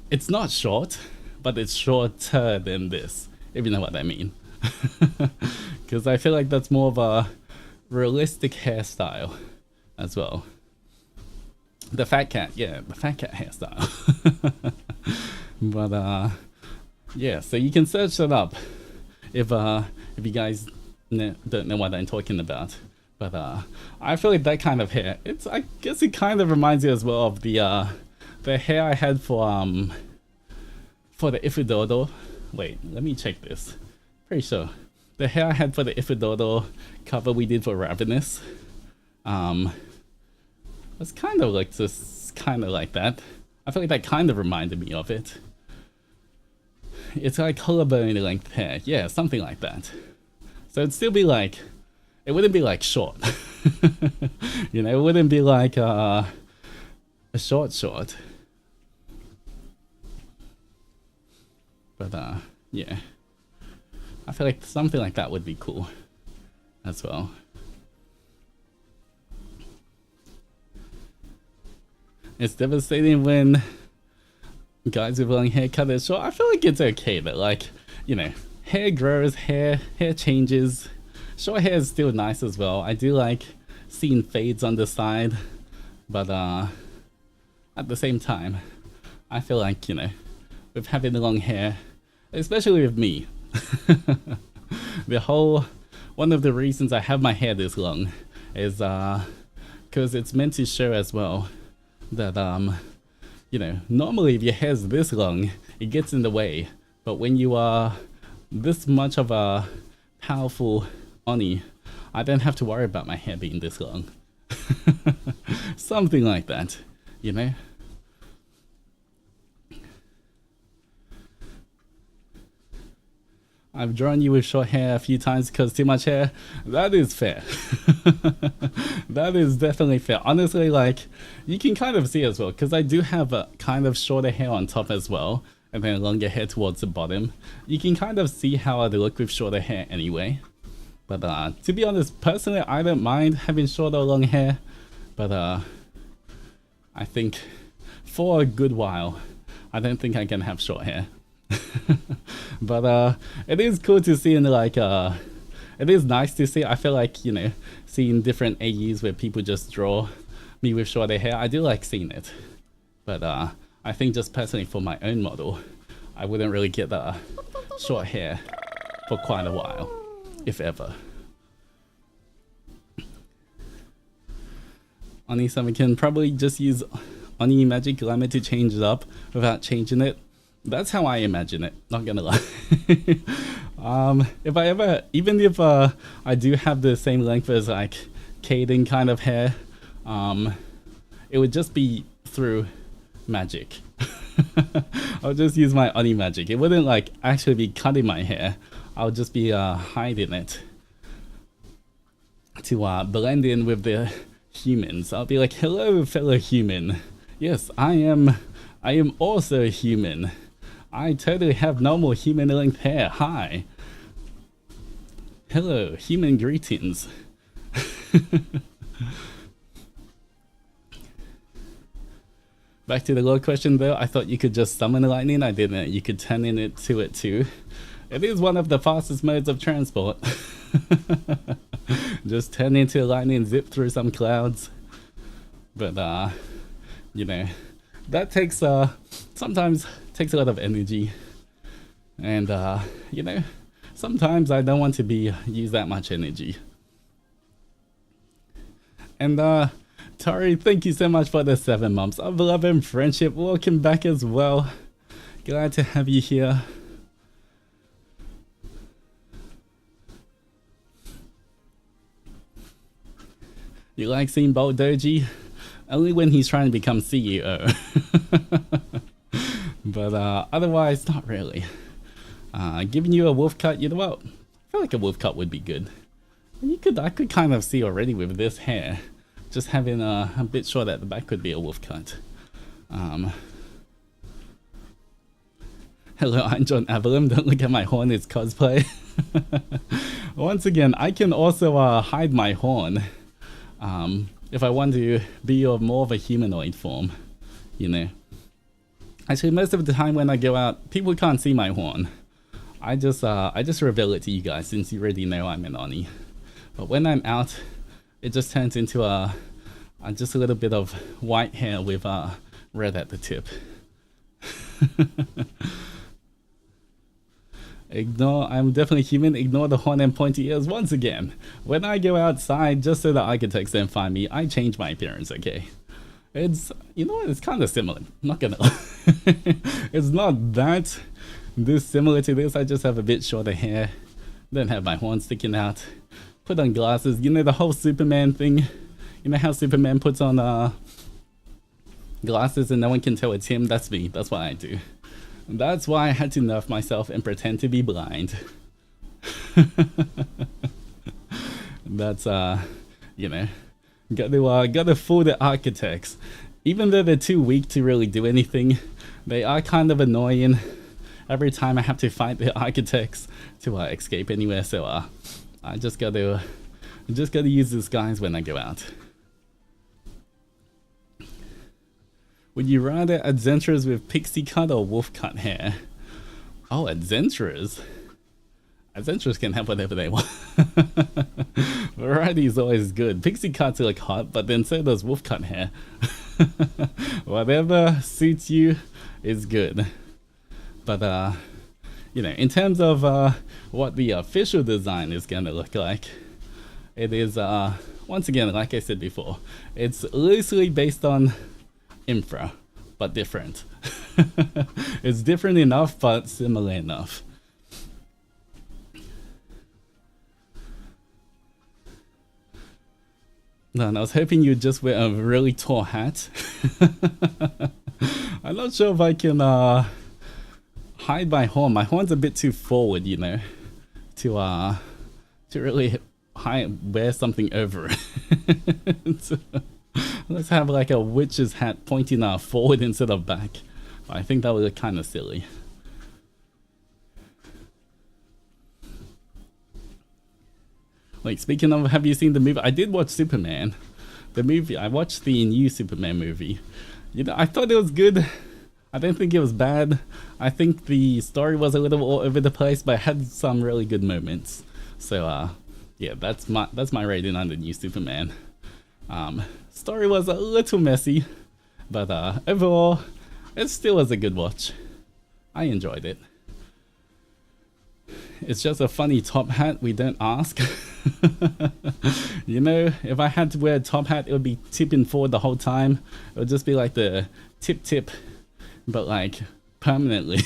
S1: it's not short, but it's shorter than this, if you know what I mean. Because I feel like that's more of a realistic hairstyle as well. The fat cat, yeah, the fat cat hairstyle. But yeah, so you can search that up if you guys don't know what I'm talking about. But I feel like that kind of hair, I guess it kind of reminds you as well of the hair I had for the Ifudodo. Wait, let me check this. Pretty sure the hair I had for the Ifudodo cover we did for Ravenous was kind of like that. I feel like that kind of reminded me of it. It's like collarbone length hair, yeah, something like that. So it'd still be like, it wouldn't be like short. You know, it wouldn't be like a short. But yeah, I feel like something like that would be cool as well. It's devastating when guys with long hair cut it short. I feel like it's okay that, like, you know, hair grows, hair changes. Short hair is still nice as well. I do like seeing fades on the side, but at the same time, I feel like, you know, with having the long hair, especially with me, one of the reasons I have my hair this long is because it's meant to show as well that you know, normally if your hair's this long, it gets in the way, but when you are this much of a powerful Oni, I don't have to worry about my hair being this long. Something like that, you know? I've drawn you with short hair a few times because too much hair. That is fair. That is definitely fair. Honestly, like, you can kind of see as well, because I do have a kind of shorter hair on top as well, and then longer hair towards the bottom. You can kind of see how I look with shorter hair anyway. But to be honest, personally, I don't mind having short or long hair. But I think for a good while, I don't think I can have short hair. But it is cool to see, and like it is nice to see. I feel like, you know, seeing different AUs where people just draw me with shorter hair, I do like seeing it. But I think just personally for my own model, I wouldn't really get the short hair for quite a while, if ever. Oni-sama can probably just use Oni magic glamour to change it up without changing it. That's how I imagine it, not gonna lie. If I ever, even if I do have the same length as like Kaden kind of hair, it would just be through magic. I'll just use my Oni magic. It wouldn't like actually be cutting my hair. I'll just be hiding it to blend in with the humans. I'll be like, hello fellow human. Yes, I am also human. I totally have normal human length hair. Hi. Hello, human greetings. Back to the lore question though, I thought you could just summon lightning. I didn't. You could turn into it too. It is one of the fastest modes of transport. Just turn into lightning and zip through some clouds. But you know, that takes sometimes takes a lot of energy, and you know, sometimes I don't want to use that much energy. And Tori, thank you so much for the 7 months of love and friendship. Welcome back as well. Glad to have you here. You like seeing Bold Doji? Only when he's trying to become CEO. But otherwise, not really. Giving you a wolf cut, you know what? I feel like a wolf cut would be good. I could kind of see already with this hair, just having a bit short at the back could be a wolf cut. Hello, I'm John Avalon. Don't look at my horn, it's cosplay. Once again, I can also hide my horn. If I want to be more of a humanoid form, you know. Actually, most of the time when I go out, people can't see my horn. I just reveal it to you guys since you already know I'm an Oni. But when I'm out, it just turns into just a little bit of white hair with red at the tip. I'm definitely human. Ignore the horn and pointy ears once again. When I go outside, just so the architects don't find me, I change my appearance, okay? It's, you know what, it's kind of similar. Not gonna lie. It's not that dissimilar to this. I just have a bit shorter hair. Don't have my horn sticking out. Put on glasses. You know the whole Superman thing? You know how Superman puts on glasses and no one can tell it's him? That's me. That's what I do. That's why I had to nerf myself and pretend to be blind. That's you know, gotta fool the architects. Even though they're too weak to really do anything, they are kind of annoying. Every time I have to fight the architects to escape anywhere, so I just gotta use these guys when I go out. Would you rather adventurers with pixie cut or wolf cut hair? Oh, adventurers. Adventurers can have whatever they want. Variety is always good. Pixie cuts look hot, but then so does wolf cut hair. Whatever suits you is good. But you know, in terms of what the official design is gonna look like, it is once again, like I said before, it's loosely based on infra, but different. It's different enough, but similar enough. No, and I was hoping you'd just wear a really tall hat. I'm not sure if I can hide my horn. My horn's a bit too forward, you know, to really wear something over it. So, let's have like a witch's hat pointing forward instead of back. I think that would look kind of silly. Like, speaking of, have you seen the movie? I did watch Superman. The movie, I watched the new Superman movie. You know, I thought it was good. I don't think it was bad. I think the story was a little all over the place, but it had some really good moments. So, yeah, that's my rating on the new Superman. Story was a little messy, but overall, it still was a good watch. I enjoyed it. It's just a funny top hat we don't ask. You know, if I had to wear a top hat, it would be tipping forward the whole time. It would just be like the tip, but like permanently.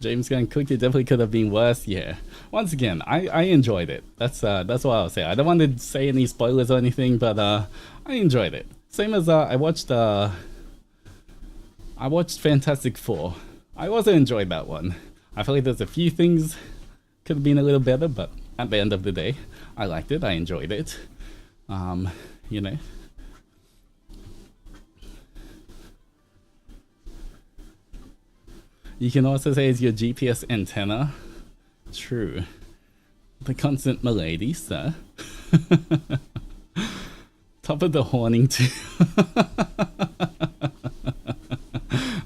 S1: James Gunn cooked it definitely could have been worse. Yeah. Once again, I enjoyed it. That's what I'll say. I don't want to say any spoilers or anything, but I enjoyed it. Same as I watched Fantastic Four. I also enjoyed that one. I feel like there's a few things could have been a little better, but at the end of the day, I liked it. I enjoyed it. You know. You can also say it's your GPS antenna. True. The constant milady, sir. Top of the horning too.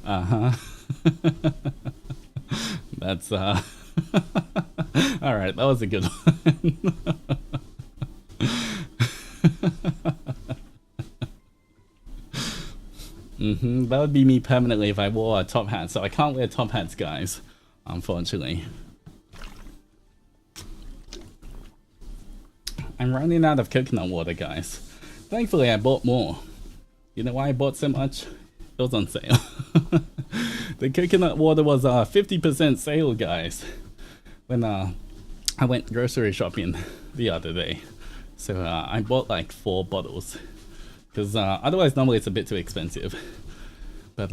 S1: Uh-huh. That's alright, that was a good one. That would be me permanently if I wore a top hat, so I can't wear top hats, guys, unfortunately. I'm running out of coconut water, guys. Thankfully, I bought more. You know why I bought so much? It was on sale. The coconut water was 50% sale, guys, when I went grocery shopping the other day. So I bought like 4 bottles. Because otherwise, normally it's a bit too expensive. But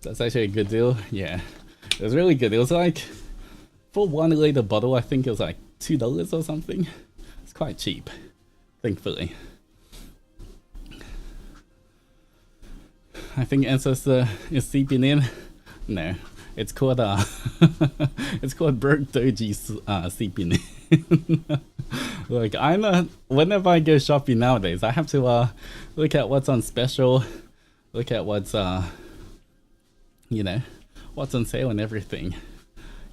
S1: that's actually a good deal. Yeah, it was really good. It was like, for 1 liter bottle, I think it was like $2 or something. It's quite cheap, thankfully. I think Ancestor is seeping in. No, it's called it's called Zendoji seeping in. Look, whenever I go shopping nowadays, I have to look at what's on special, look at what's you know, what's on sale and everything,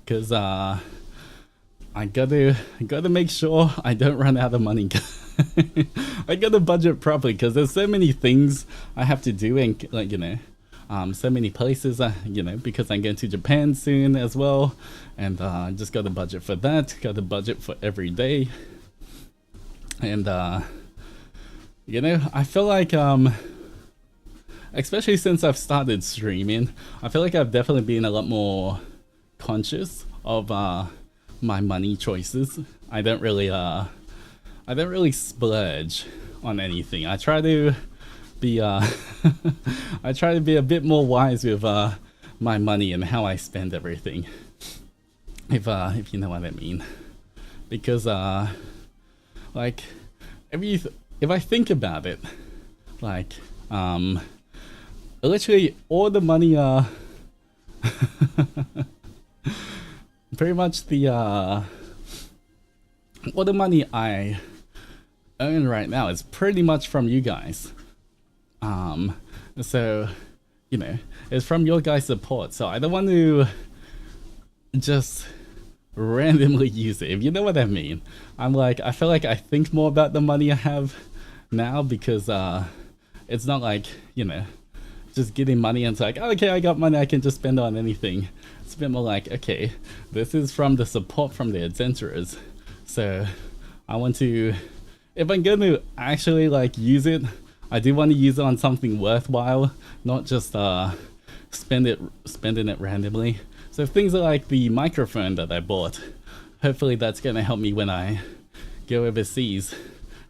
S1: because I gotta make sure I don't run out of money. I gotta budget properly because there's so many things I have to do, and like, you know, so many places, you know, because I'm going to Japan soon as well, and just got to budget for that, got to budget for every day. And you know, I feel like especially since I've started streaming, I feel like I've definitely been a lot more conscious of my money choices. I don't really splurge on anything. I try to be I try to be a bit more wise with my money and how I spend everything, if you know what I mean. Because like, if I think about it, like literally all the money pretty much the all the money I earn right now is pretty much from you guys. So, you know, it's from your guys' support. So I don't want to just randomly use it, if you know what I mean. I feel like I think more about the money I have now, because it's not like, you know, just getting money and it's like, okay, I got money, I can just spend on anything. It's a bit more like, okay, this is from the support from the adventurers. So I want to, if I'm going to actually like use it, I do want to use it on something worthwhile, not just spending it randomly. So things like the microphone that I bought, hopefully that's going to help me when I go overseas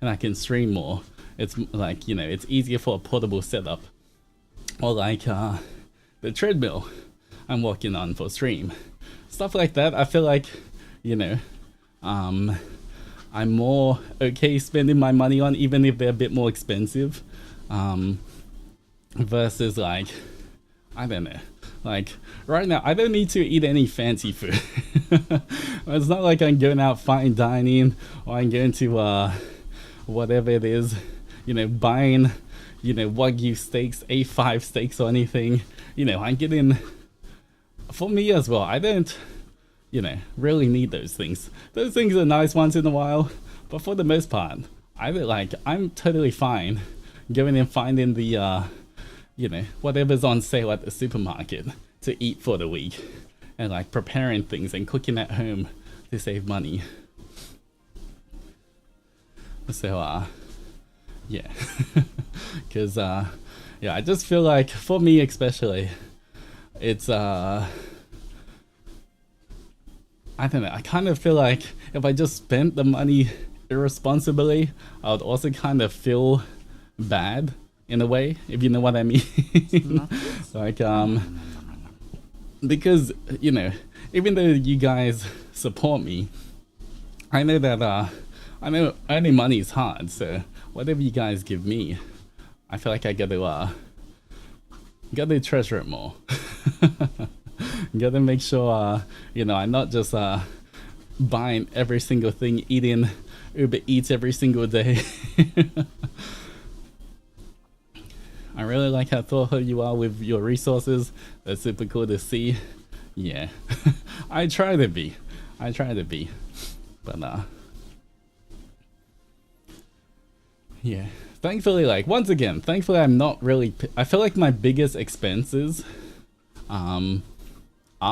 S1: and I can stream more. It's like, you know, it's easier for a portable setup. Or like the treadmill I'm working on for stream. Stuff like that, I feel like, you know, I'm more okay spending my money on, even if they're a bit more expensive. Versus like, I don't know. Like, right now, I don't need to eat any fancy food. It's not like I'm going out fine dining, or I'm going to, whatever it is, you know, buying, you know, Wagyu steaks, A5 steaks or anything. You know, I'm getting, for me as well, I don't, you know, really need those things. Those things are nice once in a while, but for the most part, I'm totally fine going and finding the, you know, whatever's on sale at the supermarket to eat for the week, and like preparing things and cooking at home to save money. So yeah, because yeah, I just feel like, for me especially, it's I don't know, I kind of feel like if I just spent the money irresponsibly, I would also kind of feel bad in a way, if you know what I mean. Like, because, you know, even though you guys support me, I know that, I know earning money is hard, so whatever you guys give me, I feel like I gotta treasure it more. Gotta make sure, you know, I'm not just, buying every single thing, eating Uber Eats every single day. I really like how thoughtful you are with your resources. That's super cool to see. Yeah, I try to be, but yeah. Thankfully, like, once again, thankfully I'm not really, I feel like my biggest expenses are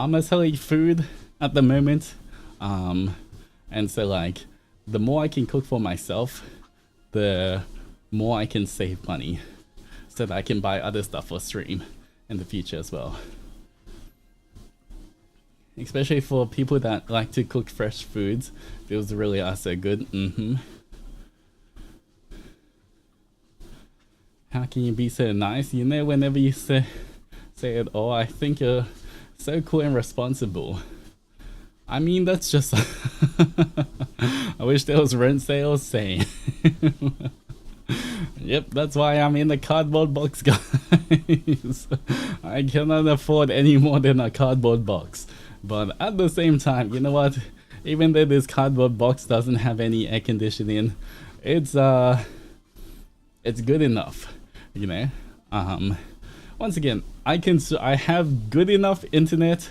S1: necessarily food at the moment. And so like, the more I can cook for myself, the more I can save money, so that I can buy other stuff for stream in the future as well. Especially for people that like to cook fresh foods, those really are so good. How can you be so nice? You know, whenever you say it, oh, I think you're so cool and responsible. I mean, that's just I wish there was rent sales saying. Yep, that's why I'm in the cardboard box, guys. I cannot afford any more than a cardboard box. But at the same time, you know what? Even though this cardboard box doesn't have any air conditioning, it's good enough, you know. Once again, I have good enough internet.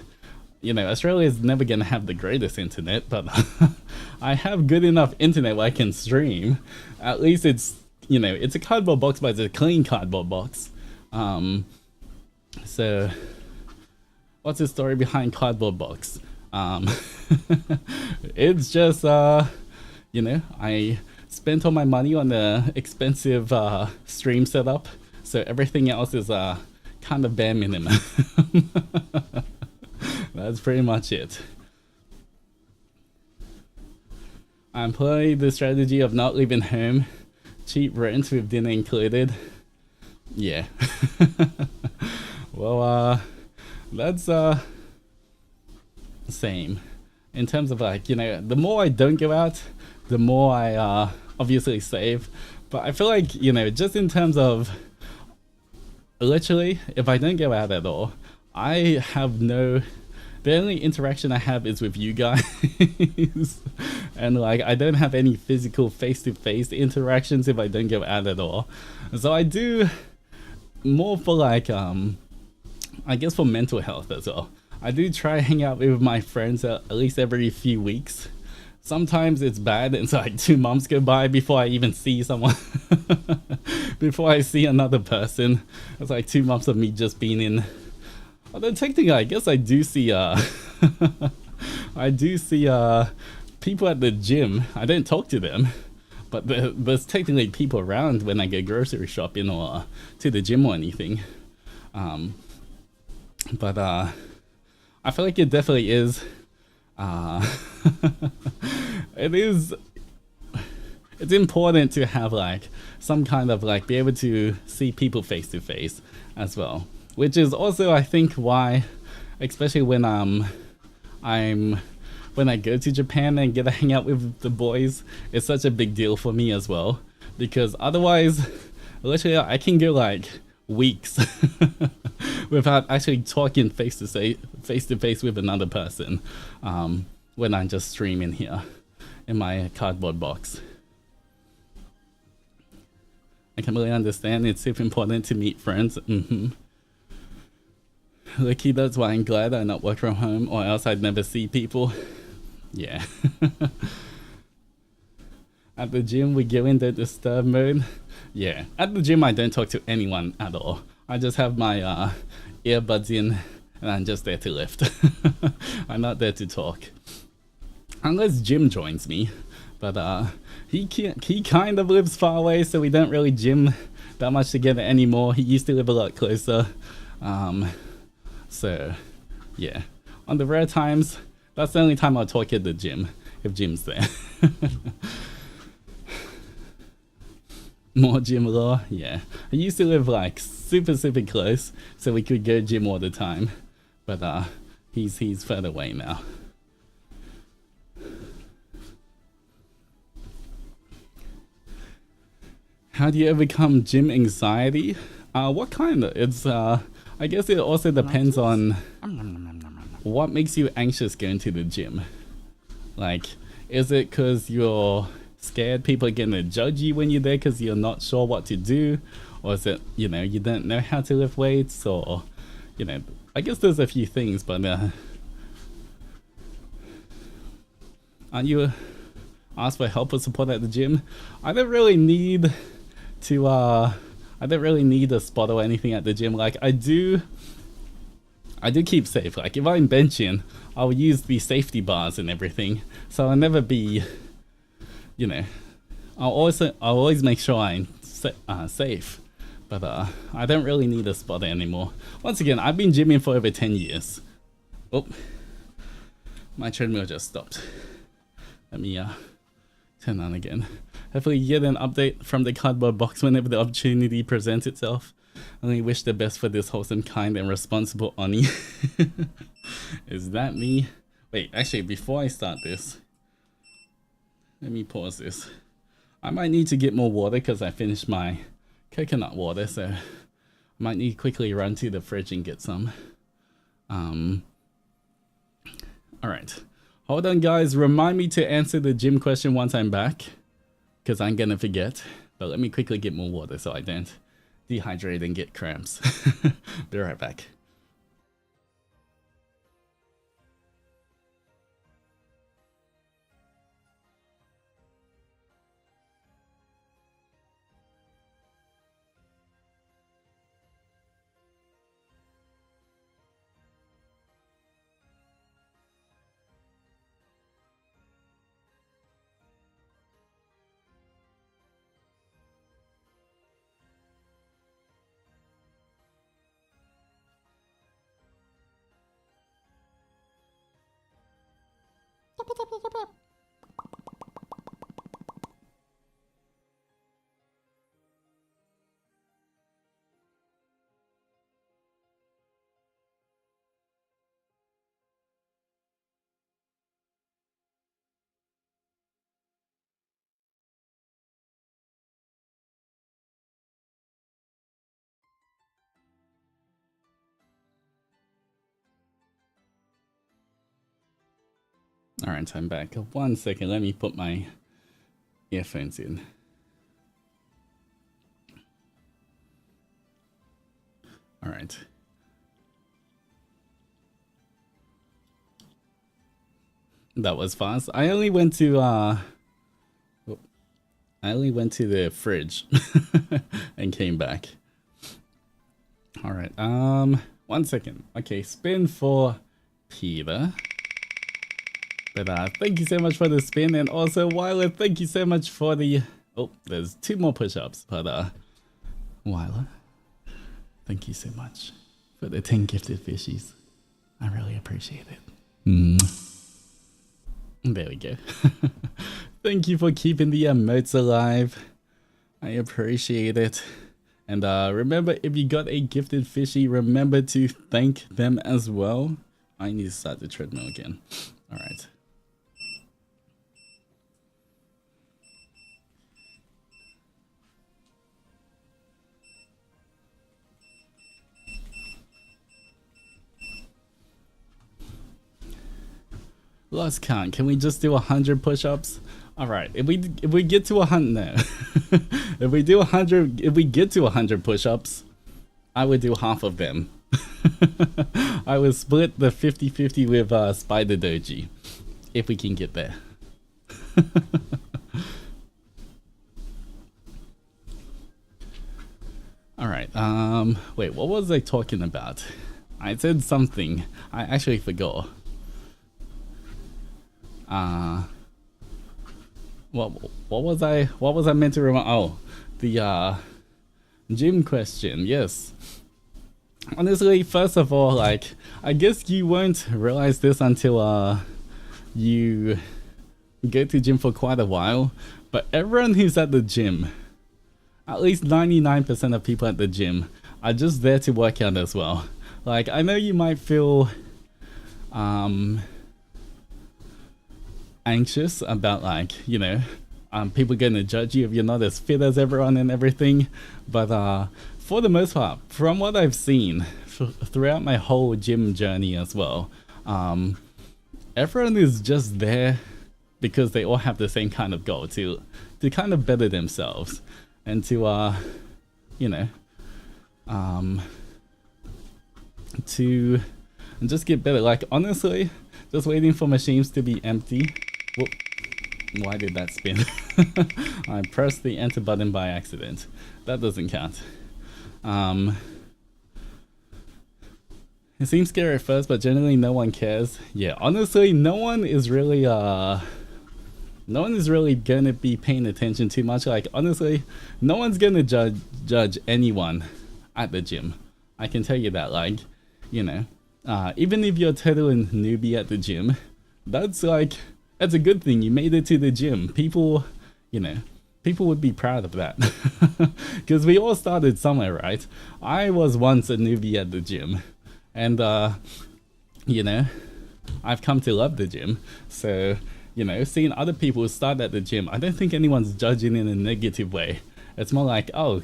S1: You know, Australia is never gonna have the greatest internet, but I have good enough internet where I can stream. At least it's, you know, it's a cardboard box, but it's a clean cardboard box. So what's the story behind cardboard box? It's just, you know, I spent all my money on the expensive stream setup, so everything else is kind of bare minimum. That's pretty much it. I employ the strategy of not leaving home, cheap rent with dinner included. Yeah. Well, that's same. In terms of like, you know, the more I don't go out, the more I obviously save. But I feel like, you know, just in terms of literally, if I don't go out at all, I have no. The only interaction I have is with you guys, and like I don't have any physical face-to-face interactions if I don't go out at all. So I do more for like I guess for mental health as well. I do try hang out with my friends at least every few weeks. Sometimes it's bad, and so like 2 months go by before I even see someone. Before I see another person, it's like 2 months of me just being in. Although technically, I guess I do see I do see people at the gym. I don't talk to them, but there's technically people around when I go grocery shopping or to the gym or anything. But I feel like it definitely is. It is. It's important to have like some kind of like be able to see people face to face as well, which is also I think why, especially when when I go to Japan and get to hang out with the boys, it's such a big deal for me as well, because otherwise, literally I can go like weeks without actually talking face to face with another person when I'm just streaming here in my cardboard box. I can really understand it's super important to meet friends. Lucky, that's why I'm glad I not work from home, or else I'd never see people. Yeah. At the gym, we go in the disturb mode. Yeah. At the gym, I don't talk to anyone at all. I just have my earbuds in, and I'm just there to lift. I'm not there to talk. Unless Jim joins me. But he kind of lives far away, so we don't really gym that much together anymore. He used to live a lot closer. So, yeah. On the rare times, that's the only time I'll talk at the gym, if Jim's there. More gym law? Yeah. I used to live like super close, so we could go gym all the time. But he's further away now. How do you overcome gym anxiety? What kind of? It's I guess it also depends on what makes you anxious going to the gym. Like, is it because you're scared people are going to judge you when you're there because you're not sure what to do? Or is it, you don't know how to lift weights? Or, I guess there's a few things, but aren't you asked for help or support at the gym? I don't really need to I don't really need a spot or anything at the gym. Like I do keep safe. Like if I'm benching, I'll use the safety bars and everything, so I'll never be, I'll always make sure I'm safe. But I don't really need a spot anymore. Once again, I've been gymming for over 10 years. Oh, my treadmill just stopped. Let me turn on again. Hopefully you get an update from the cardboard box whenever the opportunity presents itself. I only wish the best for this wholesome, kind, and responsible Oni. Is that me? Wait, actually, before I start this, let me pause this. I might need to get more water because I finished my coconut water, so I might need to quickly run to the fridge and get some. Alright. Hold on, guys. Remind me to answer the gym question once I'm back, because I'm gonna forget. But let me quickly get more water so I don't dehydrate and get cramps. Be right back. Alright, I'm back. 1 second, let me put my earphones in. Alright. That was fast. I only went to the fridge and came back. Alright, 1 second. Okay, spin for Peter. But thank you so much for the spin, and also Wyler, thank you so much for the... Oh, there's 2 more push-ups, but Wyler, thank you so much for the 10 gifted fishies. I really appreciate it. There we go. Thank you for keeping the emotes alive. I appreciate it. And remember, if you got a gifted fishy, remember to thank them as well. I need to start the treadmill again. Alright. Lost count. Can we just do 100 push-ups? All right. If we get to 100, no. If we get to 100 push-ups, I would do half of them. I would split the 50-50 with Spider Doji, if we can get there. All right. Wait. What was I talking about? I said something. I actually forgot. What was I meant to remember? Oh, the gym question. Yes. Honestly, first of all, like, I guess you won't realize this until you go to gym for quite a while, but everyone who's at the gym, at least 99% of people at the gym, are just there to work out as well. Like, I know you might feel anxious about, like, you know, people gonna judge you if you're not as fit as everyone and everything, but for the most part, from what I've seen throughout my whole gym journey as well, everyone is just there because they all have the same kind of goal to kind of better themselves and to you know, to just get better. Like, honestly, just waiting for machines to be empty. Whoop. Why did that spin? I pressed the enter button by accident. That doesn't count. It seems scary at first, but generally no one cares. Yeah, honestly, no one is really gonna be paying attention too much. Like, honestly, no one's gonna judge anyone at the gym. I can tell you that. Like, you know, even if you're a total newbie at the gym, that's a good thing. You made it to the gym. People, you know, people would be proud of that. Because we all started somewhere, right? I was once a newbie at the gym. And, you know, I've come to love the gym. So, you know, seeing other people start at the gym, I don't think anyone's judging in a negative way. It's more like, oh,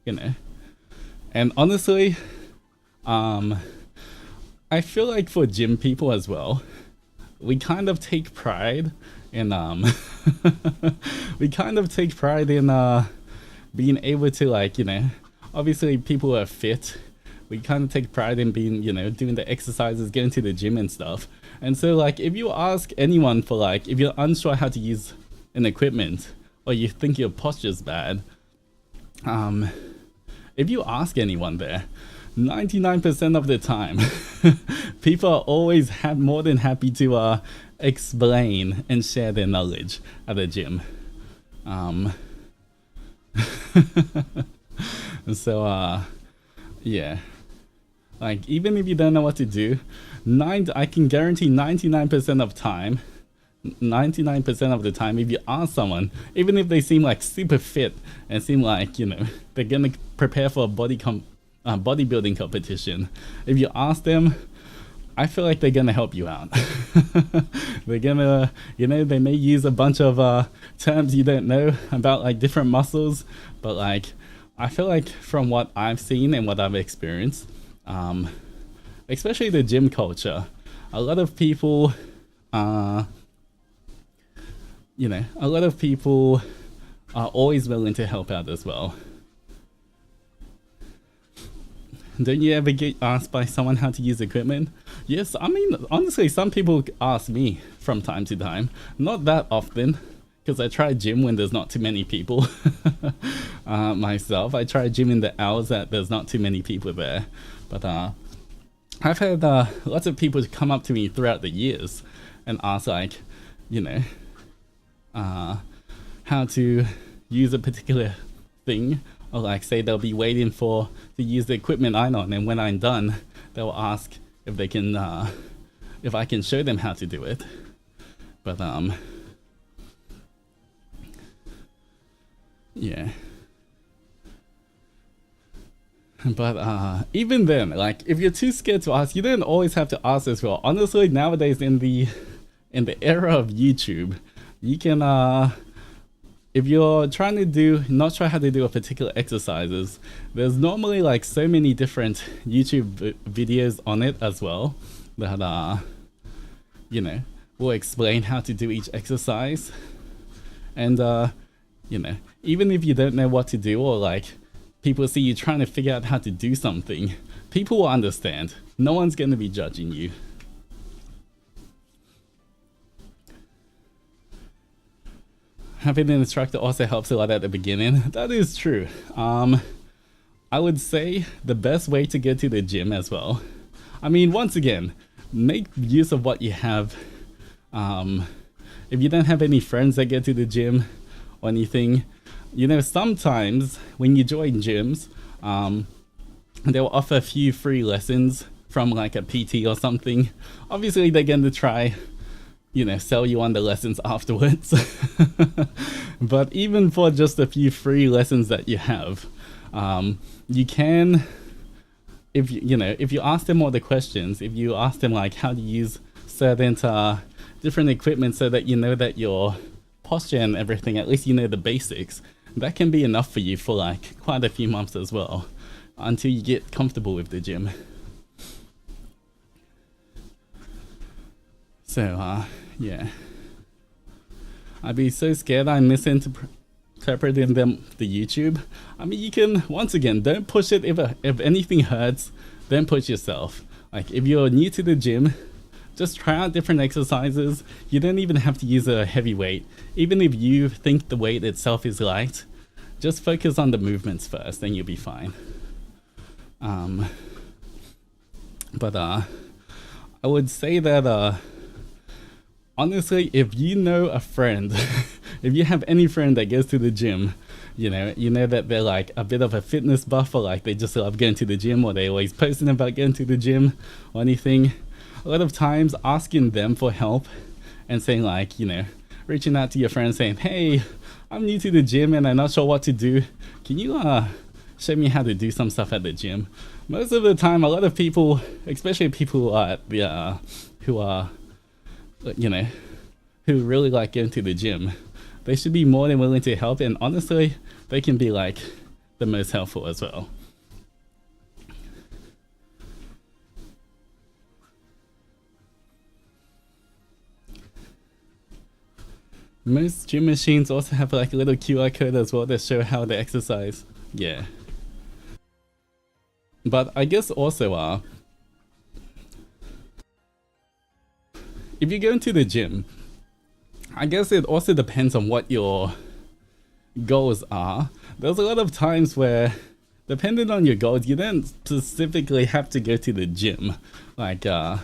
S1: you know. And honestly, I feel like for gym people as well, we kind of take pride in being able to, like, you know, obviously people who are fit, we kind of take pride in being, you know, doing the exercises, getting to the gym and stuff. And so, like, if you ask anyone for, like, if you're unsure how to use an equipment or you think your posture's bad, if you ask anyone there, 99% of the time, people are always more than happy to explain and share their knowledge at the gym. So, yeah. Like, even if you don't know what to do, I can guarantee 99% of time, 99% of the time, if you ask someone, even if they seem like super fit and seem like, you know, they're gonna prepare for a bodybuilding competition, if you ask them, I feel like they're gonna help you out. They're gonna, you know, they may use a bunch of terms you don't know about, like, different muscles, but, like, I feel like from what I've seen and what I've experienced, especially the gym culture, a lot of people you know, a lot of people are always willing to help out as well. Don't you ever get asked by someone how to use equipment? Yes, I mean, honestly, some people ask me from time to time. Not that often, because I try gym when there's not too many people. Myself, I try gym in the hours that there's not too many people there. But I've had lots of people come up to me throughout the years and ask, like, you know, how to use a particular thing, or like say they'll be waiting to use the equipment I'm on, and when I'm done, they'll ask if they can, if I can show them how to do it. But yeah. But even then, like, if you're too scared to ask, you don't always have to ask as well. Honestly, nowadays in the era of YouTube, you can if you're trying to not sure how to do a particular exercises, there's normally like so many different YouTube videos on it as well that you know, will explain how to do each exercise. And you know, even if you don't know what to do, or like people see you trying to figure out how to do something, people will understand. No one's going to be judging you. Having an instructor also helps a lot at the beginning. That is true. I would say the best way to get to the gym as well. I mean, once again, make use of what you have. If you don't have any friends that get to the gym or anything, you know, sometimes when you join gyms, they'll offer a few free lessons from like a PT or something. Obviously, they're going to try, you know, sell you on the lessons afterwards. But even for just a few free lessons that you have, you can, if you ask them all the questions, if you ask them like how to use certain different equipment so that you know that your posture and everything, at least you know the basics, that can be enough for you for like quite a few months as well, until you get comfortable with the gym. So yeah, I'd be so scared I misinterpreting the YouTube. I mean, you can, once again, don't push it. If anything hurts, don't push yourself. Like, if you're new to the gym, just try out different exercises. You don't even have to use a heavy weight. Even if you think the weight itself is light, just focus on the movements first, then you'll be fine. But I would say that honestly, if you know a friend, if you have any friend that goes to the gym, you know that they're like a bit of a fitness buff, or like they just love going to the gym, or they always posting about going to the gym or anything, a lot of times asking them for help and saying like, you know, reaching out to your friend saying, hey, I'm new to the gym and I'm not sure what to do. Can you show me how to do some stuff at the gym? Most of the time, a lot of people, especially people who are you know, who really like going to the gym, they should be more than willing to help, and honestly, they can be like the most helpful as well. Most gym machines also have like a little QR code as well to show how to exercise. Yeah. But I guess also if you go into the gym, I guess it also depends on what your goals are. There's a lot of times where, depending on your goals, you don't specifically have to go to the gym. Like a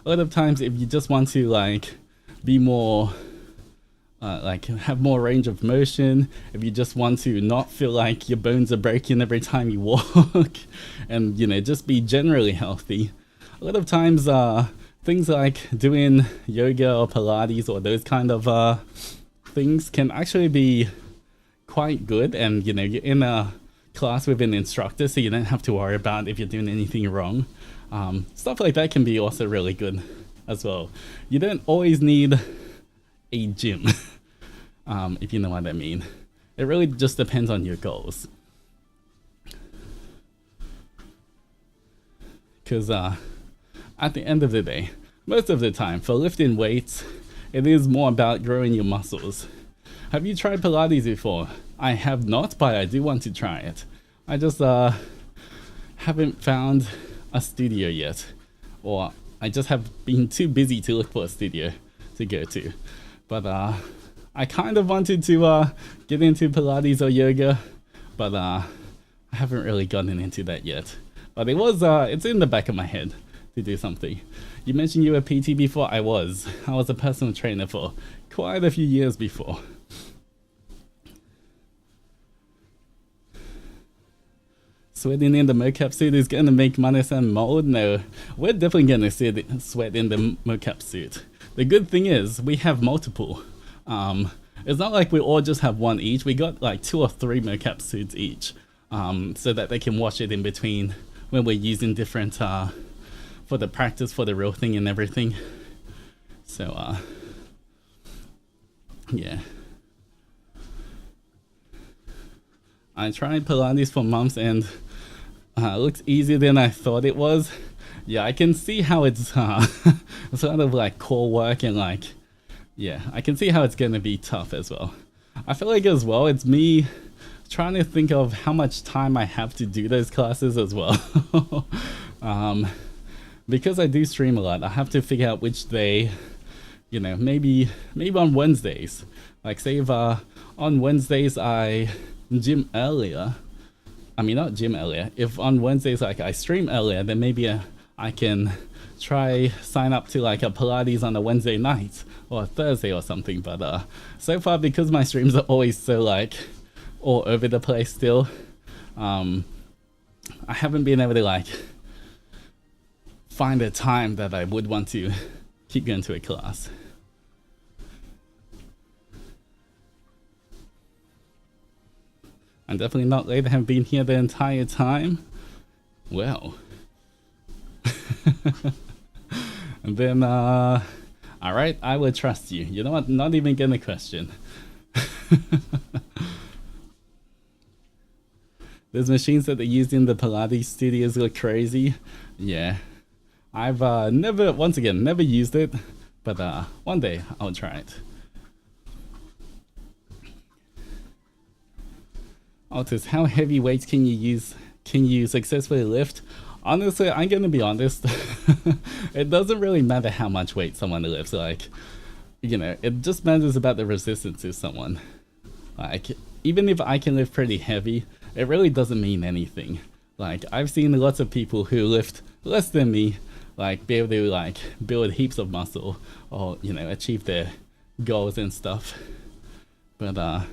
S1: lot of times, if you just want to like be more like have more range of motion, if you just want to not feel like your bones are breaking every time you walk, and you know, just be generally healthy, a lot of times things like doing yoga or Pilates or those kind of things can actually be quite good, and you know, you're in a class with an instructor, so you don't have to worry about if you're doing anything wrong. Stuff like that can be also really good as well. You don't always need a gym, if you know what I mean. It really just depends on your goals. Because at the end of the day, most of the time, for lifting weights, it is more about growing your muscles. Have you tried Pilates before? I have not, but I do want to try it. I just haven't found a studio yet, or I just have been too busy to look for a studio to go to. But I kind of wanted to get into Pilates or yoga, but I haven't really gotten into that yet. But it's in the back of my head to do something. You mentioned you were PT before. I was a personal trainer for quite a few years before. Sweating in the mocap suit is going to make Mane-san mold? No, we're definitely going to sweat in the mocap suit. The good thing is we have multiple. It's not like we all just have one each. We got like 2 or 3 mocap suits each, so that they can wash it in between when we're using different for the practice, for the real thing and everything. So yeah. I tried Pilates for months and it looks easier than I thought it was. Yeah, I can see how it's sort of like core work and like, yeah, I can see how it's going to be tough as well. I feel like as well, it's me trying to think of how much time I have to do those classes as well. Because I do stream a lot, I have to figure out which day, you know, maybe on Wednesdays. Like say if on Wednesdays I gym earlier, I mean not gym earlier, if on Wednesdays like I stream earlier, then maybe I can try sign up to like a Pilates on a Wednesday night or a Thursday or something. But so far, because my streams are always so like all over the place still, I haven't been able to like find a time that I would want to keep going to a class. I'm definitely not late. I have been here the entire time. Well. And then, alright, I will trust you. You know what? Not even gonna question. Those machines that they used in the Pilates studios look crazy. Yeah. I've never used it, but one day I'll try it. Altus, how heavy weights can you successfully lift? Honestly, I'm gonna be honest. It doesn't really matter how much weight someone lifts. Like, you know, it just matters about the resistance to someone. Like, even if I can lift pretty heavy, it really doesn't mean anything. Like, I've seen lots of people who lift less than me, like, be able to like build heaps of muscle or, you know, achieve their goals and stuff. But I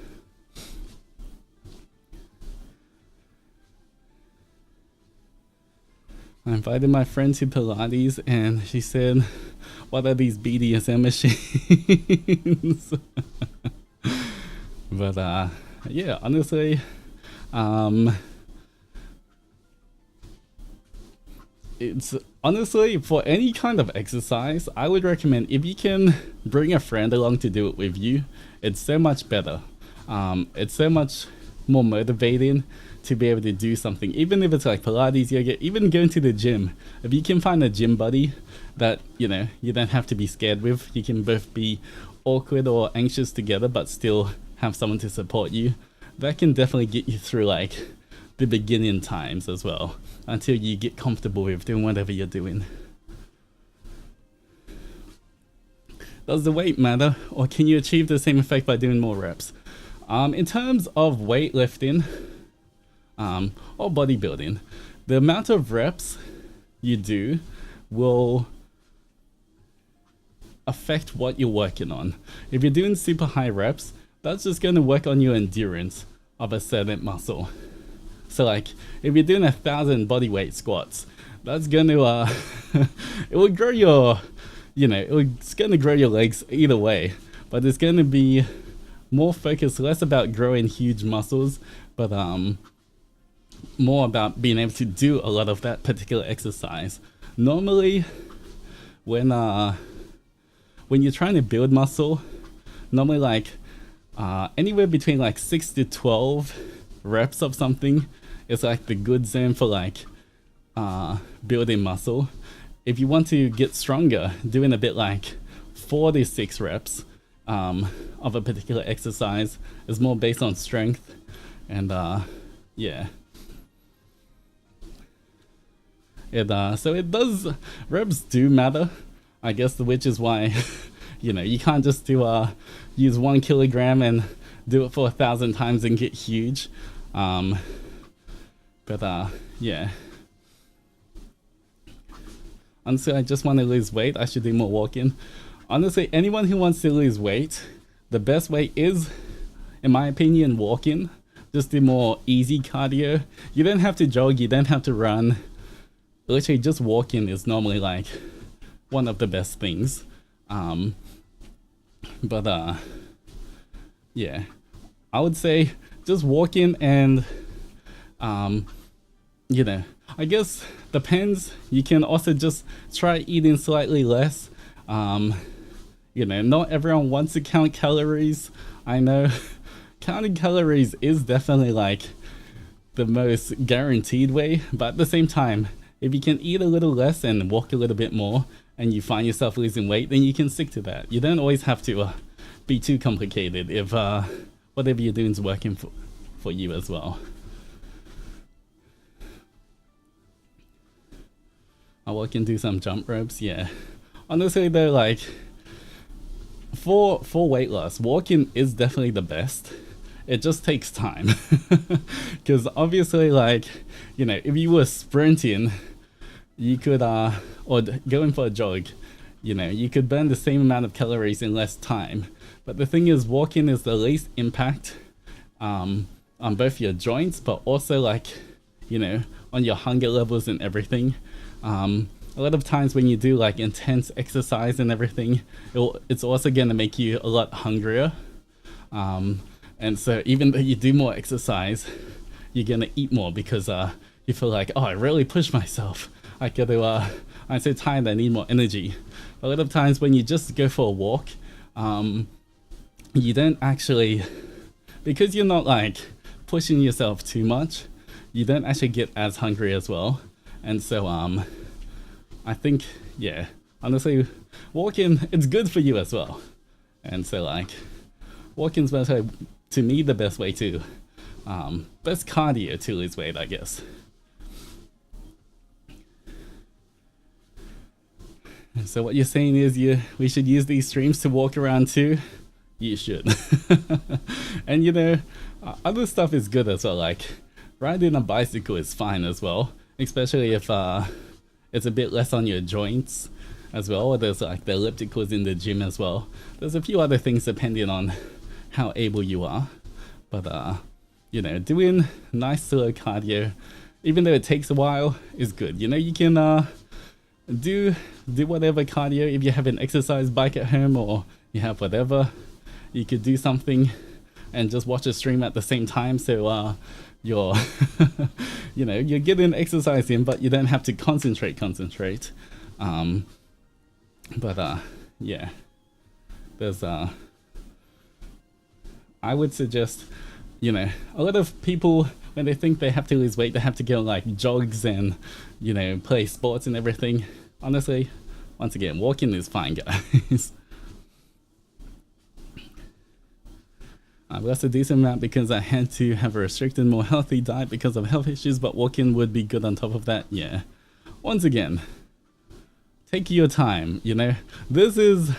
S1: invited my friend to Pilates and she said, what are these BDSM machines? But yeah, honestly, it's honestly for any kind of exercise, I would recommend if you can bring a friend along to do it with you, it's so much better. It's so much more motivating to be able to do something, even if it's like Pilates, yoga, even going to the gym. If you can find a gym buddy that, you know, you don't have to be scared with, you can both be awkward or anxious together but still have someone to support you, that can definitely get you through like the beginning times as well, until you get comfortable with doing whatever you're doing. Does the weight matter, or can you achieve the same effect by doing more reps? In terms of weightlifting, or bodybuilding, the amount of reps you do will affect what you're working on. If you're doing super high reps, that's just going to work on your endurance of a certain muscle. So like if you're doing 1,000 bodyweight squats, that's going to it will grow your, you know, it's going to grow your legs either way, but it's going to be more focused, less about growing huge muscles, but more about being able to do a lot of that particular exercise. Normally, when you're trying to build muscle, normally like anywhere between like 6 to 12 reps of something is like the good zone for like building muscle. If you want to get stronger, doing a bit like 4 to 6 reps of a particular exercise is more based on strength, and yeah. So it does, reps do matter, I guess, which is why you can't just do use 1 kilogram and do it for 1,000 times and get huge. Yeah. Honestly, I just want to lose weight. I should do more walking. Honestly, anyone who wants to lose weight, the best way is, in my opinion, walking. Just do more easy cardio. You don't have to jog, you don't have to run. Literally, just walking is normally like one of the best things. Yeah, I would say just walking, and I guess depends. You can also just try eating slightly less. Not everyone wants to count calories. I know counting calories is definitely like the most guaranteed way, but at the same time, if you can eat a little less and walk a little bit more, and you find yourself losing weight, then you can stick to that. You don't always have to be too complicated if whatever you're doing is working for you as well. I walk and do some jump ropes, yeah. Honestly though, like, for weight loss, walking is definitely the best. It just takes time. Because obviously, like, if you were sprinting, you could, or going for a jog, you could burn the same amount of calories in less time. But the thing is, walking is the least impact on both your joints, but also like, on your hunger levels and everything. A lot of times when you do like intense exercise and everything, it's also going to make you a lot hungrier. And so even though you do more exercise, you're going to eat more because you feel like, oh, I really pushed myself. I got to, I'm so tired, I need more energy. A lot of times when you just go for a walk, you don't actually, because you're not like pushing yourself too much, you don't actually get as hungry as well. And so I think, yeah, honestly, walking, it's good for you as well. And so like, walking's to me the best way to, best cardio to lose weight, I guess. So what you're saying is we should use these streams to walk around too? You should. And other stuff is good as well, like riding a bicycle is fine as well, especially if it's a bit less on your joints as well. Or there's like the ellipticals in the gym as well. There's a few other things depending on how able you are, but doing nice slow cardio, even though it takes a while, is good. You can do whatever cardio. If you have an exercise bike at home or you have whatever, you could do something and just watch a stream at the same time, so you're you're getting exercise in, but you don't have to concentrate. Yeah, there's I would suggest, a lot of people, when they think they have to lose weight, they have to go like jogs and play sports and everything. Honestly, once again, walking is fine, guys. I've lost a decent amount because I had to have a restricted, more healthy diet because of health issues, but walking would be good on top of that. Yeah, once again, take your time. This is,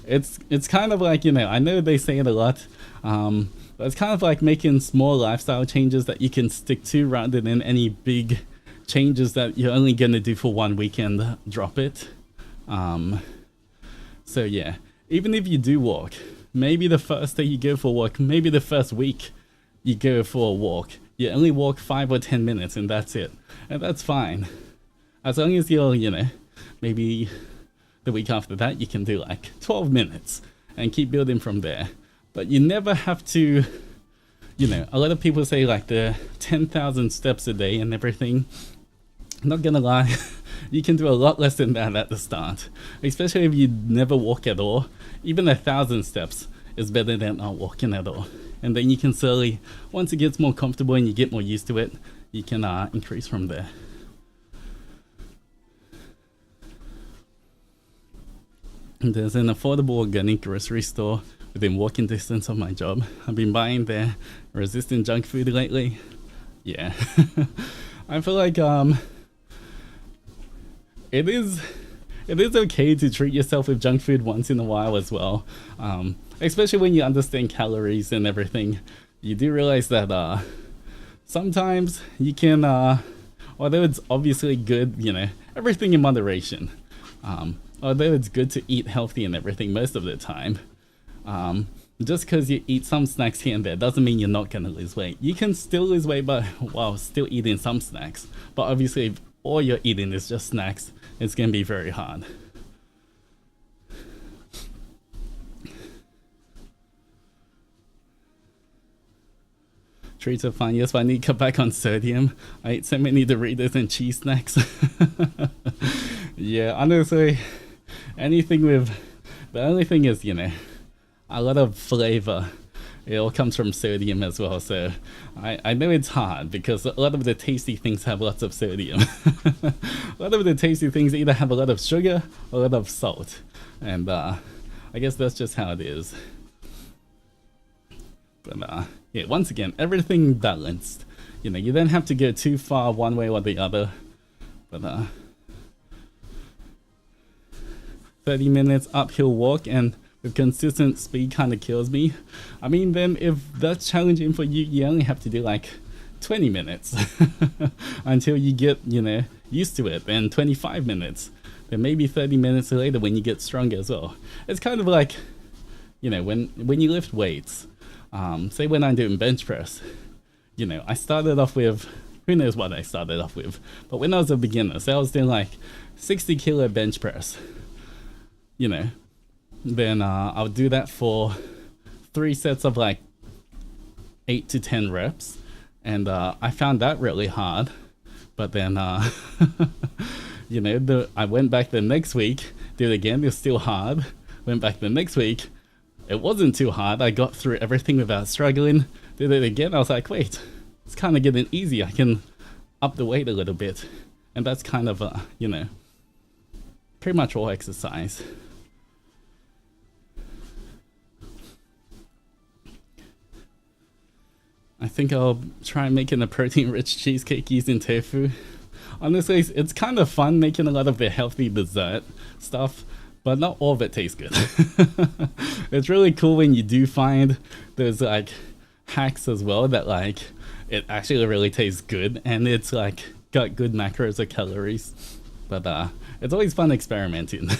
S1: it's kind of like, I know they say it a lot, but it's kind of like making small lifestyle changes that you can stick to rather than any big changes that you're only going to do for 1 weekend, drop it. So yeah, even if you do walk, maybe the first day you go for a walk, maybe the first week you go for a walk, you only walk 5 or 10 minutes and that's it. And that's fine. As long as you're, maybe the week after that you can do like 12 minutes and keep building from there. But you never have to, a lot of people say like the 10,000 steps a day and everything. Not gonna lie, you can do a lot less than that at the start, especially if you never walk at all. Even 1,000 steps is better than not walking at all. And then you can slowly, once it gets more comfortable and you get more used to it, you can increase from there. There's an affordable organic grocery store within walking distance of my job. I've been buying their resistant junk food lately. Yeah. I feel like it is okay to treat yourself with junk food once in a while as well. Especially when you understand calories and everything. You do realize that sometimes you can although it's obviously good, you know, everything in moderation. Although it's good to eat healthy and everything most of the time, just because you eat some snacks here and there doesn't mean you're not going to lose weight. You can still lose weight while still eating some snacks. But obviously, if all you're eating is just snacks, it's going to be very hard. Treats are fun. Yes, but I need to cut back on sodium. I ate so many Doritos and cheese snacks. Yeah, honestly, anything with... The only thing is, you know, a lot of flavor. It all comes from sodium as well, so I know it's hard because a lot of the tasty things have lots of sodium. A lot of the tasty things either have a lot of sugar or a lot of salt. And I guess that's just how it is. But yeah, once again, everything balanced. You know, you don't have to go too far one way or the other. But 30 minutes uphill walk and with consistent speed kind of kills me. I mean, then if that's challenging for you, you only have to do like 20 minutes until you get, you know, used to it. Then 25 minutes, then maybe 30 minutes later when you get stronger as well. It's kind of like, you know, when you lift weights, say when I'm doing bench press, you know, I started off with, who knows what I started off with, but when I was a beginner, say I was doing like 60 kilo bench press, you know, then I'll do that for 3 sets of like 8 to 10 reps, and I found that really hard. But then you know, I went back the next week, did it again, it was still hard. Went back the next week, it wasn't too hard, I got through everything without struggling. Did it again, I was like, wait, it's kind of getting easy, I can up the weight a little bit. And that's kind of you know, pretty much all exercise. I think I'll try making a protein-rich cheesecake using tofu. Honestly, it's kind of fun making a lot of the healthy dessert stuff, but not all of it tastes good. It's really cool when you do find those like hacks as well that like it actually really tastes good and it's like got good macros or calories. But it's always fun experimenting.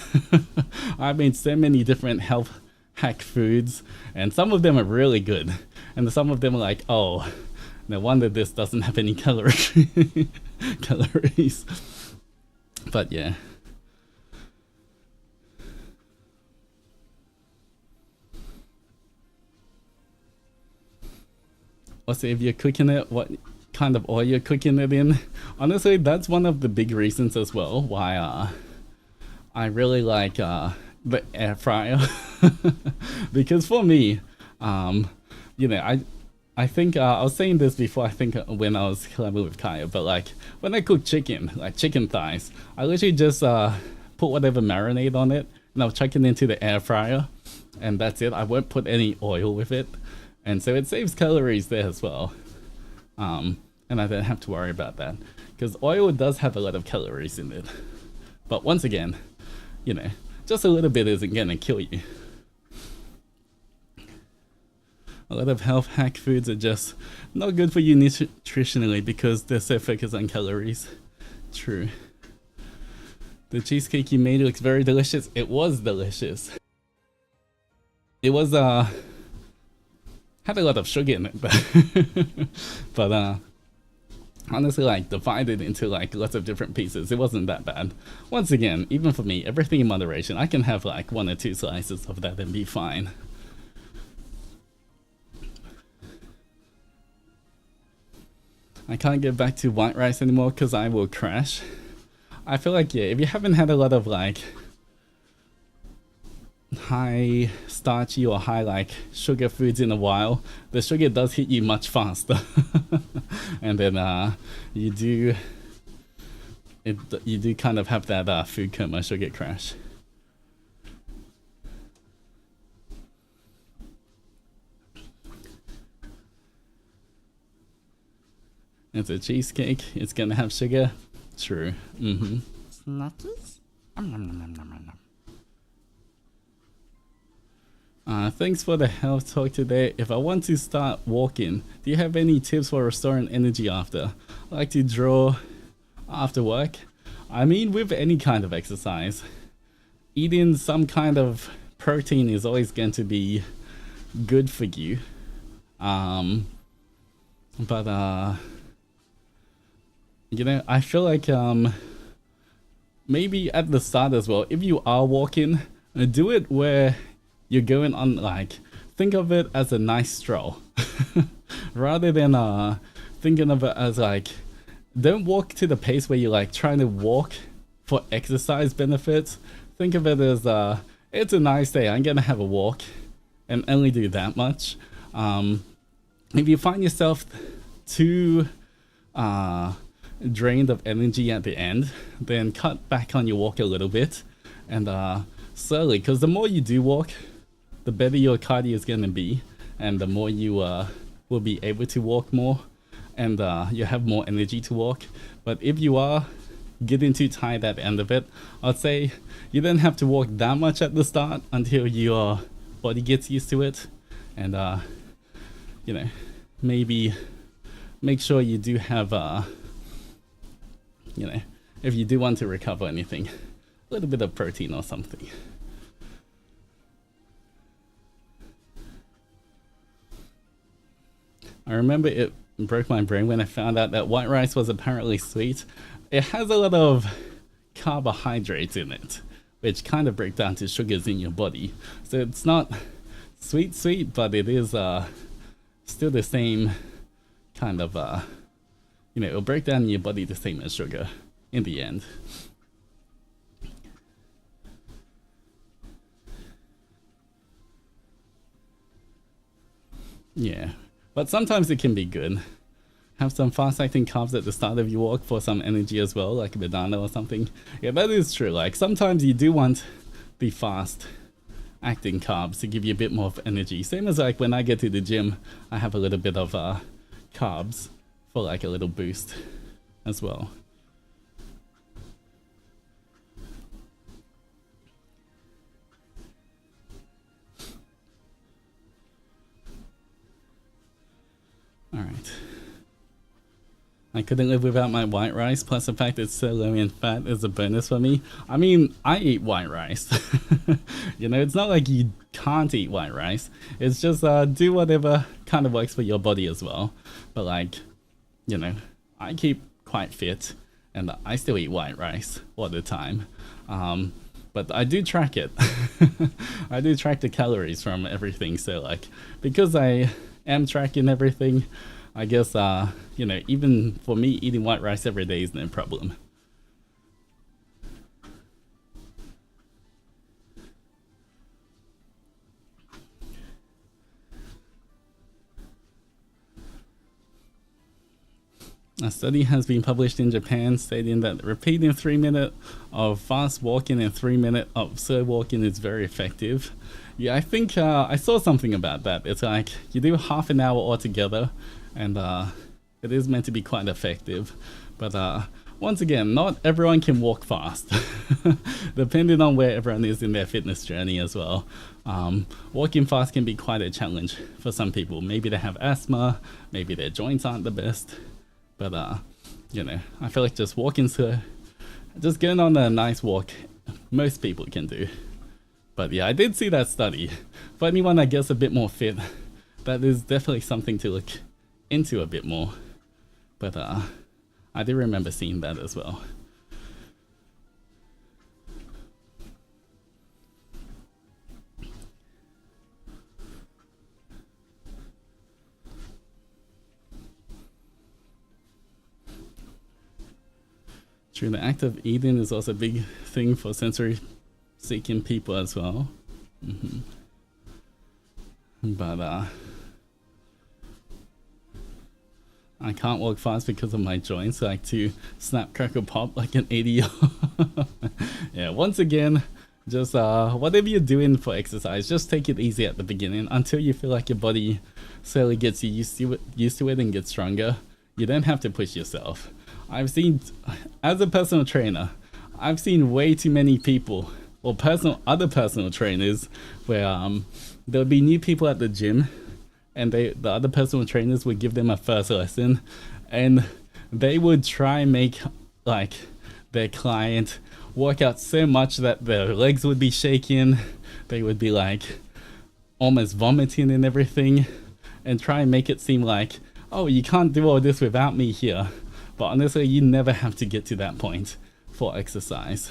S1: I've made so many different health hack foods and some of them are really good. And some of them are like, oh, no wonder this doesn't have any calories. But yeah. Also, if you're cooking it, what kind of oil you're cooking it in? Honestly, that's one of the big reasons as well why I really like the air fryer. Because for me, you know, I think I was saying this before, I think when I was collabing with Kaya, but like when I cook chicken, like chicken thighs, I literally just put whatever marinade on it and I'll chuck it into the air fryer and that's it. I won't put any oil with it, and so it saves calories there as well. And I don't have to worry about that because oil does have a lot of calories in it. But once again, you know, just a little bit isn't gonna kill you. A lot of health hack foods are just not good for you nutritionally because they're so focused on calories. True. The cheesecake you made looks very delicious. It was delicious. It was had a lot of sugar in it, but honestly, like divided into like lots of different pieces, it wasn't that bad. Once again, even for me, everything in moderation. I can have like 1 or 2 slices of that and be fine. I can't get back to white rice anymore because I will crash. I feel like, yeah, if you haven't had a lot of like high starchy or high like sugar foods in a while, the sugar does hit you much faster. And then you do kind of have that food coma sugar crash. It's a cheesecake. It's gonna have sugar. True.
S2: Snatches? Nom nom nom nom nom nom.
S1: Thanks for the health talk today. If I want to start walking, do you have any tips for restoring energy after? I like to draw after work. I mean, with any kind of exercise, eating some kind of protein is always going to be good for you. But you know, I feel like maybe at the start as well, if you are walking, do it where you're going on, like, think of it as a nice stroll rather than thinking of it as like, don't walk to the pace where you're like trying to walk for exercise benefits. Think of it as it's a nice day, I'm gonna have a walk and only do that much. If you find yourself too drained of energy at the end, then cut back on your walk a little bit and slowly, because the more you do walk, the better your cardio is going to be, and the more you will be able to walk more, and you have more energy to walk. But if you are getting too tired at the end of it, I'd say you don't have to walk that much at the start until your body gets used to it, and you know, maybe make sure you do have you know, if you do want to recover anything, a little bit of protein or something. I remember it broke my brain when I found out that white rice was apparently sweet. It has a lot of carbohydrates in it, which kind of break down to sugars in your body. So it's not sweet, but it is still the same kind of, you know, it'll break down in your body the same as sugar in the end. Yeah, but sometimes it can be good. Have some fast-acting carbs at the start of your walk for some energy as well, like a banana or something. Yeah, that is true. Like, sometimes you do want the fast-acting carbs to give you a bit more of energy. Same as like when I get to the gym, I have a little bit of carbs for like a little boost as well. All right. I couldn't live without my white rice, plus the fact it's so low in fat is a bonus for me. I mean, I eat white rice. You know, it's not like you can't eat white rice. It's just do whatever kind of works for your body as well. But like, you know, I keep quite fit and I still eat white rice all the time. But I do track it. I do track the calories from everything. So like, because I am tracking everything, I guess, you know, even for me, eating white rice every day is no problem. A study has been published in Japan stating that repeating 3 minutes of fast walking and 3 minutes of slow walking is very effective. Yeah, I think I saw something about that. It's like you do half an hour altogether, and it is meant to be quite effective. But once again, not everyone can walk fast, depending on where everyone is in their fitness journey as well. Walking fast can be quite a challenge for some people. Maybe they have asthma, maybe their joints aren't the best. But you know, I feel like just walking slow, just going on a nice walk, most people can do. But yeah, I did see that study. For anyone I guess a bit more fit, that is definitely something to look into a bit more. But I do remember seeing that as well. True, the act of eating is also a big thing for sensory seeking people as well. But I can't walk fast because of my joints. I like to snap, crackle, pop like an 80-year-old. Yeah, once again, just whatever you're doing for exercise, just take it easy at the beginning until you feel like your body slowly gets used to it and gets stronger. You don't have to push yourself. I've seen, as a personal trainer, I've seen way too many people, or other personal trainers, where there'll be new people at the gym, and the other personal trainers would give them a first lesson, and they would try and make like their client work out so much that their legs would be shaking, they would be like almost vomiting and everything, and try and make it seem like, oh, you can't do all this without me here. But honestly, you never have to get to that point for exercise.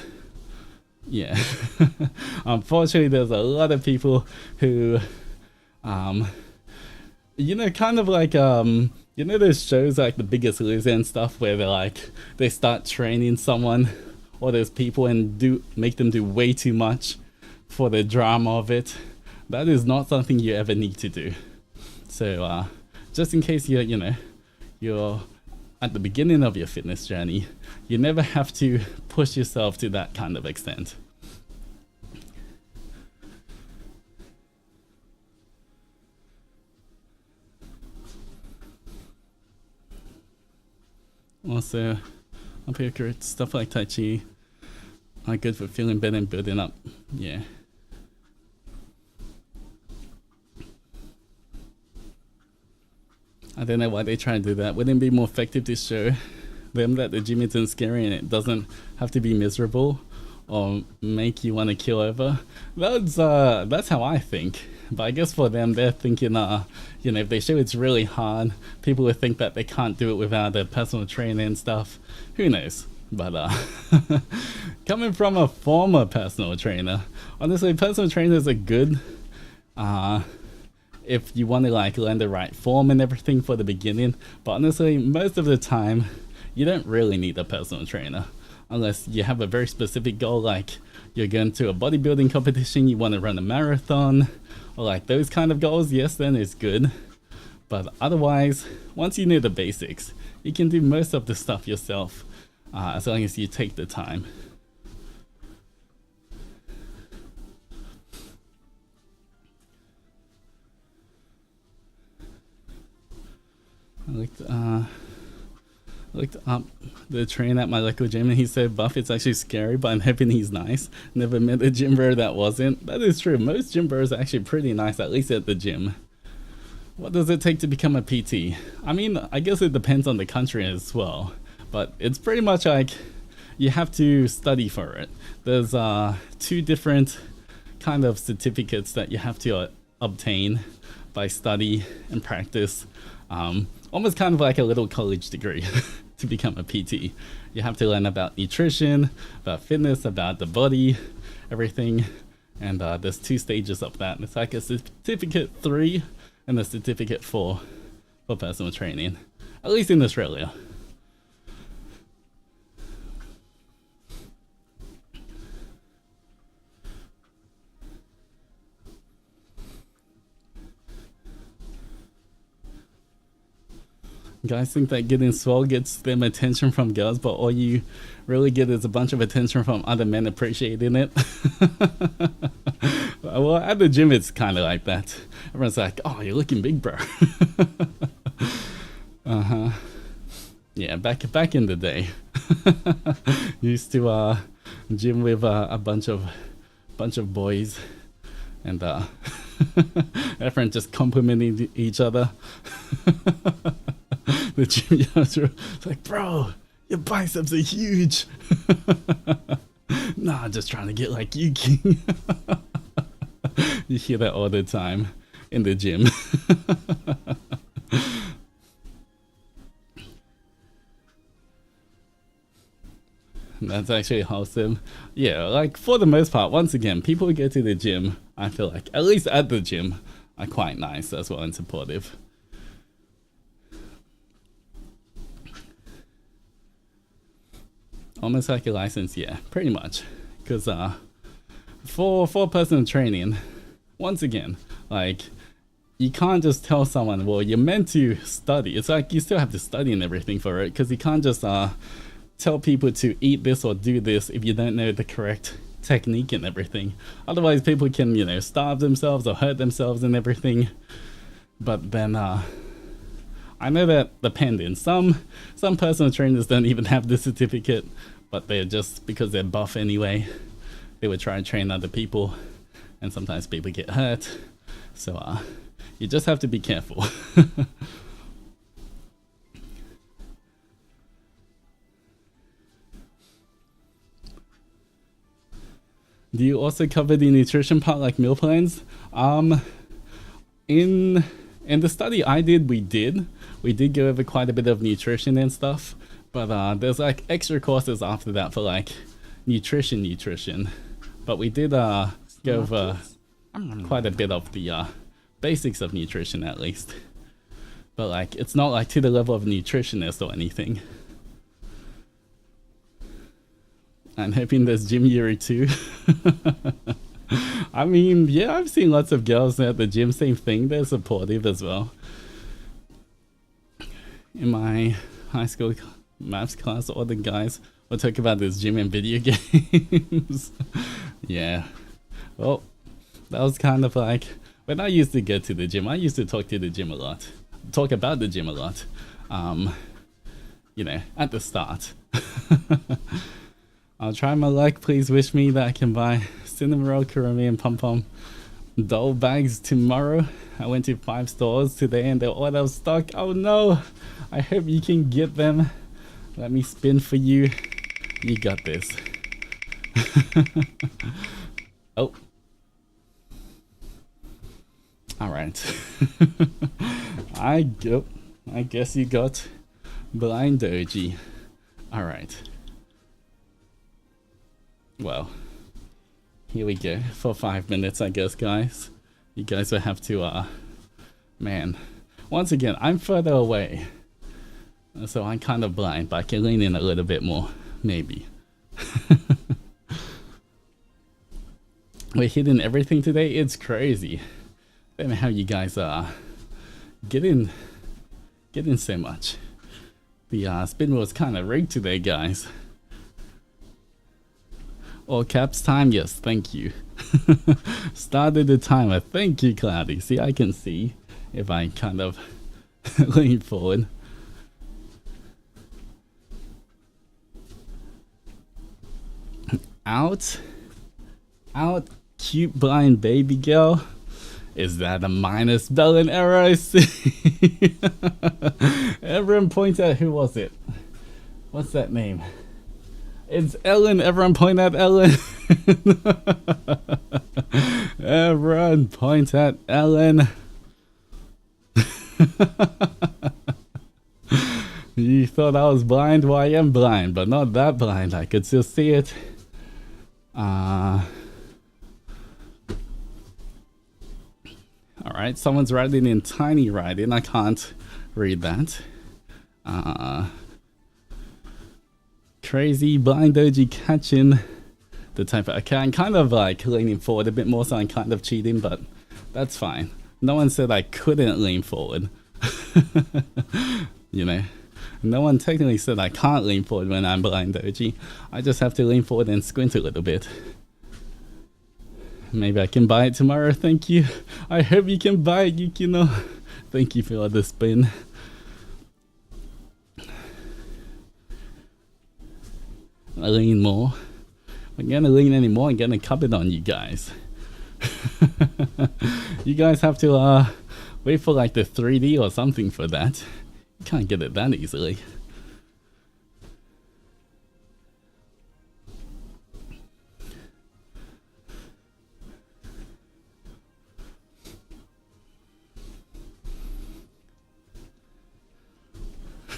S1: Yeah. Unfortunately, there's a lot of people who, you know, kind of like, you know those shows like The Biggest Loser and stuff, where they're like, they start training someone or those people and make them do way too much for the drama of it. That is not something you ever need to do. So just in case you're at the beginning of your fitness journey, you never have to push yourself to that kind of extent. Also, up here, stuff like Tai Chi are good for feeling better and building up. Yeah. I don't know why they try to do that. Wouldn't it be more effective to show them that the gym isn't scary and it doesn't have to be miserable or make you want to kill over? That's how I think. But I guess for them, they're thinking, you know, if they show it's really hard, people will think that they can't do it without their personal trainer and stuff. Who knows? But coming from a former personal trainer, honestly, personal trainers are good. If you want to like learn the right form and everything for the beginning, but honestly, most of the time, you don't really need a personal trainer unless you have a very specific goal, like you're going to a bodybuilding competition, you want to run a marathon, or like those kind of goals. Yes, then it's good. But otherwise, once you know the basics, you can do most of the stuff yourself, as long as you take the time. I looked up the trainer at my local gym and he said Buff it's actually scary, but I'm hoping he's nice. Never met a gym bro that wasn't. That is true. Most gym bros are actually pretty nice, at least at the gym. What does it take to become a PT? I mean, I guess it depends on the country as well, but it's pretty much like you have to study for it. There's 2 different kind of certificates that you have to obtain by study and practice. Almost kind of like a little college degree to become a PT. You have to learn about nutrition, about fitness, about the body, everything. And there's 2 stages of that. It's like a certificate 3 and a certificate 4 for personal training, at least in Australia. Guys think that getting swole gets them attention from girls, but all you really get is a bunch of attention from other men appreciating it. Well, at the gym, it's kind of like that. Everyone's like, oh, you're looking big, bro. Yeah, back in the day. Used to gym with a bunch of boys, and everyone just complimenting each other. The gym was like, bro, your biceps are huge. Nah, just trying to get like you, king. You hear that all the time in the gym. That's actually wholesome. Yeah, like for the most part, once again, people who go to the gym, I feel like, at least at the gym, are quite nice as well and supportive. Almost like a license, yeah, pretty much. Because for personal training, once again, like, you can't just tell someone, well, you're meant to study. It's like you still have to study and everything for it, because you can't just tell people to eat this or do this if you don't know the correct technique and everything. Otherwise, people can, you know, starve themselves or hurt themselves and everything. But then I know that depending. Some personal trainers don't even have the certificate, but they're just because they're buff anyway. They would try and train other people, and sometimes people get hurt. So you just have to be careful. Do you also cover the nutrition part like meal plans? In the study I did, we did go over quite a bit of nutrition and stuff, but there's like extra courses after that for like nutrition. But we did go over quite a bit of the basics of nutrition at least. But like it's not like to the level of nutritionist or anything. I'm hoping there's gym Yuri too. I mean, yeah, I've seen lots of girls at the gym, same thing, they're supportive as well. In my high school maths class, all the guys will talk about this gym and video games. Yeah, well, that was kind of like, when I used to get to the gym, I used to talk about the gym a lot, you know, at the start. I'll try my luck. Please wish me that I can buy cinnamon roll, kurumi, and pom pom doll bags tomorrow. I went to 5 stores today and they're all out of stock. Oh no! I hope you can get them. Let me spin for you. You got this. Oh. Alright. I guess you got blind doji. Alright. Well, here we go for 5 minutes, I guess, guys. You guys will have to, man. Once again, I'm further away, so I'm kind of blind, but I can lean in a little bit more, maybe. We're hitting everything today. It's crazy. I don't know how you guys get in so much. The spin was kind of rigged today, guys. All caps time, yes, thank you. Started the timer, thank you, Cloudy. See, I can see if I kind of lean forward. Out, cute blind baby girl. Is that a minus spelling error? I see. Everyone point out, who was it? What's that name? It's Ellen. Everyone point at Ellen. Everyone point at Ellen. You thought I was blind? Well, I am blind, but not that blind. I could still see it. Alright, someone's writing in tiny writing. I can't read that. Crazy blind doji catching the type of, okay, I'm kind of like leaning forward a bit more, so I'm kind of cheating, but that's fine. No one said I couldn't lean forward. You know, no one technically said I can't lean forward when I'm blind doji. I just have to lean forward and squint a little bit. Maybe I can buy it tomorrow. Thank you. I hope you can buy it, Yukino. Thank you for the spin. I lean more. I'm gonna lean anymore. I'm gonna cup it on you guys. You guys have to wait for like the 3D or something for that. You can't get it that easily.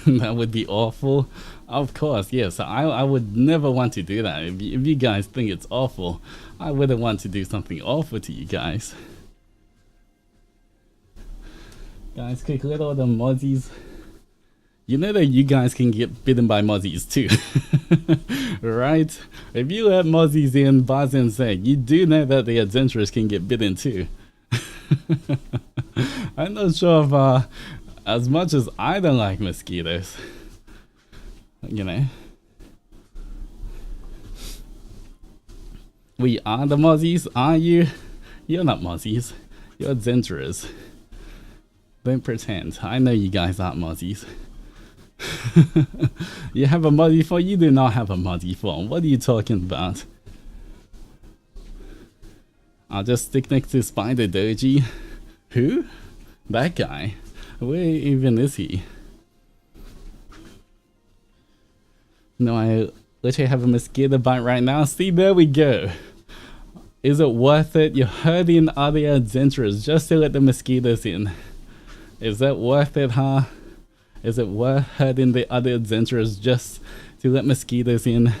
S1: That would be awful. Of course, yes. I would never want to do that. If you guys think it's awful, I wouldn't want to do something awful to you guys. Guys, quick little the mozzies. You know that you guys can get bitten by mozzies too. Right? If you let mozzies in Ba Zen Se, you do know that the adventurers can get bitten too. I'm not sure if as much as I don't like mosquitoes, you know, we are the mozzies, are you? You're not mozzies, you're adventurers. Don't pretend. I know you guys aren't mozzies. You have a mozzie phone? You do not have a mozzie phone. What are you talking about? I'll just stick next to Spider Doji. Who? That guy? Where even is he? No, I literally have a mosquito bite right now. See, there we go. Is it worth it? You're hurting other adventurers just to let the mosquitoes in. Is that worth it, huh? Is it worth hurting the other adventurers just to let mosquitoes in?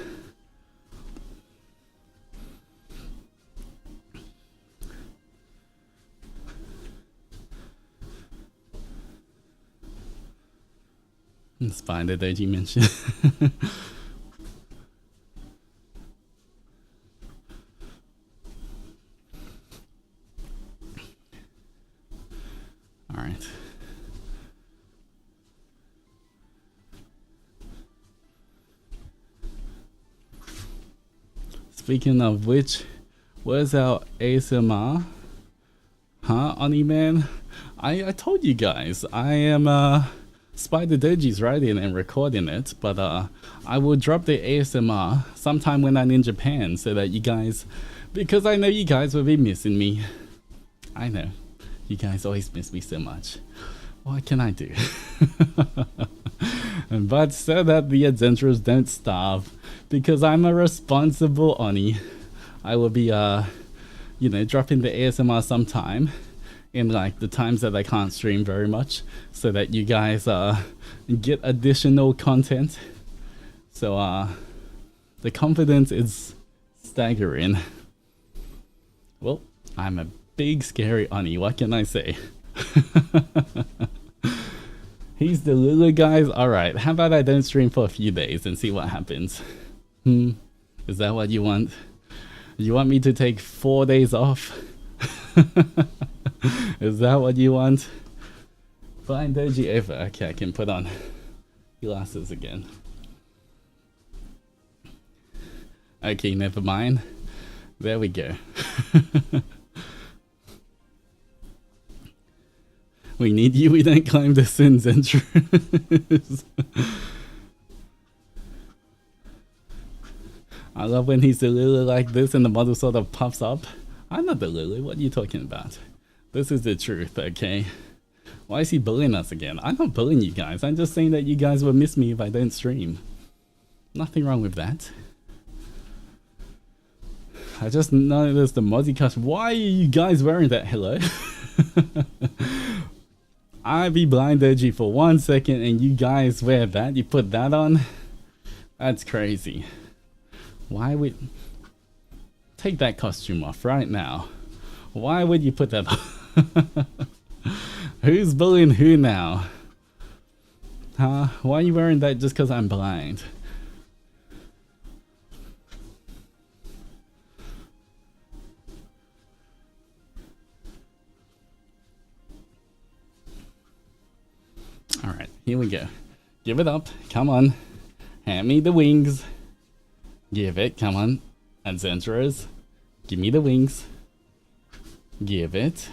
S1: Spider Doji mentioned. All right. Speaking of which, where's our ASMR? Huh, Oni Man? I told you guys, I am Spider Doji's writing and recording it, but I will drop the ASMR sometime when I'm in Japan so that you guys, because I know you guys will be missing me. I know. You guys always miss me so much. What can I do? But so that the adventurers don't starve, because I'm a responsible Oni, I will be, you know, dropping the ASMR sometime in like the times that I can't stream very much, so that you guys get additional content. So the confidence is staggering. Well, I'm a big scary Oni, what can I say? He's the Lulu guys. Alright, how about I don't stream for a few days and see what happens? Is that what you want? You want me to take 4 days off? Is that what you want? Fine, Doji over. Okay, I can put on glasses again. Okay, never mind. There we go. We need you, we don't climb the sins entrance. I love when he's the Lulu like this and the model sort of pops up. I'm not the Lulu, what are you talking about? This is the truth, okay? Why is he bullying us again? I'm not bullying you guys, I'm just saying that you guys will miss me if I don't stream. Nothing wrong with that. I just noticed the Mozzie Cush. Why are you guys wearing that? Hello? I be blind Doji for 1 second and you guys wear that? You put that on? That's crazy. Why would... Take that costume off right now. Why would you put that on? Who's bullying who now? Huh? Why are you wearing that just because I'm blind? Alright, here we go. Give it up. Come on. Hand me the wings. Give it. Come on. Adventurers. Give me the wings. Give it.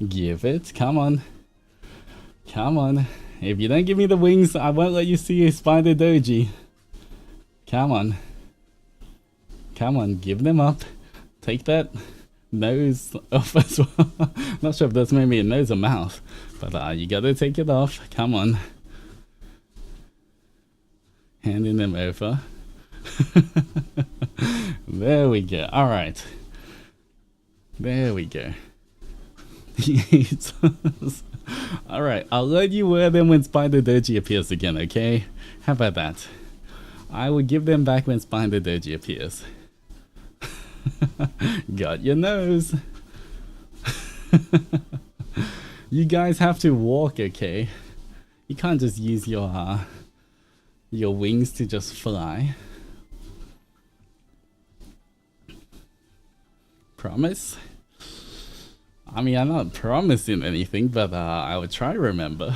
S1: Give it. Come on. Come on. If you don't give me the wings, I won't let you see a Spider Doji. Come on. Come on. Give them up. Take that nose off as well. Not sure if that's maybe a nose or mouth. But you gotta take it off. Come on. Handing them over. There we go. Alright. There we go. Alright, I'll let you wear them when Spider Doji appears again, okay? How about that? I will give them back when Spider Doji appears. Got your nose. You guys have to walk, okay? You can't just use your wings to just fly. Promise? I mean, I'm not promising anything, but I would try to remember.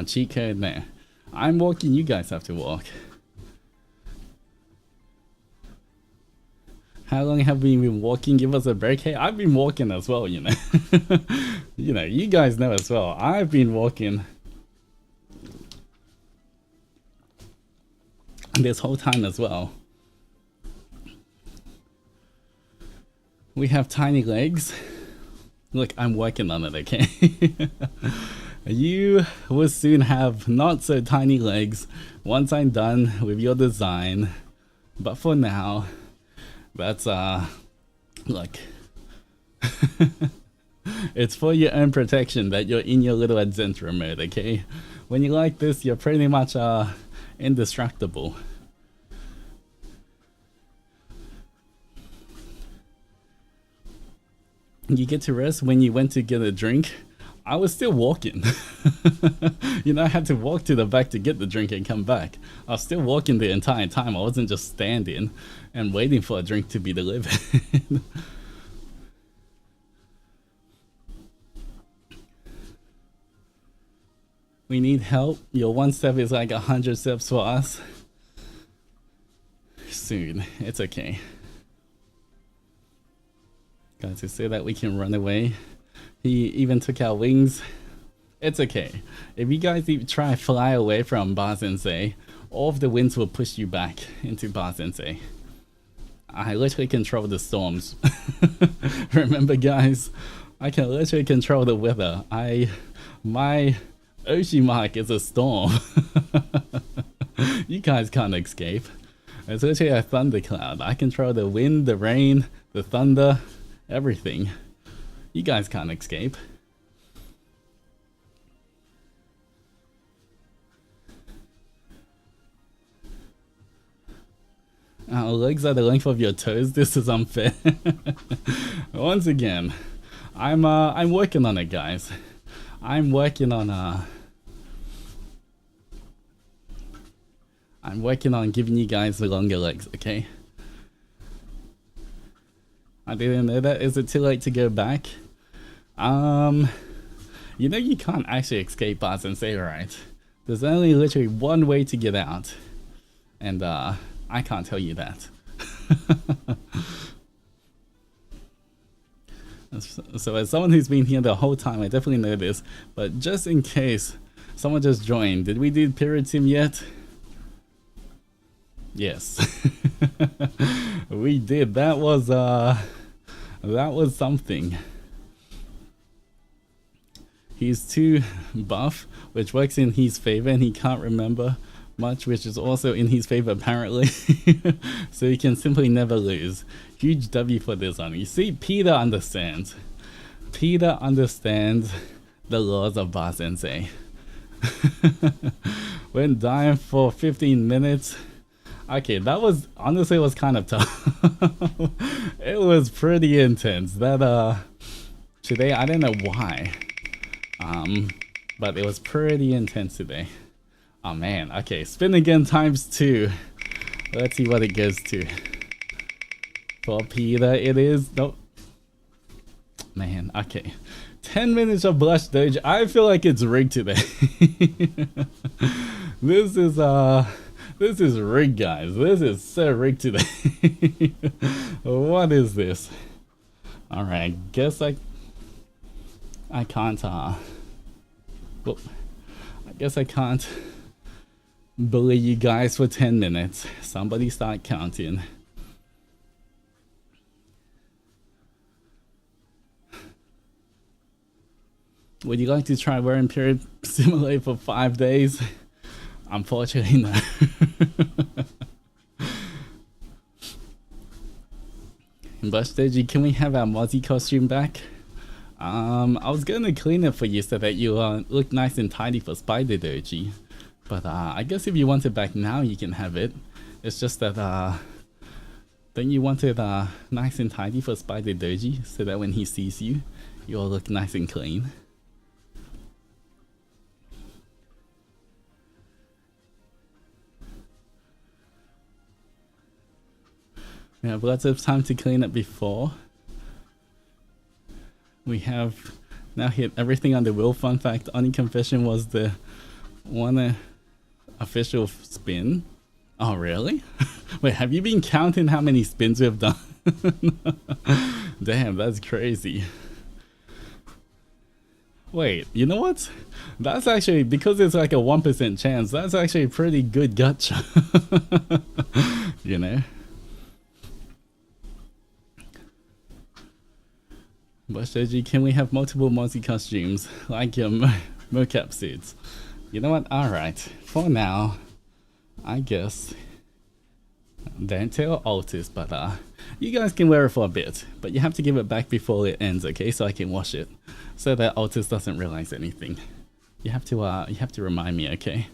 S1: Cheat code there. I'm walking, you guys have to walk. How long have we been walking? Give us a break. Hey, I've been walking as well, you know. You know, you guys know as well. I've been walking this whole time as well. We have tiny legs. Look, I'm working on it, okay? You will soon have not so tiny legs once I'm done with your design. But for now, that's look. It's for your own protection that you're in your little adventure mode, okay? When you like this, you're pretty much indestructible. You get to rest when you went to get a drink. I was still walking. You know, I had to walk to the back to get the drink and come back. I was still walking the entire time. I wasn't just standing and waiting for a drink to be delivered. We need help. Your one step is like 100 steps for us. Soon. It's okay. Got to say that we can run away. He even took our wings. It's okay. If you guys even try to fly away from Ba Zen Se, all of the winds will push you back into Ba Zen Se. I literally control the storms. Remember, guys? I can literally control the weather. My Oshi mark is a storm. You guys can't escape. It's literally a thundercloud. I control the wind, the rain, the thunder, everything. You guys can't escape. Our legs are the length of your toes. This is unfair. Once again, I'm working on it, guys. I'm working on giving you guys the longer legs, okay? I didn't know that. Is it too late to go back? You know you can't actually escape Ba Zen Se, right? There's only literally one way to get out. And I can't tell you that. So as someone who's been here the whole time, I definitely know this. But just in case someone just joined, did we do Period Sim yet? Yes. We did. That was something. He's too buff, which works in his favor, and he can't remember much, which is also in his favor apparently. So he can simply never lose. Huge W for this one. You see, Peter understands. Peter understands the laws of Ba Zen Se. When dying for 15 minutes. Okay, that was honestly was kind of tough. It was pretty intense. That today, I don't know why. But it was pretty intense today. Oh man, okay, spin again ×2. Let's see what it goes to. For Peter, it is, nope. Man, okay. 10 minutes of blush doge. I feel like it's rigged today. This is rigged, guys. This is so rigged today. What is this? Alright, guess I can't, whoop. I guess I can't bully you guys for 10 minutes. Somebody start counting. Would you like to try wearing Period Simulate for 5 days? Unfortunately, no. Blush Doji, can we have our Mozzie costume back? I was gonna clean it for you so that you look nice and tidy for Spider Doji. But I guess if you want it back now, you can have it. It's just that don't you want it nice and tidy for Spider Doji so that when he sees you, you'll look nice and clean. We have lots of time to clean it before. We have now hit everything on the wheel. Fun fact, Oni Confession was the one official spin. Oh really? Wait, have you been counting how many spins we've done? Damn, that's crazy. Wait, you know what? That's actually, because it's like a 1% chance, that's actually a pretty good gotcha. You know? But Zendoji, can we have multiple Mozzie costumes? Like mocap suits? You know what? Alright. For now, I guess. Don't tell Altus, but you guys can wear it for a bit. But you have to give it back before it ends, okay? So I can wash it. So that Altus doesn't realize anything. You have to remind me, okay?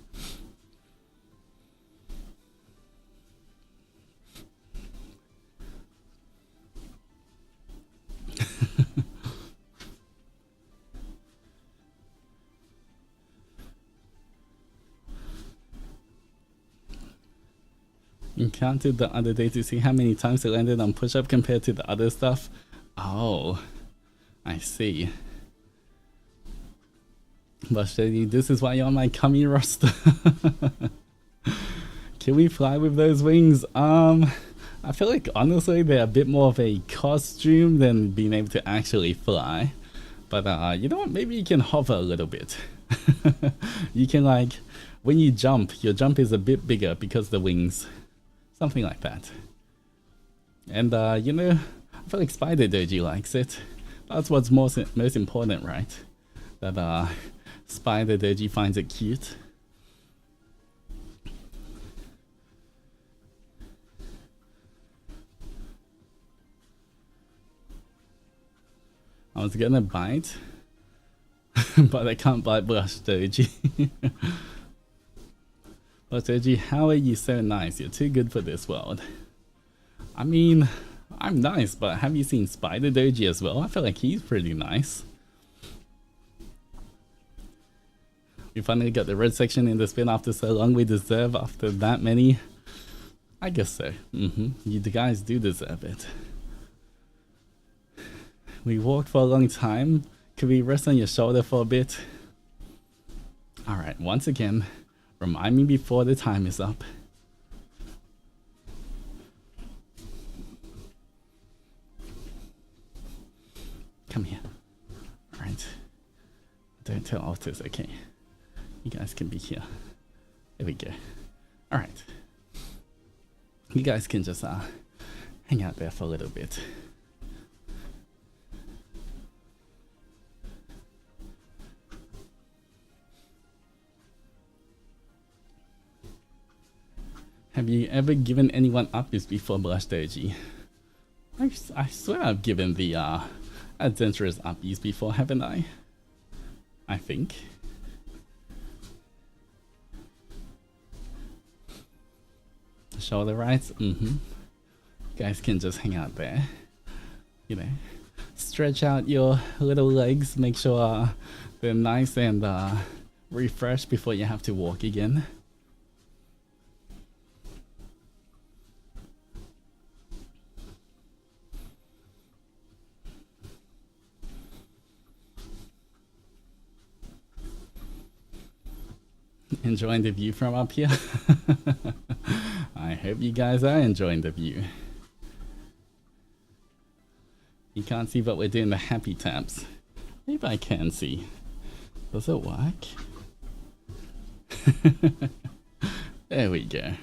S1: You counted the other day to see how many times it landed on push-up compared to the other stuff? Oh, I see. But Shady, this is why you're on my cummy roster. Can we fly with those wings? I feel like honestly they're a bit more of a costume than being able to actually fly. But you know what? Maybe you can hover a little bit. You can, like, when you jump, your jump is a bit bigger because of the wings. Something like that. And you know, I feel like Zendoji likes it. That's what's most important, right? That Zendoji finds it cute. I was gonna bite, but I can't bite Zendoji. But Zendoji, how are you so nice? You're too good for this world. I mean, I'm nice, but have you seen Zendoji as well? I feel like he's pretty nice. We finally got the red section in the spin after so long. We deserve after that many. I guess so. You guys do deserve it. We walked for a long time. Could we rest on your shoulder for a bit? Alright, once again, remind me before the time is up. Come here. Alright. Don't tell Altus, okay? You guys can be here. There we go. Alright. You guys can just hang out there for a little bit. Have you ever given anyone uppies before, Zendoji? I swear I've given the adventurous uppies before, haven't I? I think. Shoulder rights? You guys can just hang out there. You know, stretch out your little legs, make sure they're nice and refreshed before you have to walk again. Enjoying the view from up here? I hope you guys are enjoying the view. You can't see, but we're doing the happy taps. Maybe I can see. Does it work? There we go.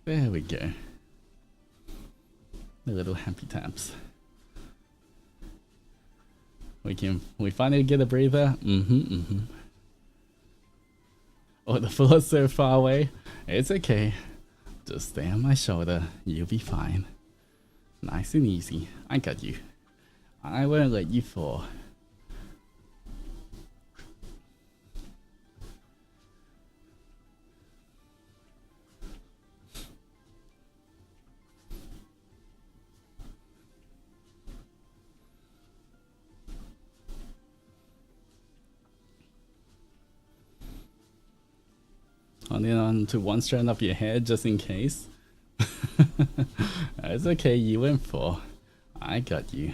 S1: There we go. The little happy taps. We finally get a breather. Oh, the floor's so far away. It's okay. Just stay on my shoulder. You'll be fine. Nice and easy. I got you. I won't let you fall. Holding on to one strand of your hair just in case. It's okay, you went for. I got you.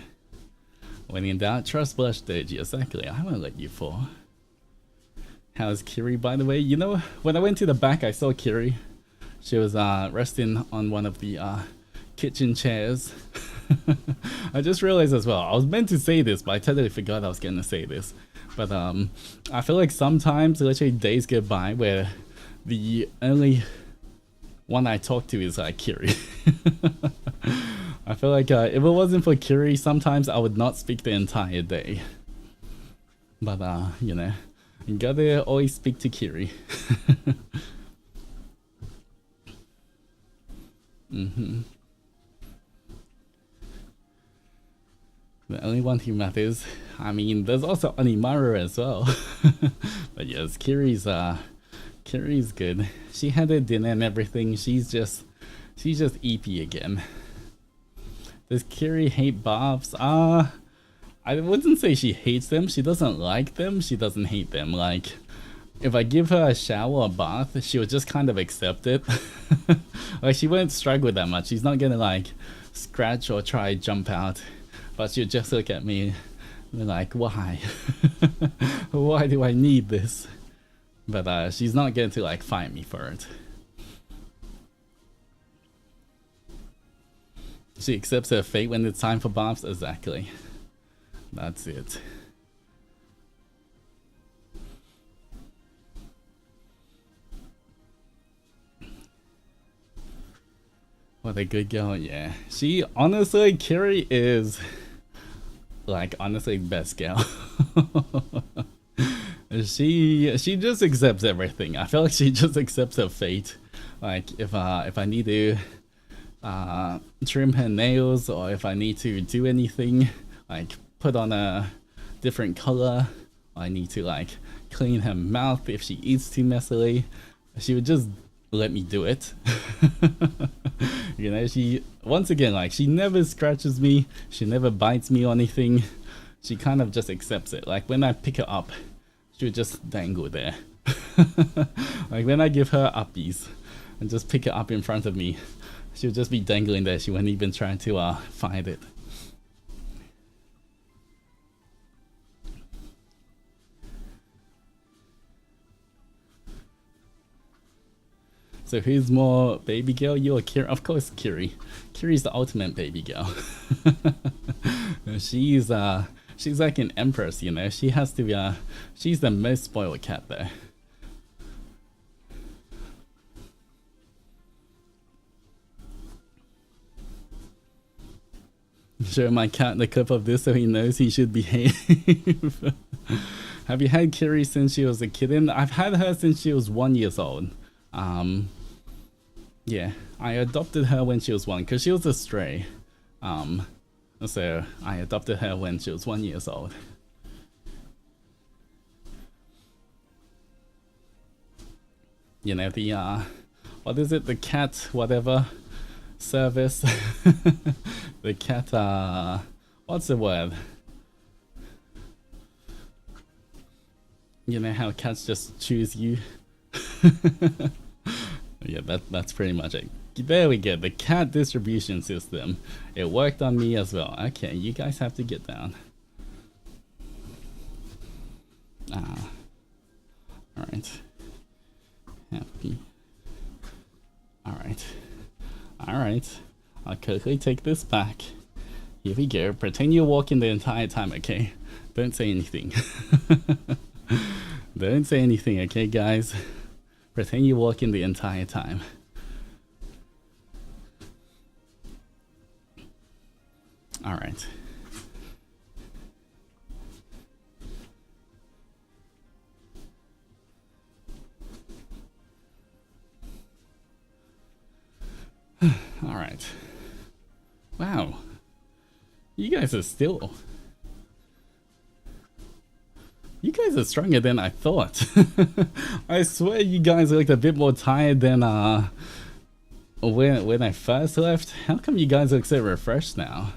S1: When in doubt, trust Zendoji. Exactly, I won't let you fall. How's Kiri, by the way? You know, when I went to the back, I saw Kiri. She was resting on one of the kitchen chairs. I just realized as well, I was meant to say this, but I totally forgot I was gonna say this. But I feel like sometimes literally days go by where the only one I talk to is like Kiri. I feel like if it wasn't for Kiri, sometimes I would not speak the entire day. But you know, you gotta always speak to Kiri. The only one who matters. I mean, there's also Onimaru as well. But yes, Kiri's good. She had her dinner and everything. She's just EP again. Does Kiri hate baths? I wouldn't say she hates them. She doesn't like them. She doesn't hate them. Like, if I give her a shower or bath, she would just kind of accept it. Like, she won't struggle that much. She's not gonna like scratch or try jump out. But she'll just look at me and be like, why? Why do I need this? But she's not going to like fight me for it. She accepts her fate when it's time for baths. Exactly. That's it. What a good girl, yeah. She, honestly, Kiri is, like, honestly, best girl. She just accepts everything. I feel like she just accepts her fate. Like, if I need to trim her nails, or if I need to do anything, like put on a different color, or I need to like clean her mouth if she eats too messily, she would just let me do it. You know, she, once again, like, she never scratches me, she never bites me or anything. She kind of just accepts it. Like, when I pick her up, she would just dangle there. Like, when I give her uppies and just pick her up in front of me, she would just be dangling there. She wouldn't even try to find it. So who's more baby girl, you or Kiri? Of course Kiri. Kiri's the ultimate baby girl. She's like an empress, you know. She has to be she's the most spoiled cat there. Show my cat the clip of this so he knows he should behave. Have you had Kiri since she was a kitten? I've had her since she was 1 year old. Yeah, I adopted her when she was 1 because she was a stray. So I adopted her when she was 1 year old. You know, the what is it, the cat whatever service. The cat what's the word? You know how cats just choose you? Yeah, that's pretty much it. There we go, the cat distribution system. It worked on me as well. Okay, you guys have to get down. Alright. Happy. Alright. Alright. I'll quickly take this back. Here we go. Pretend you're walking the entire time, okay? Don't say anything. Don't say anything, okay, guys? Pretend you're walking the entire time. Alright. Alright. Wow. You guys are still... You guys are stronger than I thought. I swear you guys looked a bit more tired than when I first left. How come you guys look so refreshed now?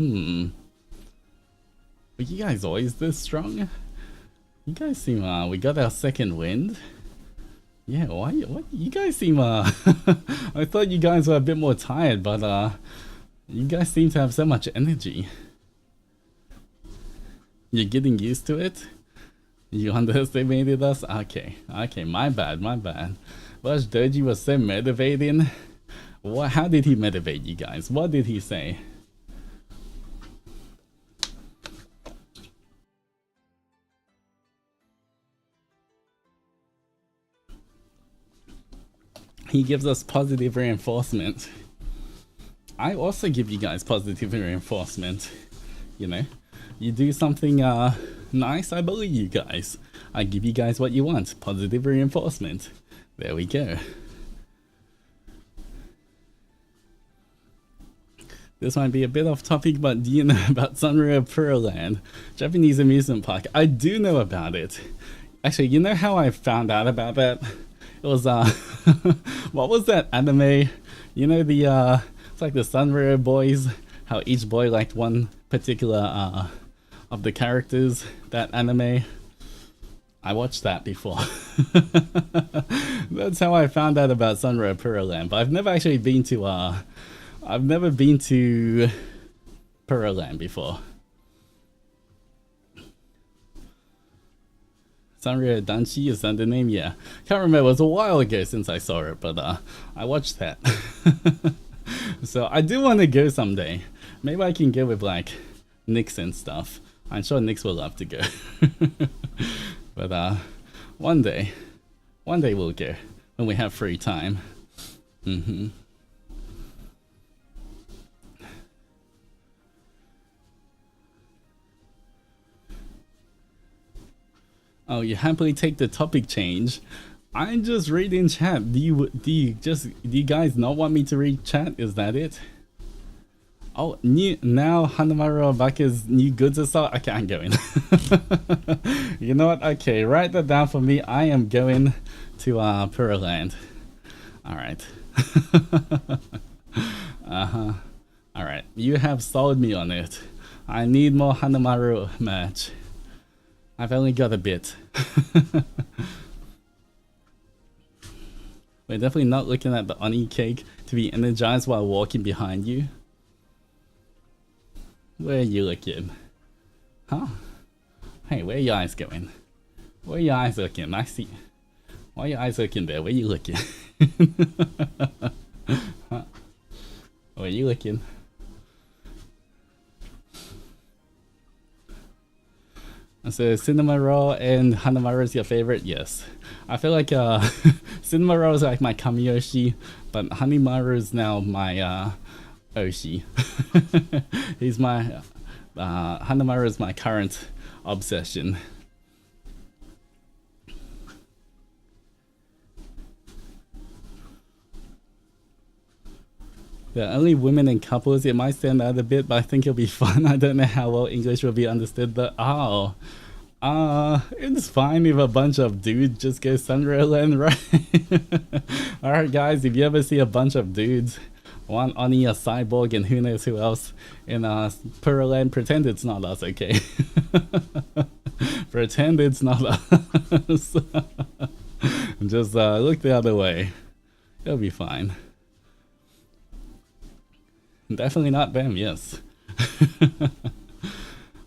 S1: Were you guys always this strong? You guys seem we got our second wind. Yeah, why you guys seem I thought you guys were a bit more tired, but you guys seem to have so much energy. You're getting used to it? You underestimated us? Okay, my bad. But Doji was so motivating. What? How did he motivate you guys? What did he say? He gives us positive reinforcement. I also give you guys positive reinforcement. You know, you do something nice, I believe you guys. I give you guys what you want, positive reinforcement. There we go. This might be a bit off topic, but do you know about Sunrio Pearland, Japanese amusement park? I do know about it. Actually, you know how I found out about that? It was what was that anime? You know the it's like the Sunrio boys. How each boy liked one particular of the characters. That anime. I watched that before. That's how I found out about Sunrio Pearland. But I've never actually been to I've never been to Pearland before. Sanrio Danshi, is that the name? Yeah. Can't remember, it was a while ago since I saw it, but I watched that. So I do want to go someday. Maybe I can go with like Nix and stuff. I'm sure Nix will love to go. But one day we'll go when we have free time. Oh, you happily take the topic change. I'm just reading chat. Do you guys not want me to read chat? Is that it? Oh, now Hanamaru Baka's new goods are sold. Okay, I'm going. You know what? Okay, write that down for me. I am going to Pearland. All right. All right. You have sold me on it. I need more Hanamaru merch. I've only got a bit. We're definitely not looking at the Oni cake to be energized while walking behind you. Where are you looking? Huh? Hey, where are your eyes going? Where are your eyes looking? I see. Why are your eyes looking there? Where are you looking? Huh? Where are you looking? So Cinema Roll and Hanamaru is your favorite? Yes. I feel like Cinema Roll is like my Kamiyoshi, but Hanamaru is now my Oshi. He's my Hanamaru is my current obsession. There are only women and couples. It might stand out a bit, but I think it'll be fun. I don't know how well English will be understood, but it's fine if a bunch of dudes just go Sunderland, right? Alright guys, if you ever see a bunch of dudes, one Oni, a cyborg, and who knows who else in Pearland, pretend it's not us, okay? Pretend it's not us. Just look the other way. It'll be fine. Definitely not them, yes.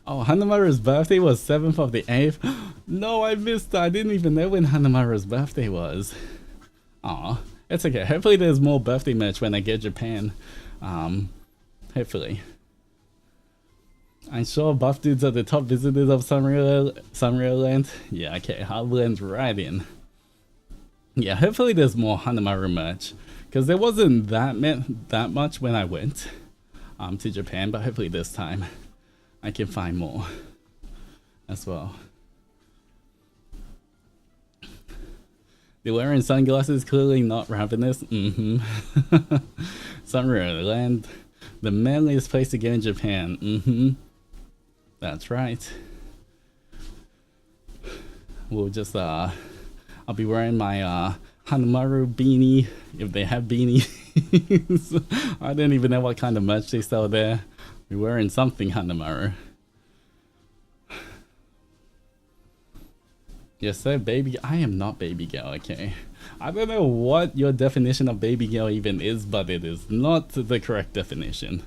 S1: Oh, Hanamaru's birthday was 7th of the 8th. No, I missed that. I didn't even know when Hanamaru's birthday was. Aw, it's okay. Hopefully there's more birthday merch when I get Japan. Hopefully. I'm sure buff dudes are the top visitors of Sunreal Land. Yeah, okay, I'll blend right in. Yeah, hopefully there's more Hanamaru merch. Because there wasn't that much when I went to Japan, but hopefully this time I can find more as well. They're wearing sunglasses, clearly not ravenous. Sunrio Land, the manliest place to go in Japan. That's right. We'll just I'll be wearing my Hanamaru beanie, if they have beanies. I don't even know what kind of merch they sell there. We're wearing something Hanamaru. Yes sir, baby. I am not baby girl, okay? I don't know what your definition of baby girl even is, but it is not the correct definition.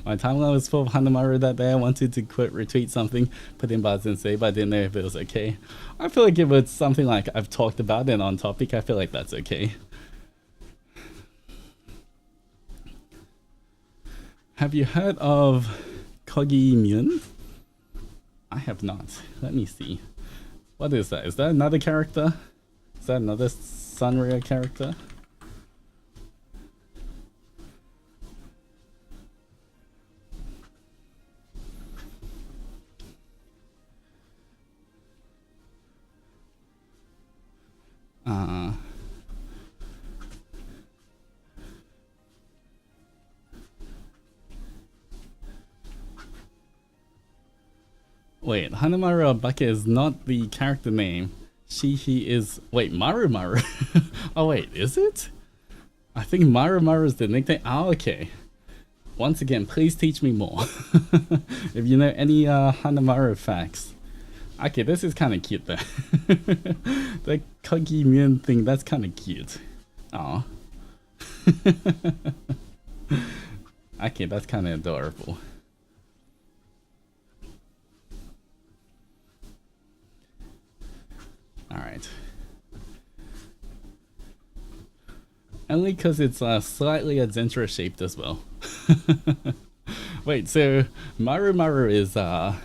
S1: My timeline was full of Onimaru that day. I wanted to quit, retweet something, put in Ba Zen Se, but I didn't know if it was okay. I feel like if it's something like I've talked about and on topic, I feel like that's okay. Have you heard of Kogi Myun? I have not. Let me see. What is that? Is that another character? Is that another Sanrio character? Wait, Hanamaru Abake is not the character name. He is... Wait, Maru. Oh wait, is it? I think Maru is the nickname. Oh, okay. Once again, please teach me more. If you know any Hanamaru facts. Okay, this is kind of cute though. The Kogi Myun thing, that's kind of cute. Aw. Okay, that's kind of adorable. Alright. Only because it's slightly adventurous shaped as well. Wait, so Maru is the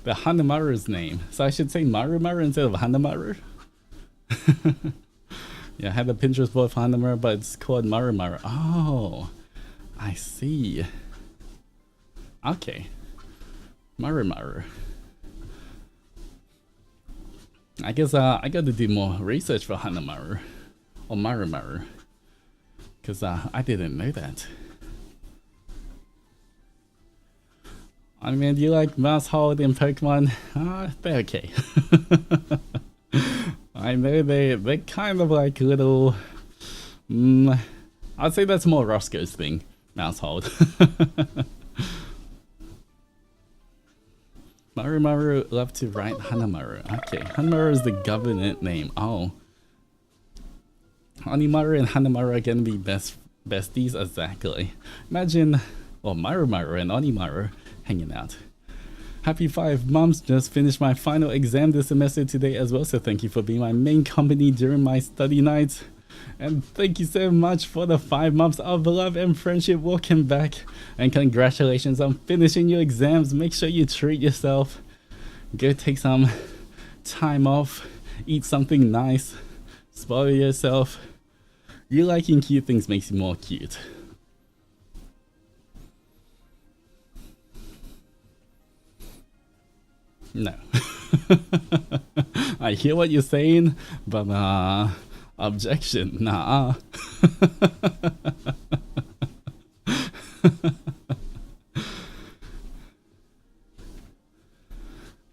S1: Hanamaru's name. So I should say Maru instead of Hanamaru? Yeah, I had a Pinterest board for Hanamaru, but it's called Maru. Oh, I see. Okay. Maru. I guess I got to do more research for Hanamaru. Or Maru. Because I didn't know that. I mean, do you like Mouse Hold in Pokemon? They're okay. I know they're kind of like little... I'd say that's more Roscoe's thing. Mouse Hold. Maru love to write Hanamaru. Okay, Hanamaru is the government name. Oh. Onimaru and Hanamaru are gonna be besties, exactly. Imagine, well, Maru and Onimaru hanging out. Happy 5 months, just finished my final exam this semester today as well, so thank you for being my main company during my study nights. And thank you so much for the 5 months of love and friendship. Welcome back, and congratulations on finishing your exams. Make sure you treat yourself. Go take some time off, eat something nice, spoil yourself. You liking cute things makes you more cute. No. I hear what you're saying, but objection, nah.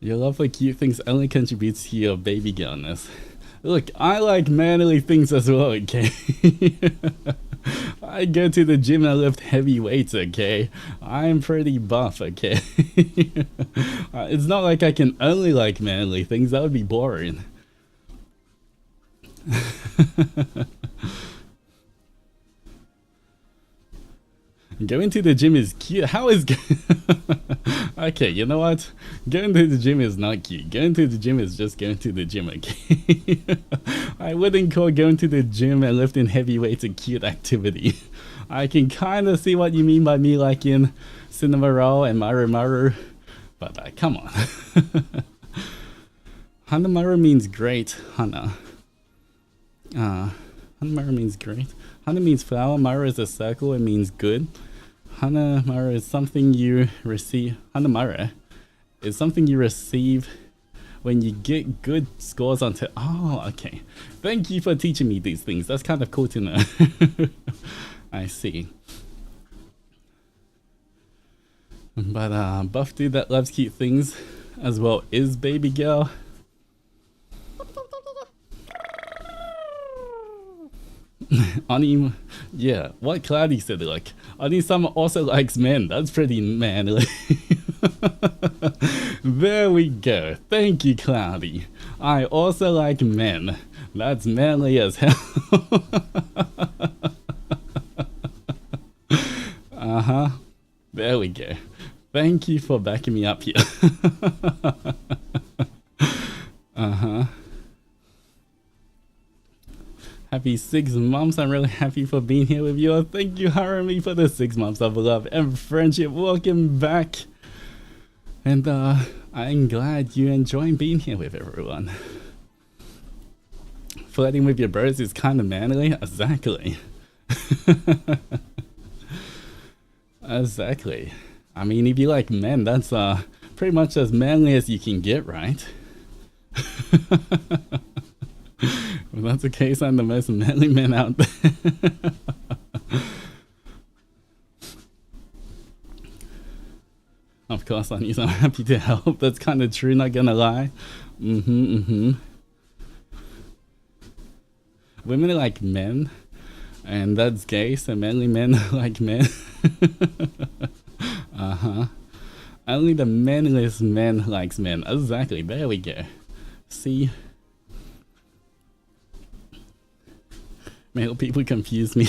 S1: Your love for cute things only contributes to your baby girlness. Look, I like manly things as well, okay? I go to the gym and lift heavy weights, okay? I'm pretty buff, okay? It's not like I can only like manly things, that would be boring. Going to the gym is cute. How is... Okay, you know what? Going to the gym is not cute. Going to the gym is just going to the gym, okay? I wouldn't call going to the gym and lifting heavy weights a cute activity. I can kind of see what you mean by me liking Cinema Roll and Maru. But come on. Hanamaru means great. Hana. Hanamaru means great. Hana means flower. Maru is a circle. It means good. Hanamaru is something you receive. Hanamaru is something you receive when you get good scores on Oh, okay. Thank you for teaching me these things. That's kind of cool to know. I see. But buff dude that loves cute things as well is baby girl. Oni, yeah, what Cloudy said, like, Oni-sama also likes men. That's pretty manly. There we go. Thank you, Cloudy. I also like men. That's manly as hell. Uh-huh. There we go. Thank you for backing me up here. Happy 6 months. I'm really happy for being here with you. Thank you, Harami, for the 6 months of love and friendship. Welcome back. And I'm glad you enjoy being here with everyone. Flirting with your birds is kind of manly. Exactly. Exactly. I mean, if you like men, that's pretty much as manly as you can get, right? If that's the case, I'm the most manly man out there. Of course, I'm happy to help. That's kind of true, not gonna lie. Women are like men, and that's gay, so manly men are like men. Only the manliest man likes men. Exactly, there we go. See? Male people confuse me.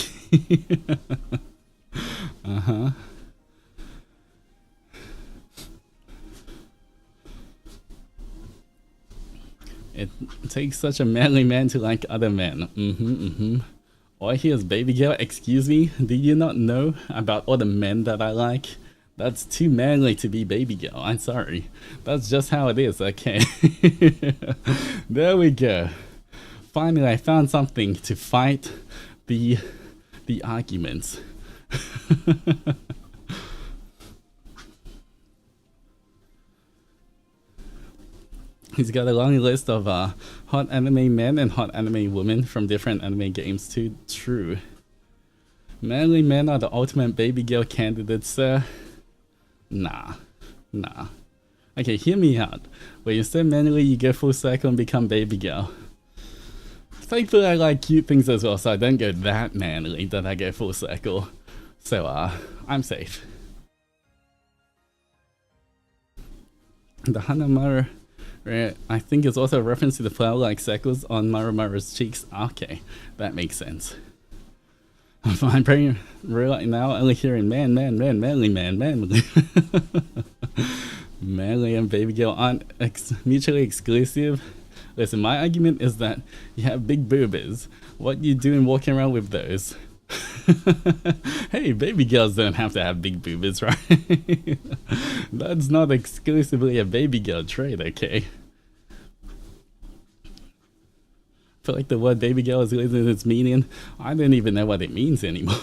S1: It takes such a manly man to like other men. All I hear is baby girl. Excuse me, do you not know about all the men that I like? That's too manly to be baby girl. I'm sorry. That's just how it is, okay? There we go. Finally, I found something to fight the arguments. He's got a long list of hot anime men and hot anime women from different anime games too. True. Manly men are the ultimate baby girl candidates, sir. Nah. Okay, hear me out. When you say manly, you go full cycle and become baby girl. Thankfully, I like cute things as well, so I don't go that manly that I go full cycle. So, I'm safe. The Hanamaru, I think, is also a reference to the flower-like circles on Marumaru's cheeks. Okay, that makes sense. I'm pretty real right now, only hearing man, manly man, manly. Manly and baby girl aren't mutually exclusive. Listen, my argument is that you have big boobies. What you doing walking around with those? Hey, baby girls don't have to have big boobies, right? That's not exclusively a baby girl trait, okay? I feel like the word baby girl is losing its meaning. I don't even know what it means anymore.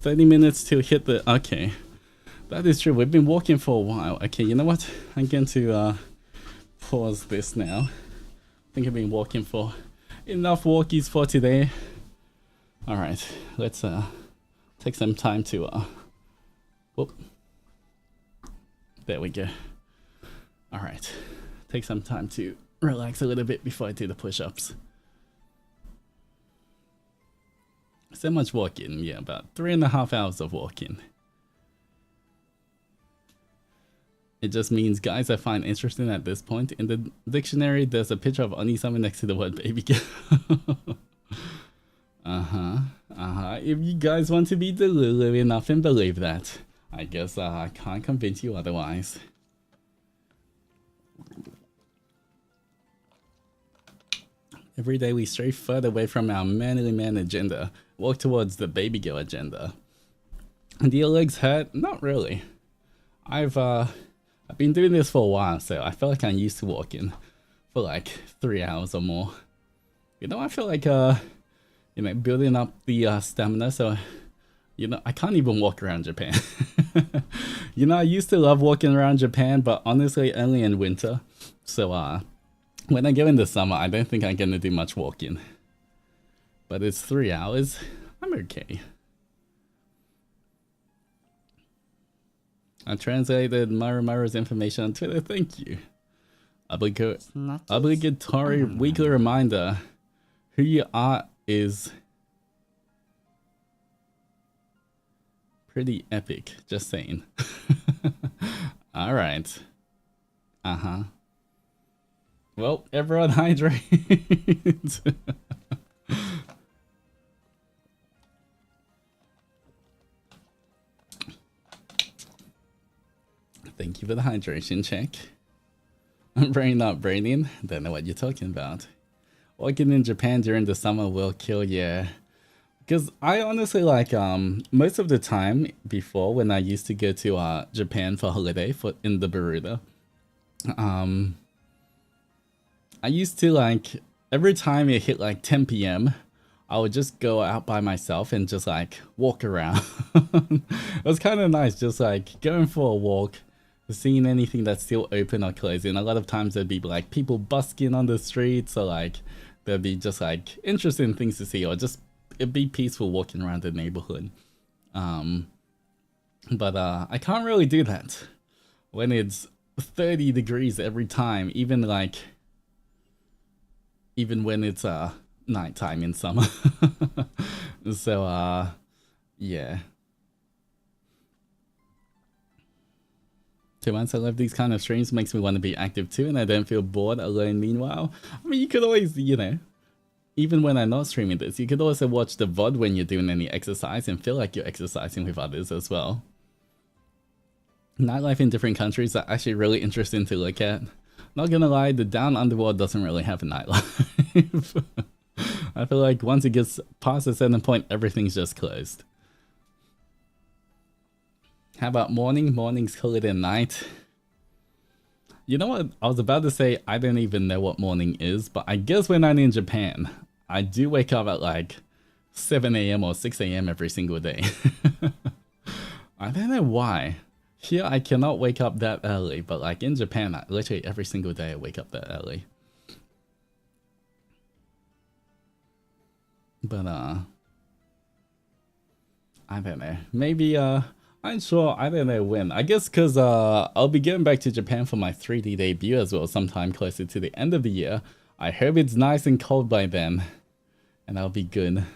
S1: 30 minutes to hit the... Okay. That is true. We've been walking for a while. Okay, you know what? I'm going to pause this now. I think I've been walking for enough walkies for today. Alright, let's take some time to... Whoop. There we go. Alright, take some time to relax a little bit before I do the push-ups. So much walking, yeah, about 3.5 hours of walking. It just means guys I find interesting at this point. In the dictionary, there's a picture of Oni-sama next to the word baby girl. If you guys want to be delulu enough and believe that, I guess I can't convince you otherwise. Every day we stray further away from our manly man agenda, walk towards the baby girl agenda. And do your legs hurt? Not really. I've been doing this for a while, so I feel like I'm used to walking for like 3 hours or more. You know, I feel like you know, building up the stamina, so you know, I can't even walk around Japan. You know, I used to love walking around Japan, but honestly only in winter. So when I go in the summer, I don't think I'm gonna do much walking. But it's 3 hours. I'm okay. I translated Marumaru's information on Twitter. Thank you. Obligatory weekly reminder. Who you are is pretty epic. Just saying. Alright. Well, everyone hydrate. Thank you for the hydration check. I'm brain not braining. Don't know what you're talking about. Working in Japan during the summer will kill you. Because I honestly like most of the time before when I used to go to Japan for holiday in the Buruda, I used to like every time it hit like 10 p.m. I would just go out by myself and just like walk around. It was kind of nice, just like going for a walk, seeing anything that's still open or closing. A lot of times there'd be like people busking on the streets, or like there'd be just like interesting things to see, or just it'd be peaceful walking around the neighborhood. But I can't really do that when it's 30 degrees every time, even when it's nighttime in summer. So yeah. 2 months I love these kind of streams, makes me want to be active too, and I don't feel bored alone meanwhile. I mean, you could always, you know, even when I'm not streaming this, you could also watch the VOD when you're doing any exercise and feel like you're exercising with others as well. Nightlife in different countries are actually really interesting to look at. Not gonna lie, the down underworld doesn't really have a nightlife. I feel like once it gets past a certain point, everything's just closed. How about morning? Morning's cooler than night. You know what? I was about to say I don't even know what morning is, but I guess when I'm in Japan, I do wake up at like 7 a.m. or 6 a.m. every single day. I don't know why. Here I cannot wake up that early, but like in Japan, literally every single day I wake up that early. But I don't know. Maybe I'm sure, I don't know when. I guess because I'll be getting back to Japan for my 3D debut as well sometime closer to the end of the year. I hope it's nice and cold by then, and I'll be good.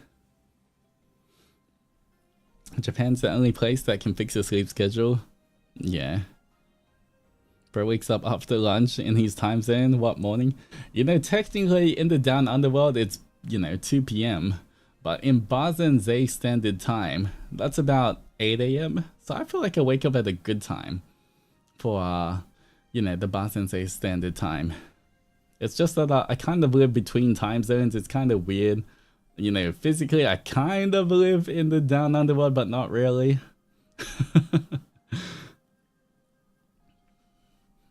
S1: Japan's the only place that can fix your sleep schedule. Yeah. Bro wakes up after lunch in his time zone. What morning? You know, technically in the down underworld, it's, you know, 2 p.m. But in Ba Zen Se standard time, that's about 8 a.m. So I feel like I wake up at a good time for, you know, the Ba Zen Se standard time. It's just that I kind of live between time zones. It's kind of weird. You know, physically I kind of live in the down underworld, but not really.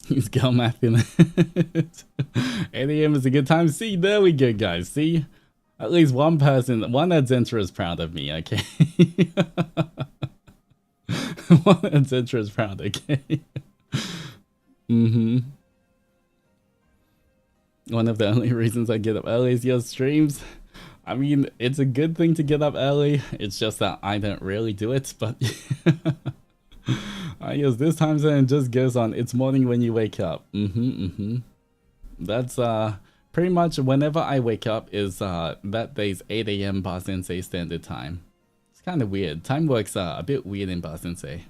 S1: He's girl mathing it. 8 a.m. is a good time. See, there we go, guys. See? At least one person, one Adzentra is proud of me, okay? One Adzentra is proud, okay? One of the only reasons I get up early is your streams. I mean, it's a good thing to get up early. It's just that I don't really do it, but... I guess this time zone just goes on. It's morning when you wake up. That's pretty much whenever I wake up is that day's 8 a.m. Ba Zen Se standard time. It's kind of weird. Time works a bit weird in Ba Zen Se.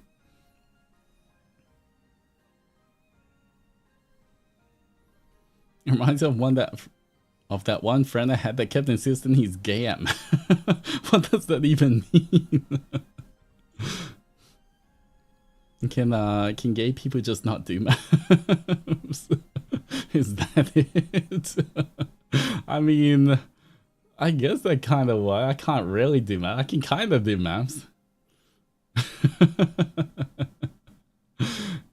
S1: It reminds me of that one friend I had that kept insisting he's gay at me. What does that even mean? Can gay people just not do maths? Is that it? I mean, I guess that kind of why I can't really do math. I can kind of do maths.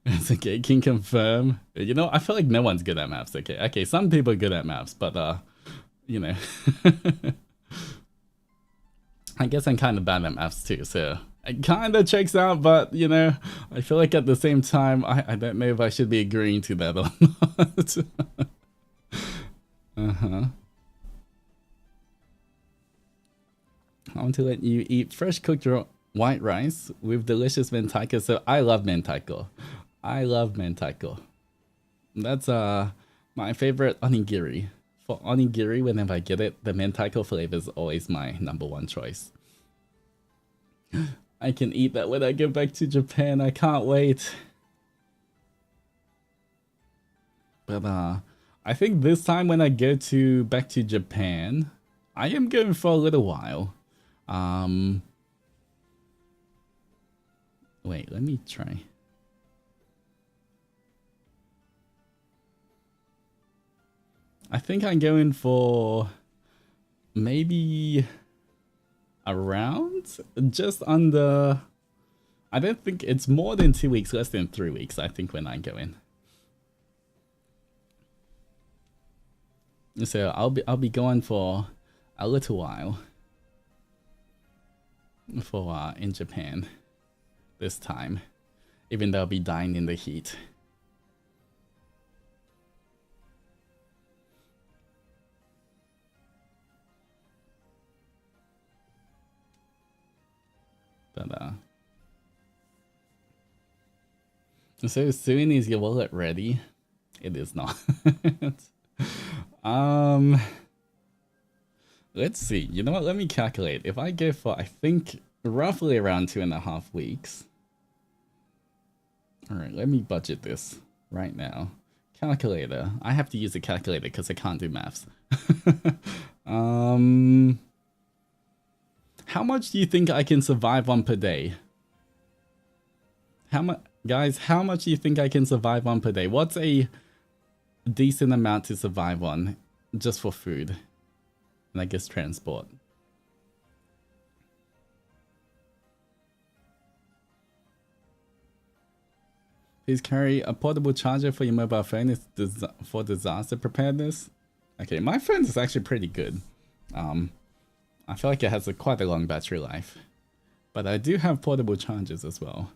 S1: It's okay, can confirm. You know, I feel like no one's good at maths. Okay, some people are good at maths, but you know, I guess I'm kind of bad at maths too, so it kind of checks out, but, you know, I feel like at the same time, I don't know if I should be agreeing to that or not. I want to let you eat fresh cooked white rice with delicious mentaiko. So I love mentaiko. I love mentaiko. That's my favorite onigiri. For onigiri, whenever I get it, the mentaiko flavor is always my #1 choice. I can eat that when I get back to Japan. I can't wait. But I think this time when I go back to Japan, I am going for a little while. Wait, let me try. I think I'm going for maybe around just under. I don't think it's more than 2 weeks, less than 3 weeks, I think, when I go in. So I'll be going for a little while for in Japan this time, even though I'll be dying in the heat. But so soon, is your wallet ready? It is not. Let's see. You know what? Let me calculate. If I go for, I think, roughly around 2.5 weeks. All right, let me budget this right now. Calculator. I have to use a calculator because I can't do maths. How much do you think I can survive on per day? How much, guys? How much do you think I can survive on per day? What's a decent amount to survive on, just for food, and I guess transport? Please carry a portable charger for your mobile phone for disaster preparedness. Okay, my phone is actually pretty good. I feel like it has quite a long battery life, but I do have portable chargers as well.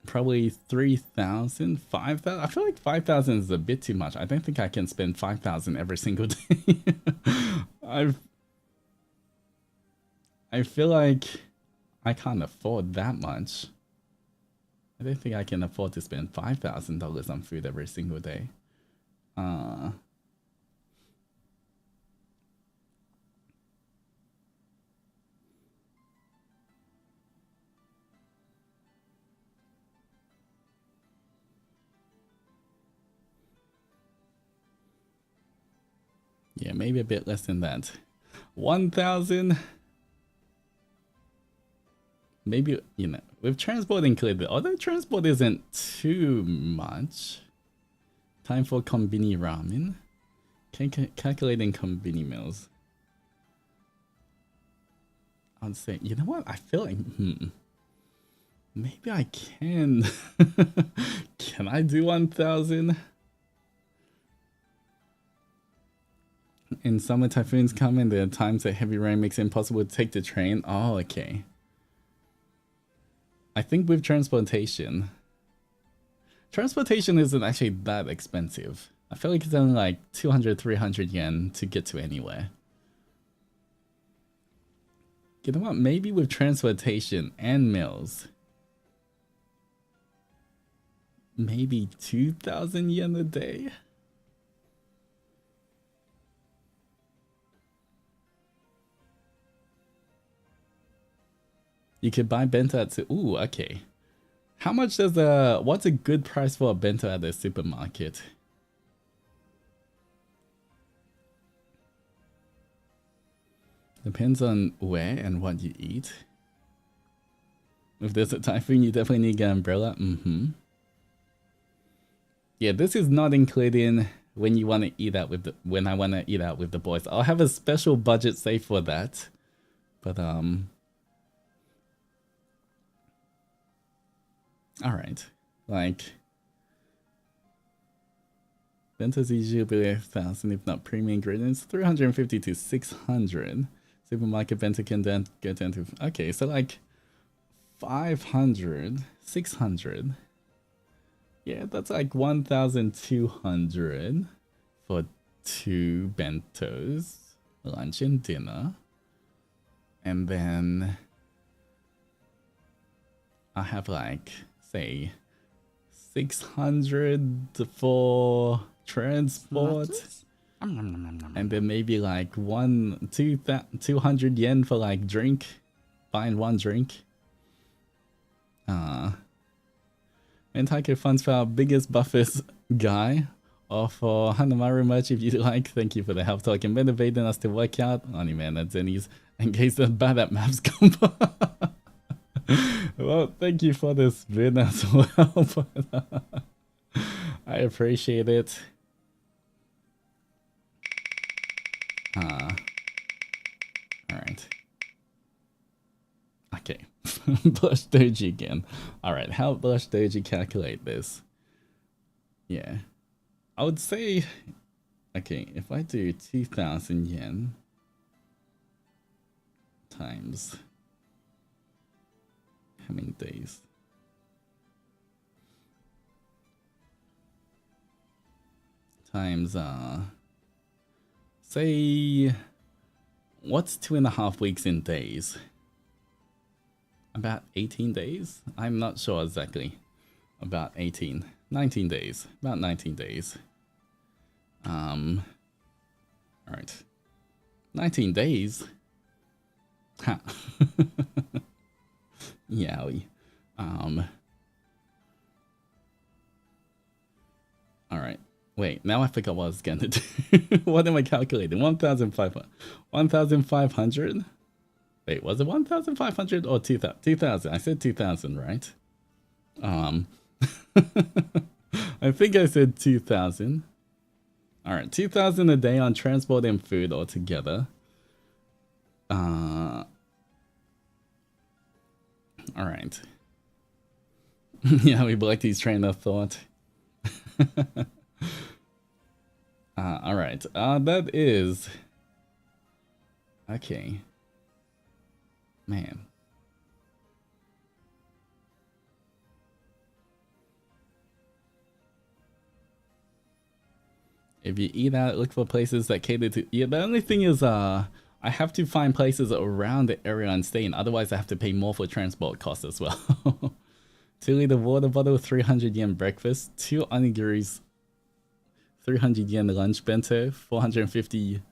S1: Probably 3,000, 5,000. I feel like 5,000 is a bit too much. I don't think I can spend 5,000 every single day. I feel like I can't afford that much. I don't think I can afford to spend $5,000 on food every single day. Yeah, maybe a bit less than that. 1,000. Maybe, you know, with transport included, although transport isn't too much. Time for kombini ramen. Calculating kombini meals. I'd say, you know what? I feel like, maybe I can. Can I do 1,000? In summer, typhoons come, and there are times that heavy rain makes it impossible to take the train. Oh, okay. I think with transportation isn't actually that expensive. I feel like it's only like 200, 300 yen to get to anywhere. You know what? Maybe with transportation and meals, maybe 2,000 yen a day. You could buy bento at... Ooh, okay. How much does what's a good price for a bento at the supermarket? Depends on where and what you eat. If there's a typhoon, you definitely need an umbrella. Yeah, this is not including when you want to eat out with when I want to eat out with the boys. I'll have a special budget saved for that. But all right, like bentos usually 1,000, if not premium ingredients, 350 to 600. Supermarket bento can then get into, okay, so like 500, 600. Yeah, that's like 1,200 for 2 bentos, lunch and dinner. And then I have like, say, 600 for transport. And then maybe like 200 yen for like drink, buying 1 drink. Mentaiko funds for our biggest buffers guy, or for Onimaru merch if you like. Thank you for the help talking, motivating us to work out. Only man at Zenny's in case they're bad at maths combo. Well, thank you for this vid as well. But, I appreciate it. Alright. Okay. Blush Doji again. Alright, how Blush Doji calculate this? Yeah. I would say, okay, if I do 2,000 yen times how many days? Times, say, what's 2.5 weeks in days? About 18 days? I'm not sure exactly. About 18. 19 days. About 19 days. Alright. 19 days? Ha. Yowie. Alright. Wait, now I forgot what I was gonna do. What am I calculating? 1,500. 1,500? Wait, was it 1,500 or 2,000? 2,000. I said 2,000, right? I think I said 2,000. Alright, 2,000 a day on transport and food altogether. Alright. Yeah, we blocked his train of thought. Alright, that is... Okay. Man. If you eat out, look for places that cater to... Yeah, the only thing is, I have to find places around the area I'm staying. Otherwise, I have to pay more for transport costs as well. 2-liter water bottle, 300 yen breakfast, 2 onigiris, 300 yen lunch bento, 450...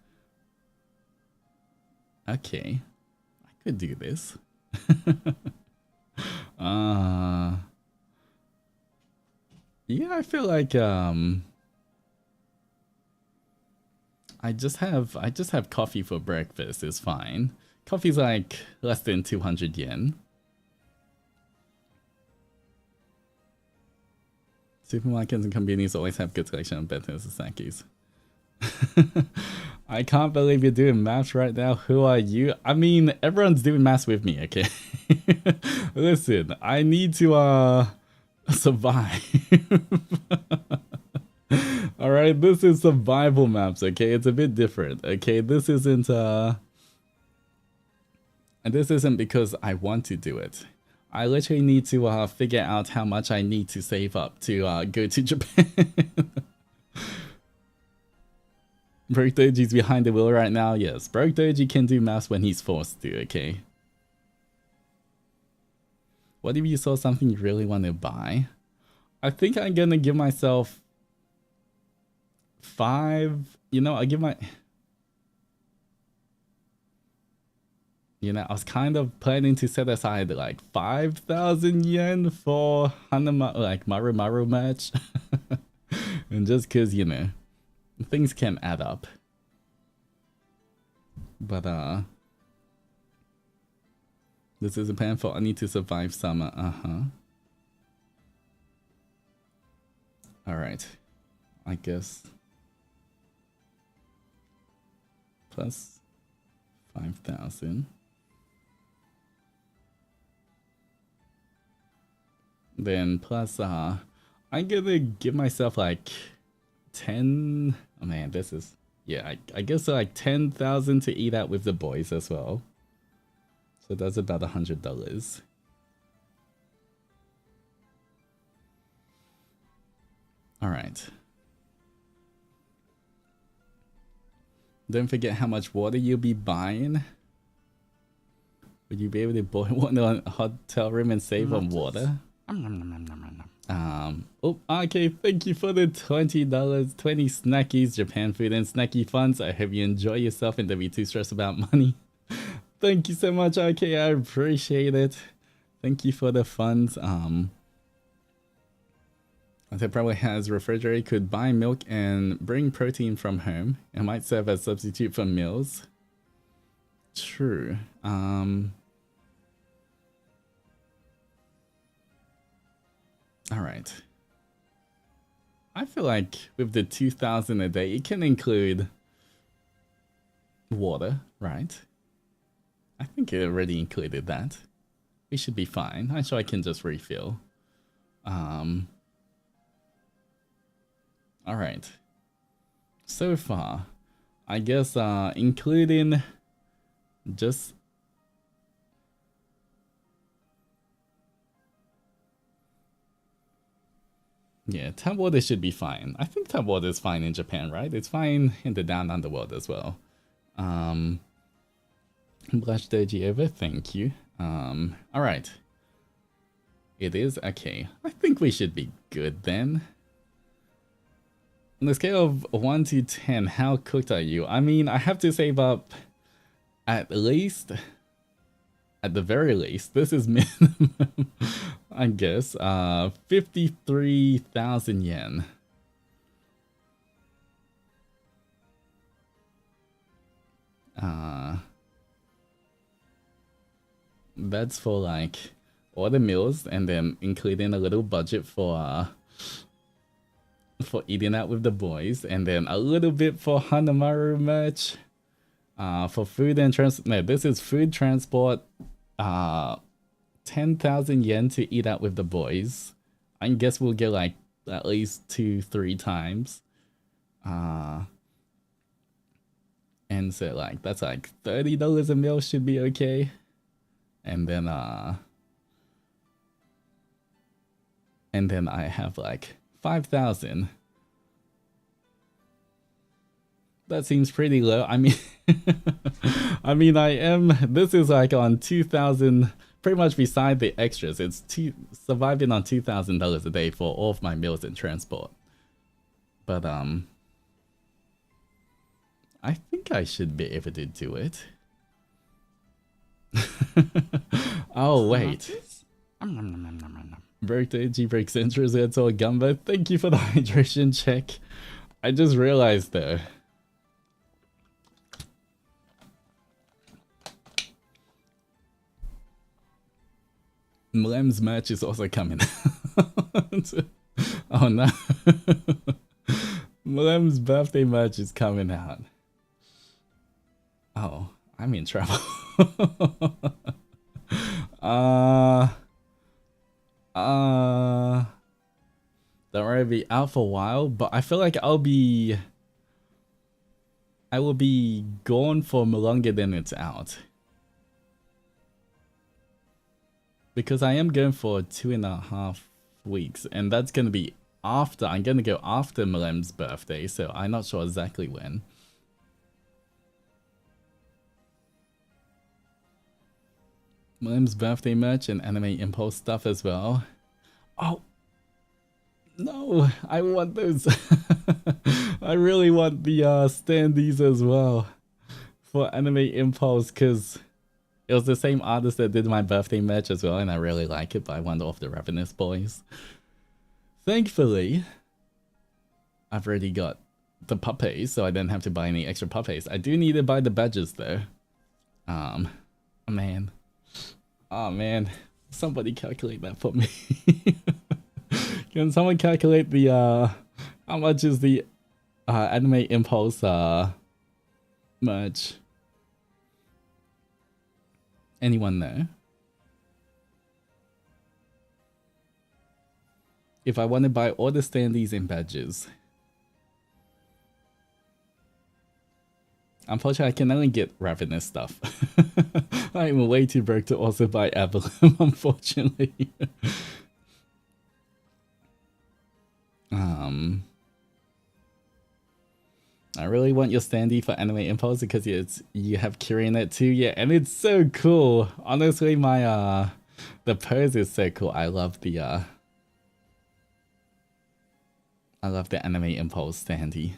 S1: Okay. I could do this. Yeah, I feel like, I just have coffee for breakfast is fine. Coffee's like less than 200 yen. Supermarkets and convenience always have good selection of bentos and snackies. I can't believe you're doing maths right now. Who are you? I mean, everyone's doing maths with me, okay? Listen, I need to survive. Alright, this is survival maps, okay? It's a bit different, okay? This isn't because I want to do it. I literally need to figure out how much I need to save up to go to Japan. Broke Doji's behind the wheel right now. Yes, Broke Doji can do maths when he's forced to, okay? What if you saw something you really want to buy? I think I'm gonna give myself 5... You know, I'll give my... You know, I was kind of planning to set aside like 5,000 yen for Maru Maru match. And just cause, you know, things can add up. But this is a plan for Oni to survive summer. Alright. I guess plus 5,000. Then plus I'm gonna give myself like 10... Oh man, this is... Yeah, I guess like 10,000 to eat out with the boys as well. So that's about $100. Alright. Don't forget how much water you'll be buying. Would you be able to boil one on a hotel room and save on water? Oh, okay, thank you for the $20, 20 snackies, Japan food and snacky funds. I hope you enjoy yourself and don't be too stressed about money. Thank you so much, RK, I appreciate it. Thank you for the funds. It probably has refrigerator, could buy milk and bring protein from home. It might serve as substitute for meals. True. All right. I feel like with the 2,000 a day, it can include water, right? I think it already included that. We should be fine. I'm sure I can just refill. All right. So far, I guess including just yeah, tap water should be fine. I think tap water is fine in Japan, right? It's fine in the down underworld as well. Blush Doji over, thank you. All right. It is okay. I think we should be good then. On the scale of 1 to 10, how cooked are you? I mean, I have to save up at least, at the very least, this is minimum, I guess, 53,000 yen. That's for like all the meals and then including a little budget for eating out with the boys and then a little bit for Onimaru merch. For food and no, this is food, transport, 10,000 yen to eat out with the boys. I guess we'll get like at least 2-3 times. And so like that's like $30 a meal should be okay. And then I have like 5,000. That seems pretty low. I mean, this is like on 2,000, pretty much beside the extras. It's surviving on $2,000 a day for all of my meals and transport. But, I think I should be able to do it. Oh, wait. Birthday, G-Break Centers, it's all Gumbo. Thank you for the hydration check. I just realized though. Mlem's merch is also coming out. Oh no. Mlem's birthday merch is coming out. Oh, I'm in trouble. Don't worry, be out for a while, but I feel like I will be gone for longer than it's out. Because I am going for 2.5 weeks, and that's gonna be after, I'm gonna go after Mlem's birthday, so I'm not sure exactly when. Mlem's birthday merch and Anime Impulse stuff as well. Oh, no, I want those. I really want the standees as well for Anime Impulse, because it was the same artist that did my birthday merch as well, and I really like it, but I want off the Ravenous Boys. Thankfully, I've already got the puppies, so I don't have to buy any extra puppies. I do need to buy the badges though. Man. Oh man, somebody calculate that for me. Can someone calculate the how much is the Anime Impulse merch? Anyone know? If I want to buy all the standees and badges. Unfortunately, I can only get Ravenous stuff. I'm way too broke to also buy Avalon, unfortunately. I really want your standee for Anime Impulse because you have Kiri in it too, yeah, and it's so cool. Honestly, my the pose is so cool. I love the Anime Impulse standee.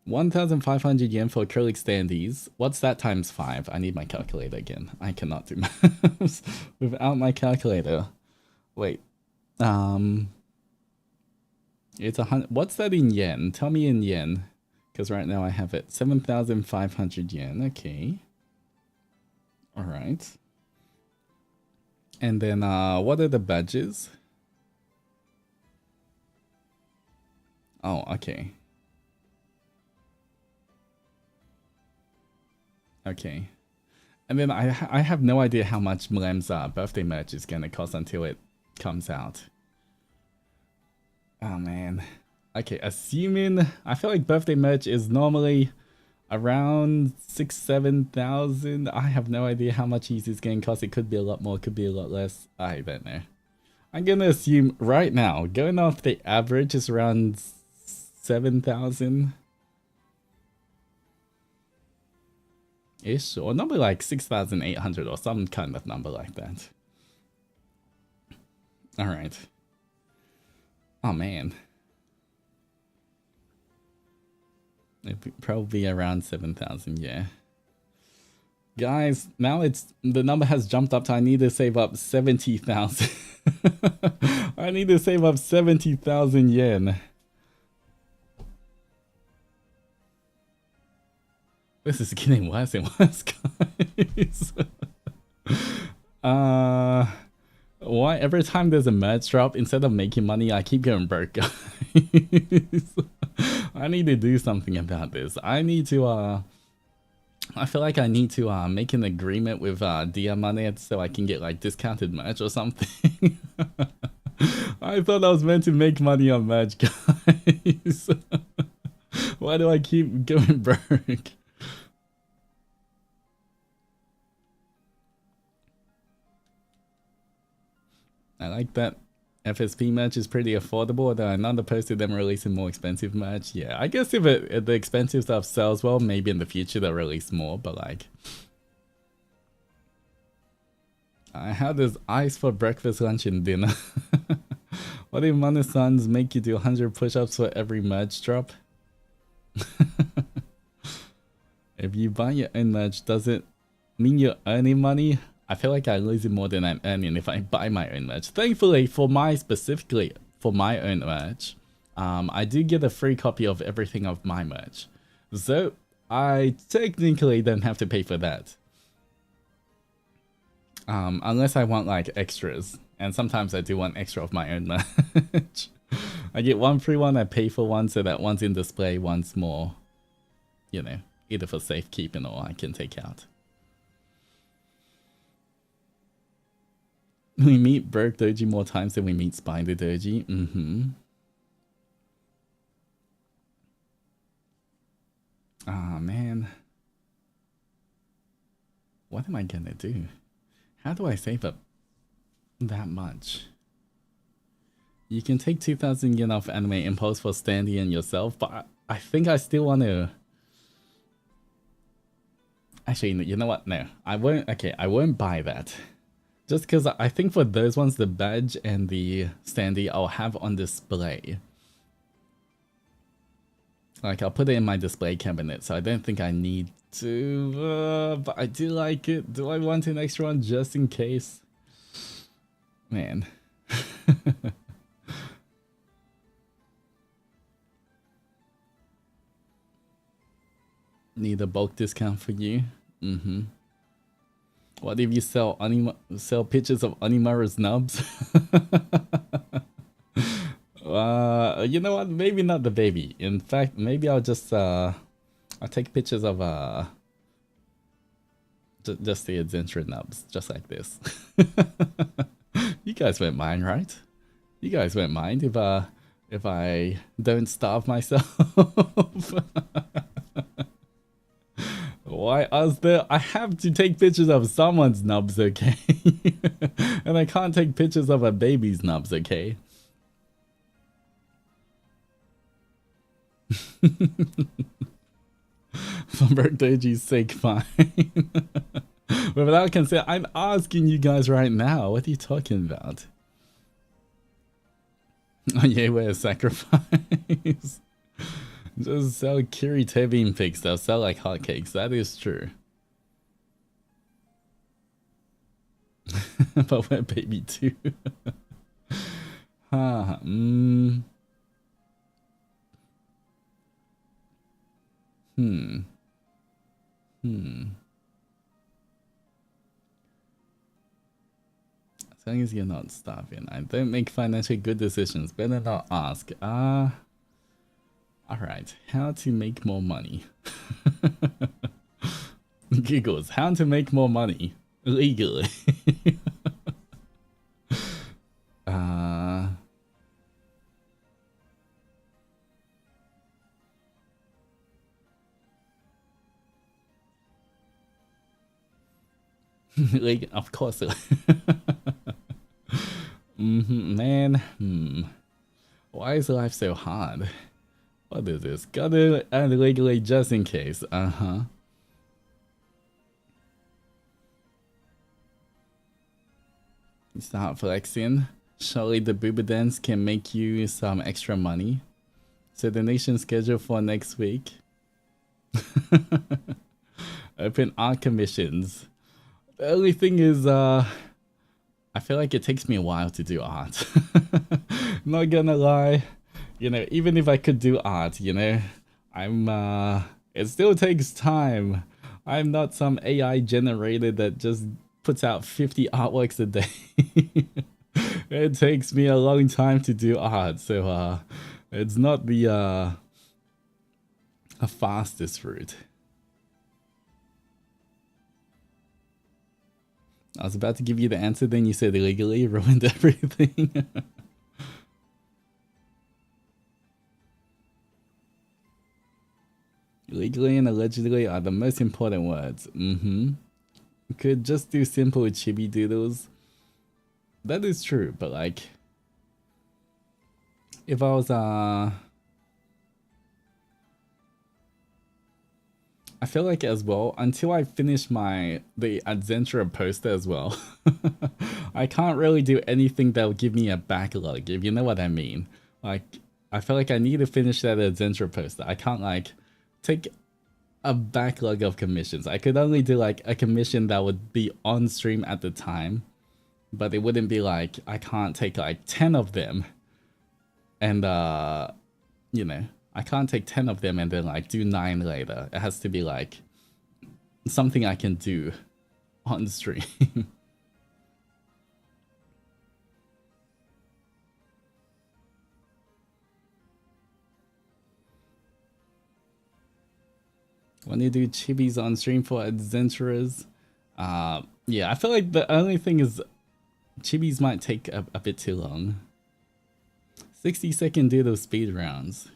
S1: 1,500 yen for acrylic standees. What's that times 5? I need my calculator again. I cannot do maths without my calculator. Wait. It's 100. What's that in yen? Tell me in yen. Because right now I have it. 7,500 yen. Okay. Alright. And then what are the badges? Oh, okay. Okay. And then I have no idea how much Mlem's birthday merch is gonna cost until it comes out. Oh man. Okay, assuming I feel like birthday merch is normally around 6,000-7,000. I have no idea how much Yeezy's gonna cost. It could be a lot more, could be a lot less. I don't know. I'm gonna assume right now, going off the average, is around 7,000 ish, or number like 6,800 or some kind of number like that. All right. Oh man. It'd probably be around 7,000, yeah. Guys, now the number has jumped up to I need to save up 70,000. I need to save up 70,000 yen. This is getting worse and worse, guys. Why every time there's a merch drop, instead of making money, I keep getting broke, guys. I need to do something about this. I need to, I feel like I need to make an agreement with Diamante so I can get like discounted merch or something. I thought I was meant to make money on merch, guys. Why do I keep going broke? I like that FSP merch is pretty affordable, although I'm not opposed to them releasing more expensive merch. Yeah, I guess if the expensive stuff sells well, maybe in the future they'll release more, but like... how does ice for breakfast, lunch, and dinner? What if Mana-sans make you do 100 push-ups for every merch drop? If you buy your own merch, does it mean you're earning money? I feel like I'm losing more than I'm earning if I buy my own merch. Thankfully, specifically for my own merch, I do get a free copy of everything of my merch. So I technically don't have to pay for that. Unless I want like extras. And sometimes I do want extra of my own merch. I get one free one, I pay for one, so that one's in display, one's more, you know, either for safekeeping or I can take out. We meet Berg Doji more times than we meet Spider Doji. Ah, man. What am I gonna do? How do I save up that much? You can take 2,000 yen off Anime Impulse for standing in yourself, but I think I still want to... Actually, you know what? No, I won't. Okay, I won't buy that. Just because I think for those ones, the badge and the standee I'll have on display. Like, I'll put it in my display cabinet, so I don't think I need to, but I do like it. Do I want an extra one just in case? Man. Need a bulk discount for you? What if you sell pictures of Onimaru's nubs? You know what? Maybe not the baby. In fact, maybe I'll just I'll take pictures of just the adventure nubs, just like this. You guys won't mind, right? You guys won't mind if I don't starve myself. Why us there? I have to take pictures of someone's nubs, okay? And I can't take pictures of a baby's nubs, okay? For Bergdoji's sake, fine. But without consent, I'm asking you guys right now. What are you talking about? Oh yeah, we're a sacrifice. Just sell Kiri Tevin pics. They'll sell like hotcakes. That is true. But we're baby too. As long as you're not starving. I don't make financially good decisions. Better not ask. Alright. How to make more money. Giggles. How to make more money. Legally. Like, of course. Man. Why is life so hard? What is this? Gotta add legally just in case. Start flexing. Surely the booba dance can make you some extra money. So donation schedule for next week. Open art commissions. The only thing is, I feel like it takes me a while to do art. Not gonna lie. You know, even if I could do art, you know, it still takes time. I'm not some AI generated that just puts out 50 artworks a day. It takes me a long time to do art, so it's not the fastest route. I was about to give you the answer, then you said illegally, ruined everything. Legally and allegedly are the most important words. You could just do simple chibi doodles. That is true, but like, if I was I feel like as well, until I finish the Adventure poster as well, I can't really do anything that will give me a backlog, if you know what I mean. Like, I feel like I need to finish that Adventure poster. I can't like take a backlog of commissions. I could only do like a commission that would be on stream at the time, but it wouldn't be like, I can't take like 10 of them and you know, I can't take 10 of them and then like do 9 later. It has to be like something I can do on stream. When you do chibis on stream for adventurers, yeah, I feel like the only thing is chibis might take a bit too long. 60-second doodle speed rounds.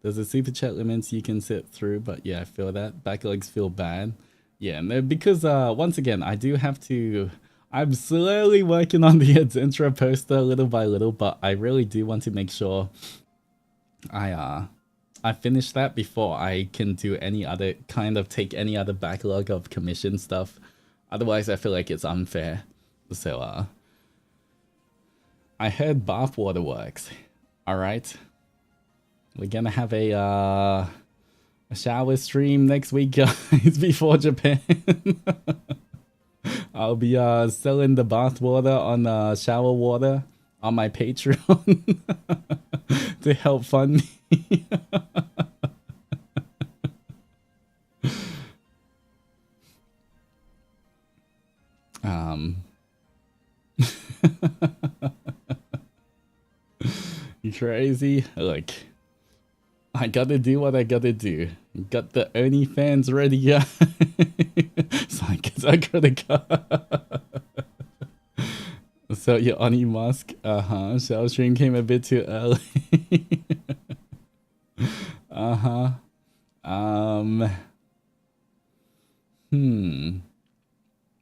S1: There's a super chat limits you can sit through, but yeah, I feel that. Backlogs feel bad. Yeah, no, because once again, I do have to... I'm slowly working on the Adventure poster little by little, but I really do want to make sure I finish that before I can do any other kind of take any other backlog of commission stuff. Otherwise, I feel like it's unfair. So, I heard bathwater works. All right. We're gonna have a shower stream next week, guys, before Japan. I'll be selling the bath water on shower water on my Patreon to help fund me. You crazy? Look, I gotta do what I gotta do. Got the Oni fans ready, yeah. So I guess I gotta go. So your Oni mask, shell stream came a bit too early.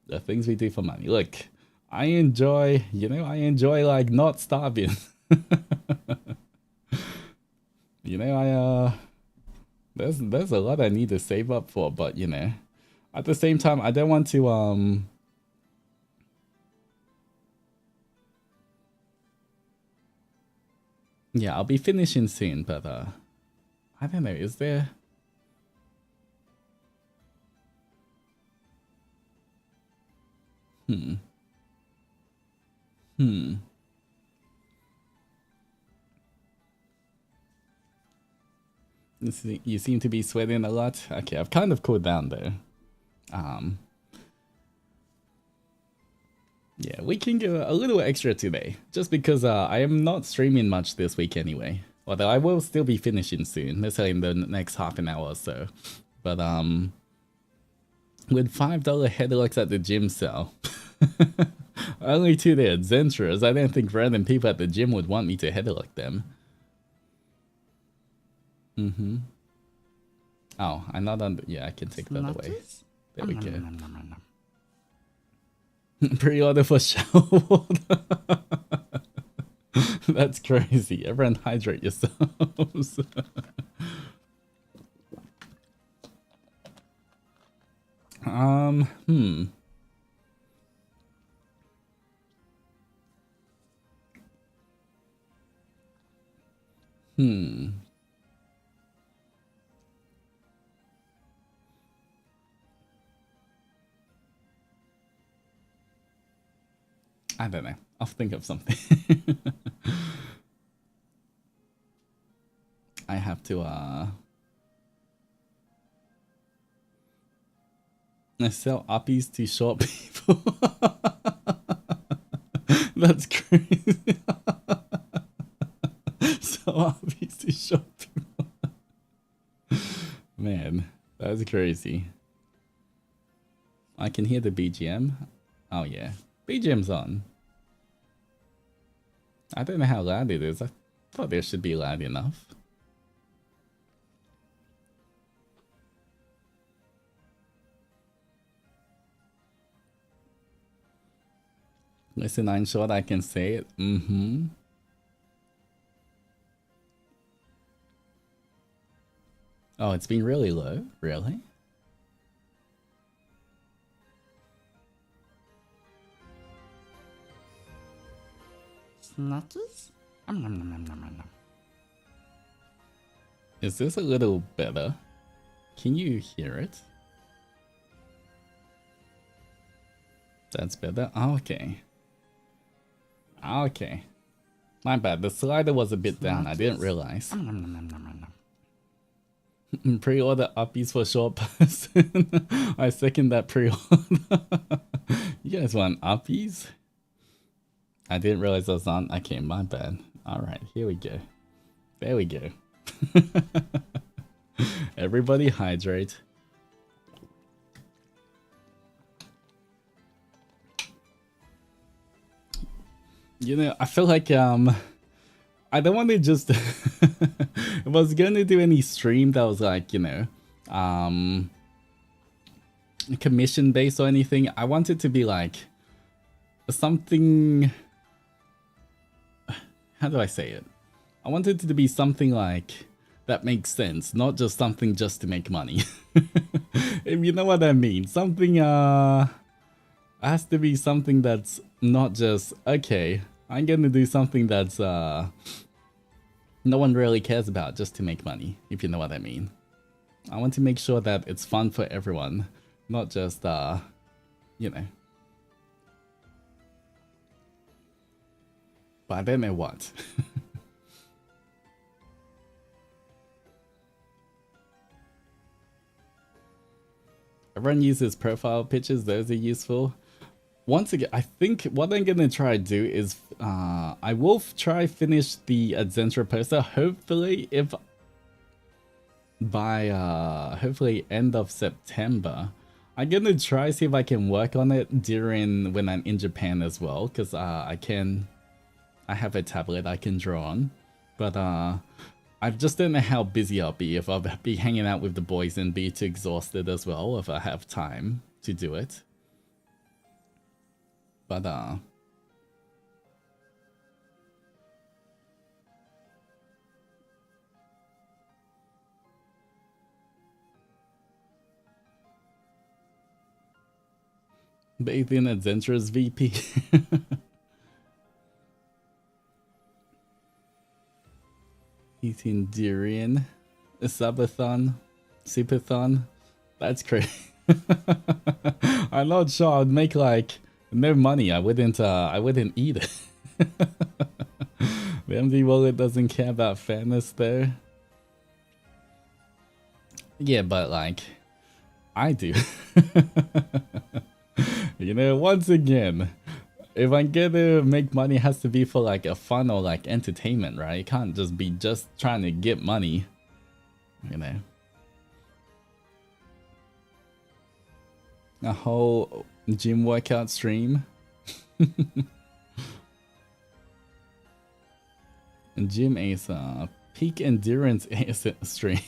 S1: The things we do for money. Look, I enjoy, you know, like not starving. You know, there's a lot I need to save up for, but you know, at the same time, I don't want to yeah, I'll be finishing soon, but I don't know, is there You seem to be sweating a lot. Okay, I've kind of cooled down though. Yeah, we can go a little extra today, just because I am not streaming much this week anyway. Although I will still be finishing soon, necessarily in the next half an hour or so. But with $5 headlocks at the gym sale, only to their adventurers, I don't think random people at the gym would want me to headlock them. Mm-hmm. Oh, I'm not on. Yeah, I can take that away. There we go. Pre-order for shower water. That's crazy. Everyone hydrate yourselves. Hmm. I don't know. I'll think of something. I have to I sell uppies to short people. That's crazy. Sell uppies to short people. Man, that's crazy. I can hear the BGM. Oh yeah, BGM's on. I don't know how loud it is. I thought there should be loud enough. Listen, I'm sure I can say it. Mm-hmm. Oh, it's been really low? Really?
S2: Snatches?
S1: Is this a little better? Can you hear it? That's better? Okay. Okay. My bad, the slider was a bit down, I didn't realize. Pre-order uppies for short person. I second that pre-order. You guys want uppies? I didn't realize I was on. Okay, my bad. Alright, here we go. There we go. Everybody hydrate. You know, I feel like I don't want to just if I was gonna do any stream that was like, you know, commission based or anything, I want it to be like something, how do I say it? I want it to be something like that makes sense, not just something just to make money. If you know what I mean. Something has to be something that's not just, okay, I'm gonna do something that's no one really cares about just to make money, if you know what I mean. I want to make sure that it's fun for everyone, not just you know. But I don't know what. Everyone uses profile pictures, those are useful. Once again, I think what I'm gonna try to do is I will try finish the Zentra poster, hopefully if by hopefully end of September. I'm gonna try see if I can work on it during when I'm in Japan as well, because I have a tablet I can draw on, but I just don't know how busy I'll be, if I'll be hanging out with the boys and be too exhausted as well, if I have time to do it. But bathing at Zentra's VP. Eating durian, a subathon, superthon. That's crazy. I'm not sure I'd make like no money. I wouldn't eat it. The MD wallet doesn't care about fairness there. Yeah, but like I do. You know, once again, If I'm gonna make money, it has to be for like a fun or like entertainment, right? It can't just be just trying to get money, you know. A whole gym workout stream. Gym Ace, peak endurance Ace stream.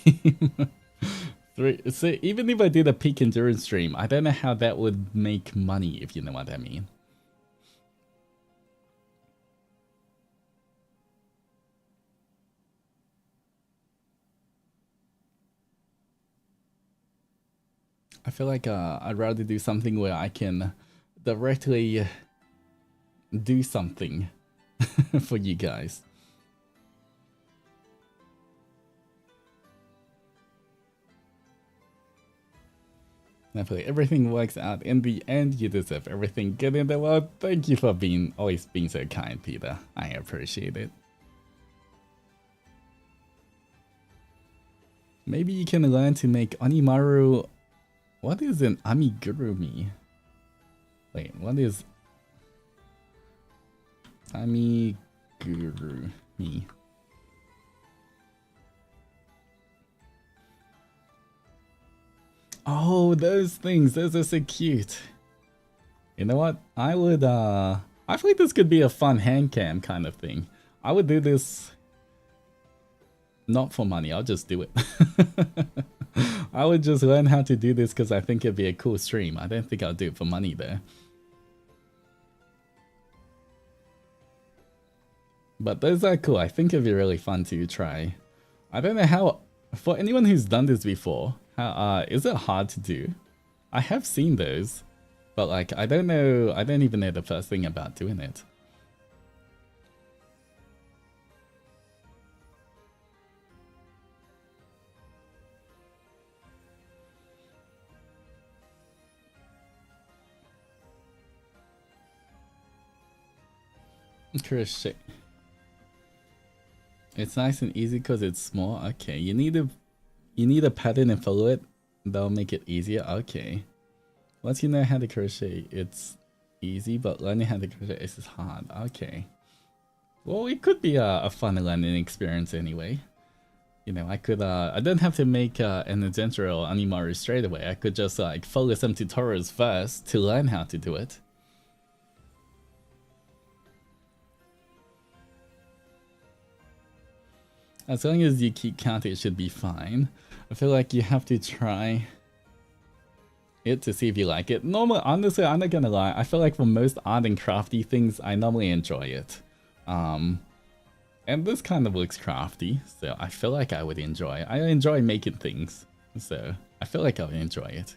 S1: So even if I did a peak endurance stream, I don't know how that would make money, if you know what I mean. I feel like I'd rather do something where I can directly do something for you guys. I feel like everything works out in the end. You deserve everything good in the world. Thank you for always being so kind, Peter. I appreciate it. Maybe you can learn to make Onimaru. What is an amigurumi? Wait, what is amigurumi? Oh, those things, those are so cute. You know what? I feel like this could be a fun hand cam kind of thing. I would do this not for money, I'll just do it. I would just learn how to do this because I think it'd be a cool stream. I don't think I'll do it for money though. But those are cool. I think it'd be really fun to try. I don't know how, for anyone who's done this before, how is it hard to do? I have seen those, but like I don't know, I don't even know the first thing about doing it. Crochet. It's nice and easy because it's small. Okay, you need a pattern and follow it. That'll make it easier. Okay. Once you know how to crochet, it's easy, but learning how to crochet is hard. Okay. Well, it could be a fun learning experience anyway. You know, I don't have to make an adventure or Onimaru straight away. I could just like follow some tutorials first to learn how to do it. As long as you keep counting, it should be fine. I feel like you have to try it to see if you like it. Normally, honestly, I'm not gonna lie, I feel like for most art and crafty things, I normally enjoy it. And this kind of looks crafty, so I feel like I would enjoy it. I enjoy making things, so I feel like I'll enjoy it.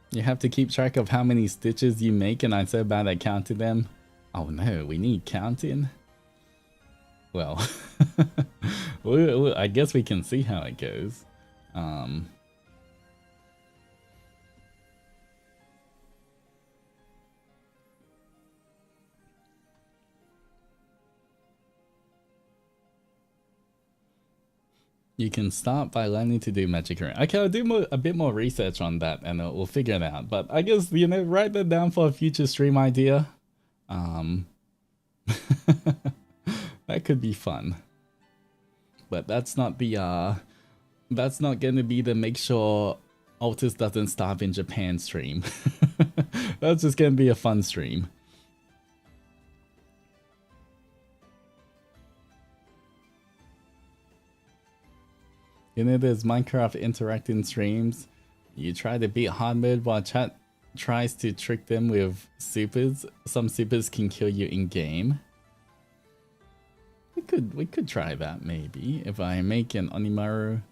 S1: You have to keep track of how many stitches you make, and I'm so bad at counting them. Oh no, we need counting? Well, I guess we can see how it goes. You can start by learning to do magic. Okay, I'll do a bit more research on that and we'll figure it out. But I guess, you know, write that down for a future stream idea. That could be fun. But that's not the, that's not going to be the make sure Altus doesn't starve in Japan stream. That's just going to be a fun stream. You know, there's Minecraft interacting streams. You try to beat hard mode while chat tries to trick them with supers. Some supers can kill you in game. We could try that maybe. If I make an Onimaru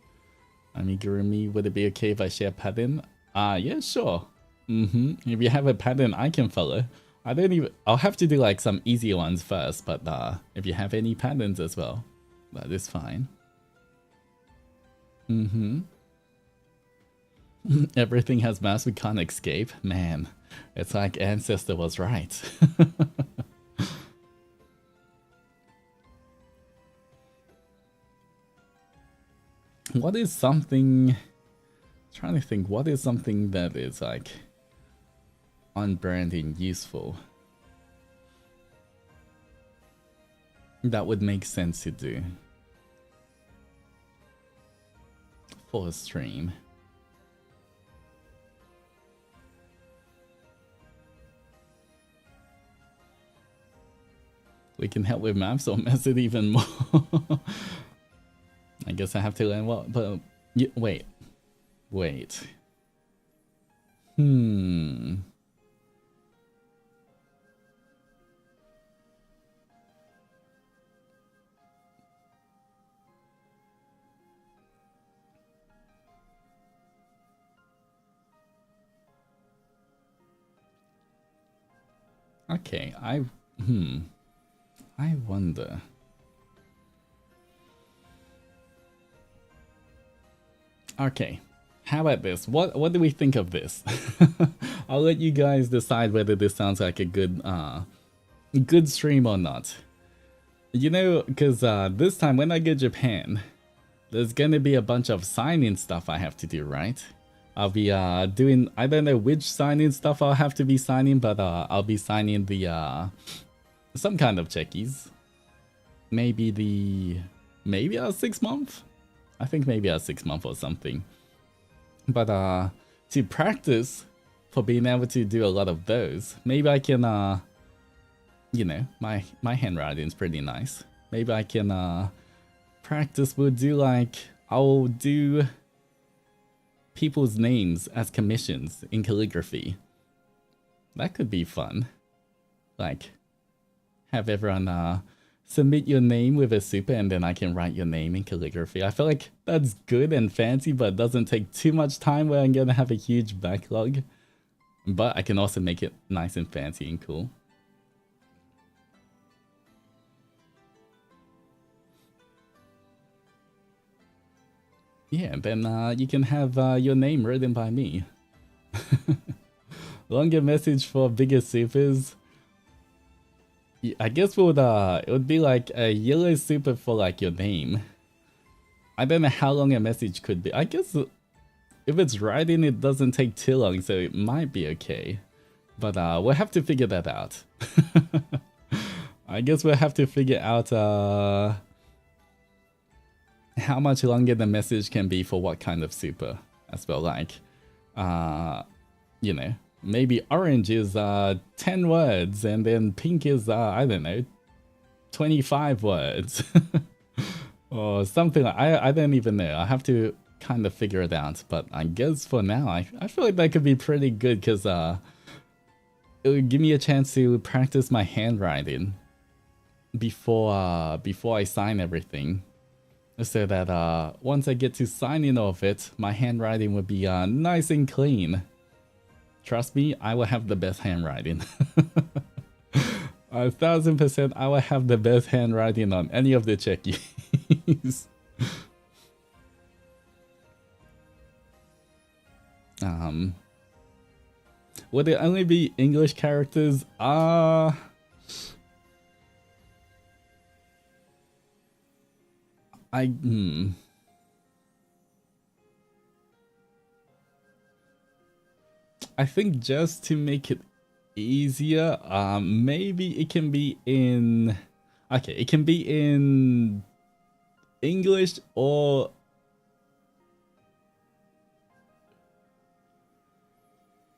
S1: amigurumi, would it be okay if I share pattern? Yeah, sure. If you have a pattern I can follow. I'll have to do like some easier ones first, but if you have any patterns as well, that is fine. Everything has mass we can't escape. Man, it's like Ancestor was right. What is something... Trying to think, what is something that is like on brand and useful that would make sense to do for a stream? We can help with maps or mess it even more. I guess I have to learn what, but wait. Okay, I wonder. Okay, how about this? What do we think of this? I'll let you guys decide whether this sounds like a good stream or not. You know, because this time when I get Japan, there's gonna be a bunch of sign-in stuff I have to do, right? I'll be doing, I don't know which sign-in stuff I'll have to be signing, but I'll be signing the some kind of checkies. Maybe a 6 month? I think maybe a 6 month or something. But to practice for being able to do a lot of those, maybe I can you know, my handwriting's pretty nice. Maybe I can practice. We'll do like, I'll do people's names as commissions in calligraphy. That could be fun. Like, have everyone submit your name with a super and then I can write your name in calligraphy. I feel like that's good and fancy, but doesn't take too much time where I'm gonna have a huge backlog. But I can also make it nice and fancy and cool. Yeah, then you can have your name written by me. Longer message for bigger supers. I guess it would be like a yellow super for like your name. I don't know how long a message could be. I guess if it's writing, it doesn't take too long, so it might be okay. But we'll have to figure that out. I guess we'll have to figure out how much longer the message can be for what kind of super as well. Like, you know, maybe orange is 10 words and then pink is, I don't know, 25 words. Or something like, I don't even know. I have to kind of figure it out. But I guess for now, I feel like that could be pretty good because it would give me a chance to practice my handwriting before I sign everything. So that once I get to signing of it, my handwriting would be nice and clean. Trust me, I will have the best handwriting. 1000% I will have the best handwriting on any of the checkies. Would it only be English characters? I think just to make it easier, maybe it can be in... Okay, it can be in English or...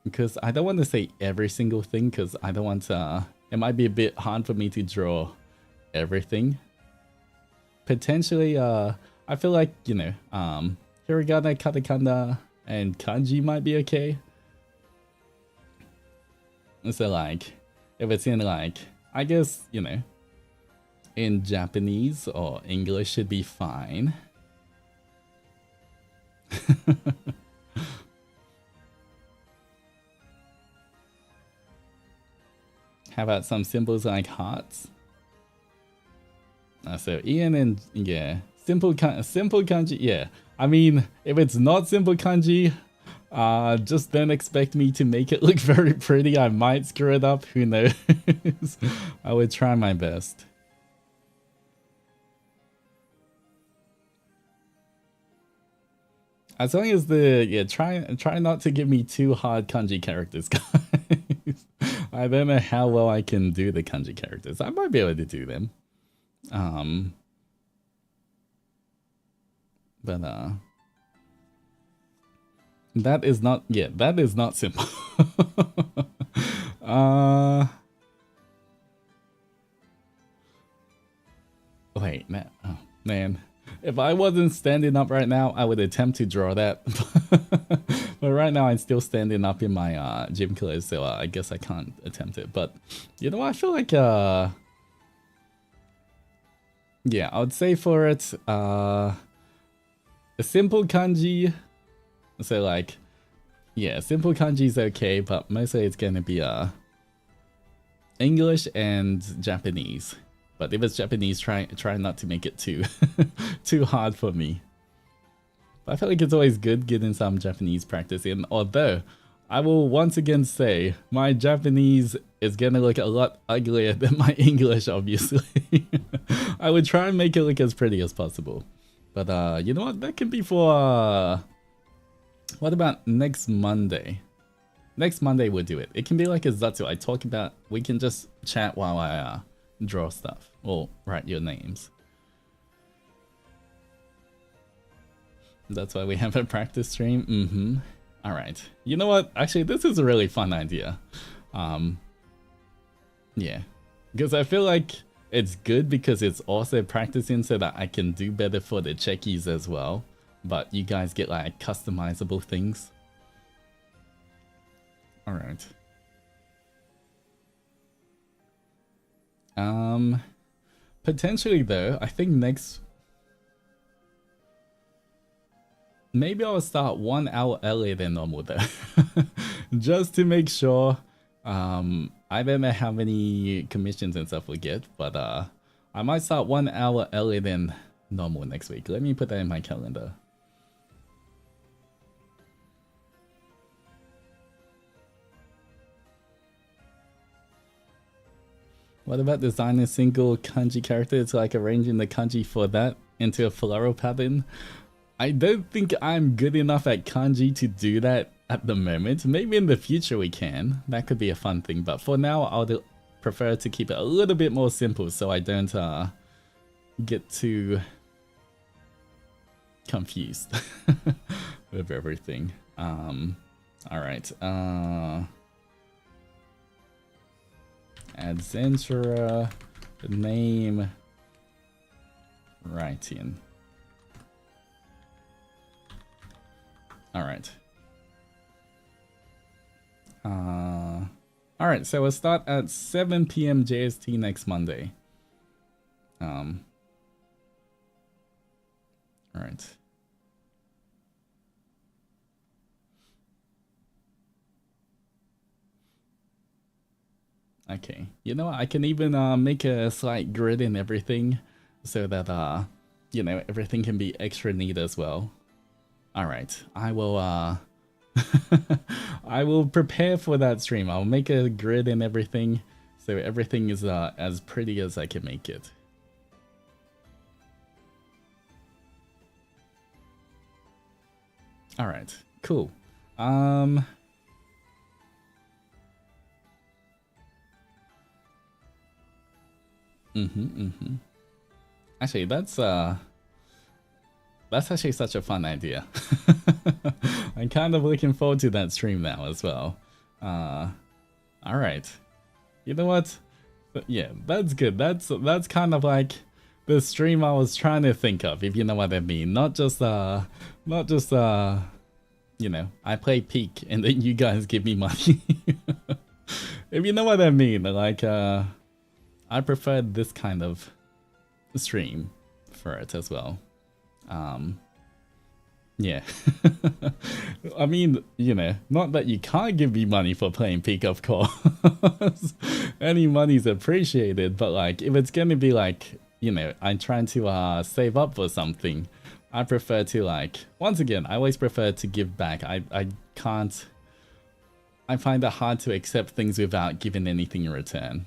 S1: Because I don't want to say every single thing, because I don't want to... It might be a bit hard for me to draw everything. Potentially, I feel like, you know, hiragana, katakana, and kanji might be okay. So like, if it's in like, I guess, you know, in Japanese or English should be fine. How about some symbols like hearts? So Ian and yeah, simple kanji. Yeah, I mean, if it's not simple kanji, just don't expect me to make it look very pretty. I might screw it up. Who knows? I would try my best. As long as try not to give me too hard kanji characters, guys. I don't know how well I can do the kanji characters. I might be able to do them. But that is not simple. Wait, man. Oh, man. If I wasn't standing up right now, I would attempt to draw that. But right now, I'm still standing up in my gym clothes, so I guess I can't attempt it. But you know what? I feel like yeah, I would say for it a simple kanji. So like, yeah, simple kanji is okay, but mostly it's gonna be English and Japanese. But if it's Japanese, try not to make it too too hard for me. But I feel like it's always good getting some Japanese practice in. Although I will once again say my Japanese is gonna look a lot uglier than my English, obviously. I would try and make it look as pretty as possible. But you know what? That can be for what about next Monday? Next Monday we'll do it. It can be like a Zatsu. I talk about. We can just chat while I draw stuff or write your names. That's why we have a practice stream. All right. You know what? Actually, this is a really fun idea. Yeah, because I feel like it's good because it's also practicing so that I can do better for the checkies as well. But you guys get like customizable things. All right. Potentially though, I think next, maybe I'll start 1 hour earlier than normal though, just to make sure. I don't know how many commissions and stuff we get, but I might start 1 hour earlier than normal next week. Let me put that in my calendar. What about designing a single kanji character? It's like arranging the kanji for that into a floral pattern. I don't think I'm good enough at kanji to do that at the moment. Maybe in the future we can. That could be a fun thing. But for now, I would prefer to keep it a little bit more simple so I don't get too confused with everything. Alright. Add Zenshura, name, writing. Alright. Alright, so we'll start at 7 PM JST next Monday. Alright. Okay, you know what? I can even make a slight grid and everything so that you know, everything can be extra neat as well. Alright, I will I will prepare for that stream. I'll make a grid and everything so everything is as pretty as I can make it. Alright, cool. Actually, that's actually such a fun idea. I'm kind of looking forward to that stream now as well. Alright. You know what? Yeah, that's good. That's kind of like the stream I was trying to think of, if you know what I mean. Not just you know, I play Peak and then you guys give me money. If you know what I mean, like I prefer this kind of stream for it as well. Yeah. I mean, you know, not that you can't give me money for playing Peak, of course. Any money's appreciated, but like, if it's gonna be like, you know, I'm trying to save up for something, I prefer to like, once again, I always prefer to give back. I can't, I find it hard to accept things without giving anything in return.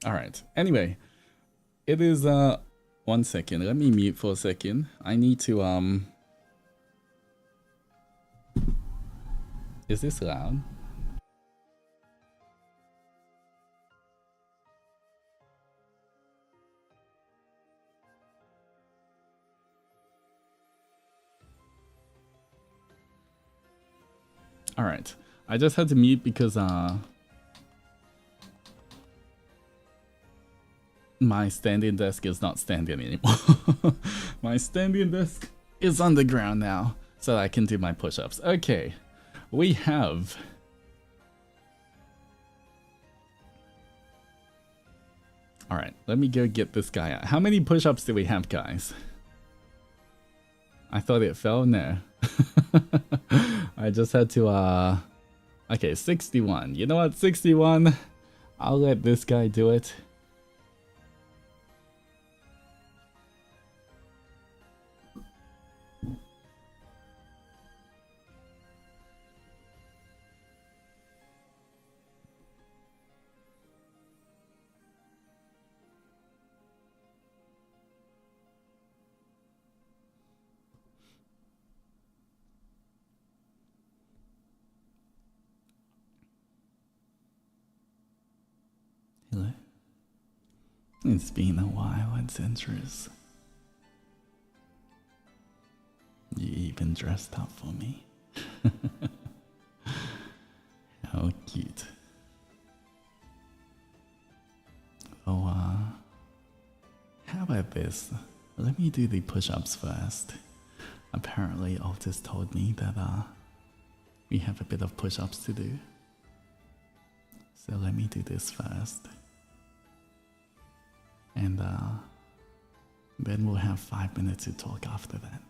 S1: All right. Anyway, it is 1 second. Let me mute for a second. I need to Is this loud? All right. I just had to mute because my standing desk is not standing anymore. My standing desk is on the ground now, so I can do my push-ups. Okay, we have... Alright, let me go get this guy out. How many push-ups do we have, guys? I thought it fell? No. I just had to, okay, 61. You know what, 61? I'll let this guy do it. Hello? It's been a while, adventurers. You even dressed up for me. How cute. Oh, how about this? Let me do the push-ups first. Apparently, Altus told me that, we have a bit of push-ups to do. So let me do this first. And, then we'll have 5 minutes to talk after that.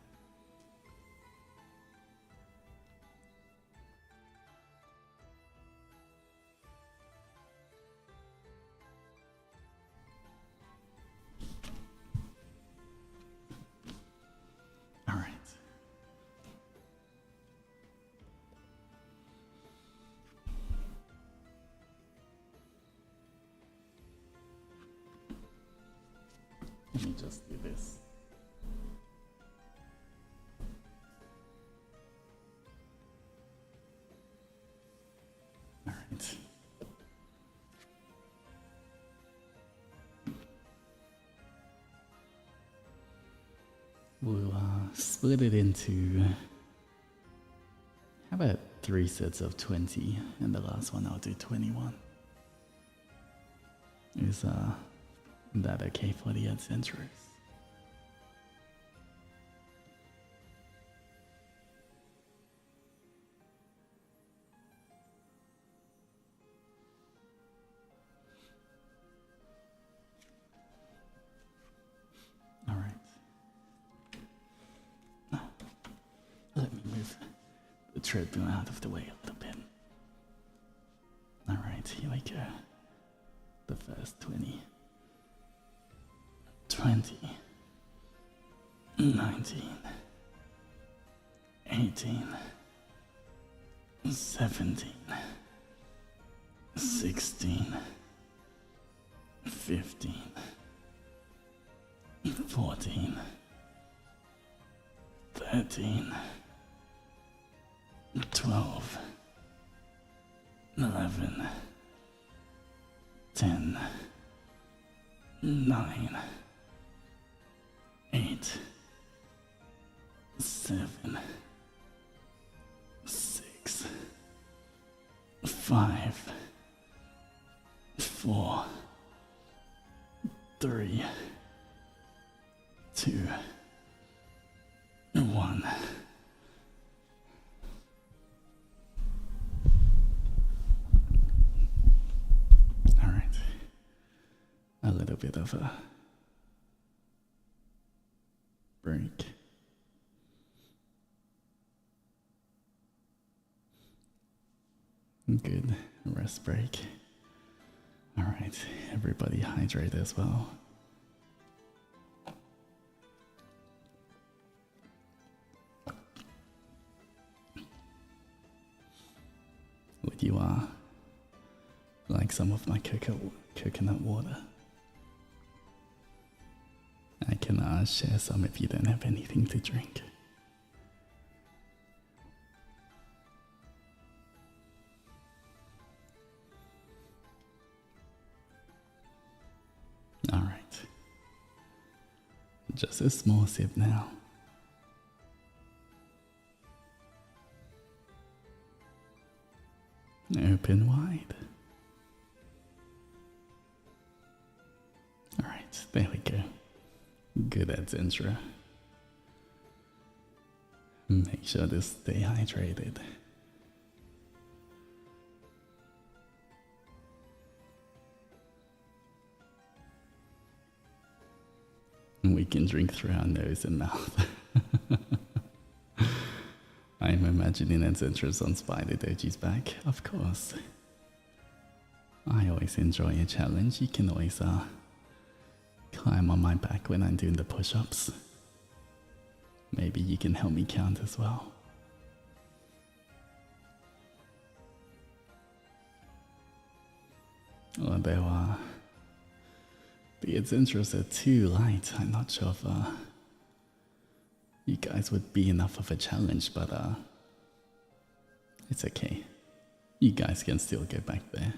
S1: All right. Let me just do this. All right. We'll split it into, how about 3 sets of 20, and the last one I'll do 21. Is that okay for the adventurers? All right. Let me move the treadmill out of the way a little bit. All right, here we go. The first 20. 20, 19, 18, 17, 16, 15, 14, 13, 12, 11, 10, 9, 8, 7, 6, 5, 4, 3, 2, 1. All right. A little bit of a break. Good rest break. All right, everybody hydrate as well. Would you like some of my coconut water. I can share some if you don't have anything to drink. Alright. Just a small sip now. Open wide. Alright, there we go. Good at Zentra. Make sure to stay hydrated. We can drink through our nose and mouth. I'm imagining that Zentra's on Zendoji's back, of course. I always enjoy a challenge. You can always climb on my back when I'm doing the push-ups. Maybe you can help me count as well. Although the Zentra's are too light, I'm not sure if you guys would be enough of a challenge, but it's okay. You guys can still get back there.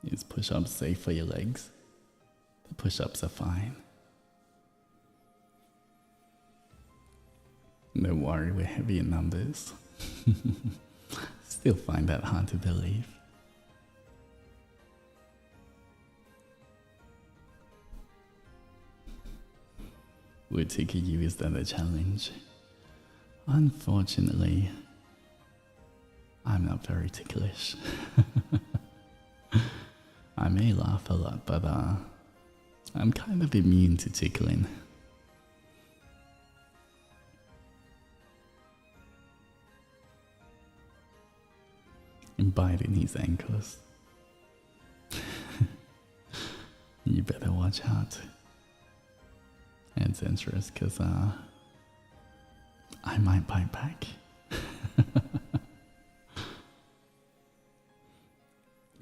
S1: Is push-ups safe for your legs? The push-ups are fine. Don't worry, we're heavy in numbers. Still find that hard to believe. Would tickle you, is that a challenge? Unfortunately, I'm not very ticklish. I may laugh a lot, but I'm kind of immune to tickling. And biting his ankles. You better watch out. It's interest, because I might bite back.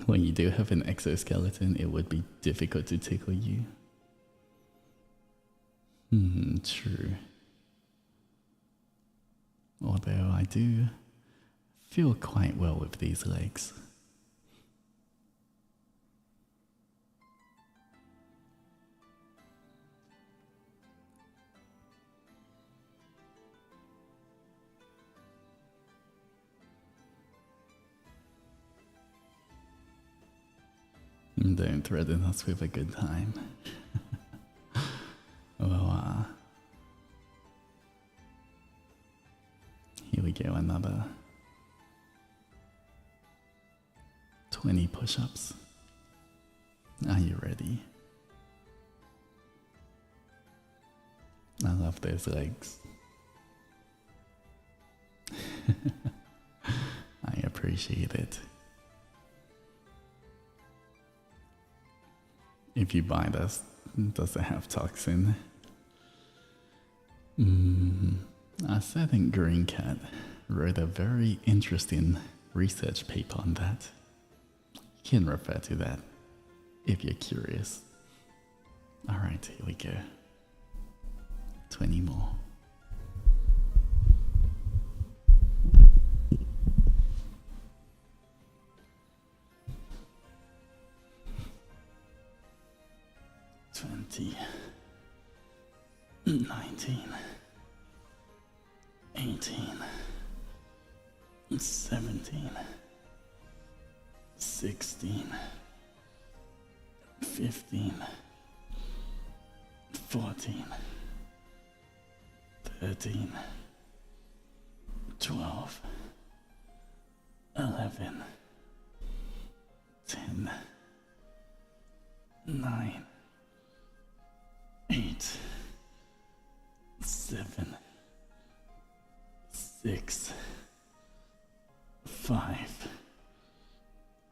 S1: When you do have an exoskeleton, it would be difficult to tickle you. True. Although I do feel quite well with these legs. Don't threaten us with a good time. Well, here we go, another 20 push-ups. Are you ready? I love those legs. I appreciate it. If you buy this, does it have toxin? I think Green Cat wrote a very interesting research paper on that. You can refer to that if you're curious. Alright, here we go. 20 more. 20, 19, 18, 17, 16, 15, 14, 13, 12, 11, 10, 9, 8, 7, 6, 5,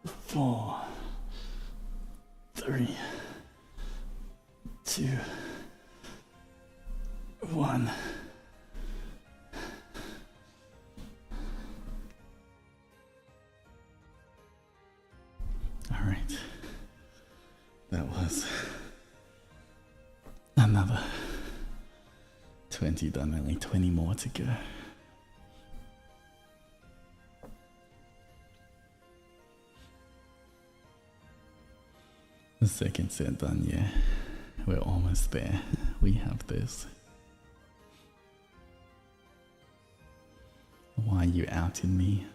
S1: 4, 3, 2, 1. That was another 20 done, only 20 more to go. The second set done, yeah. We're almost there. We have this. Why are you outing me?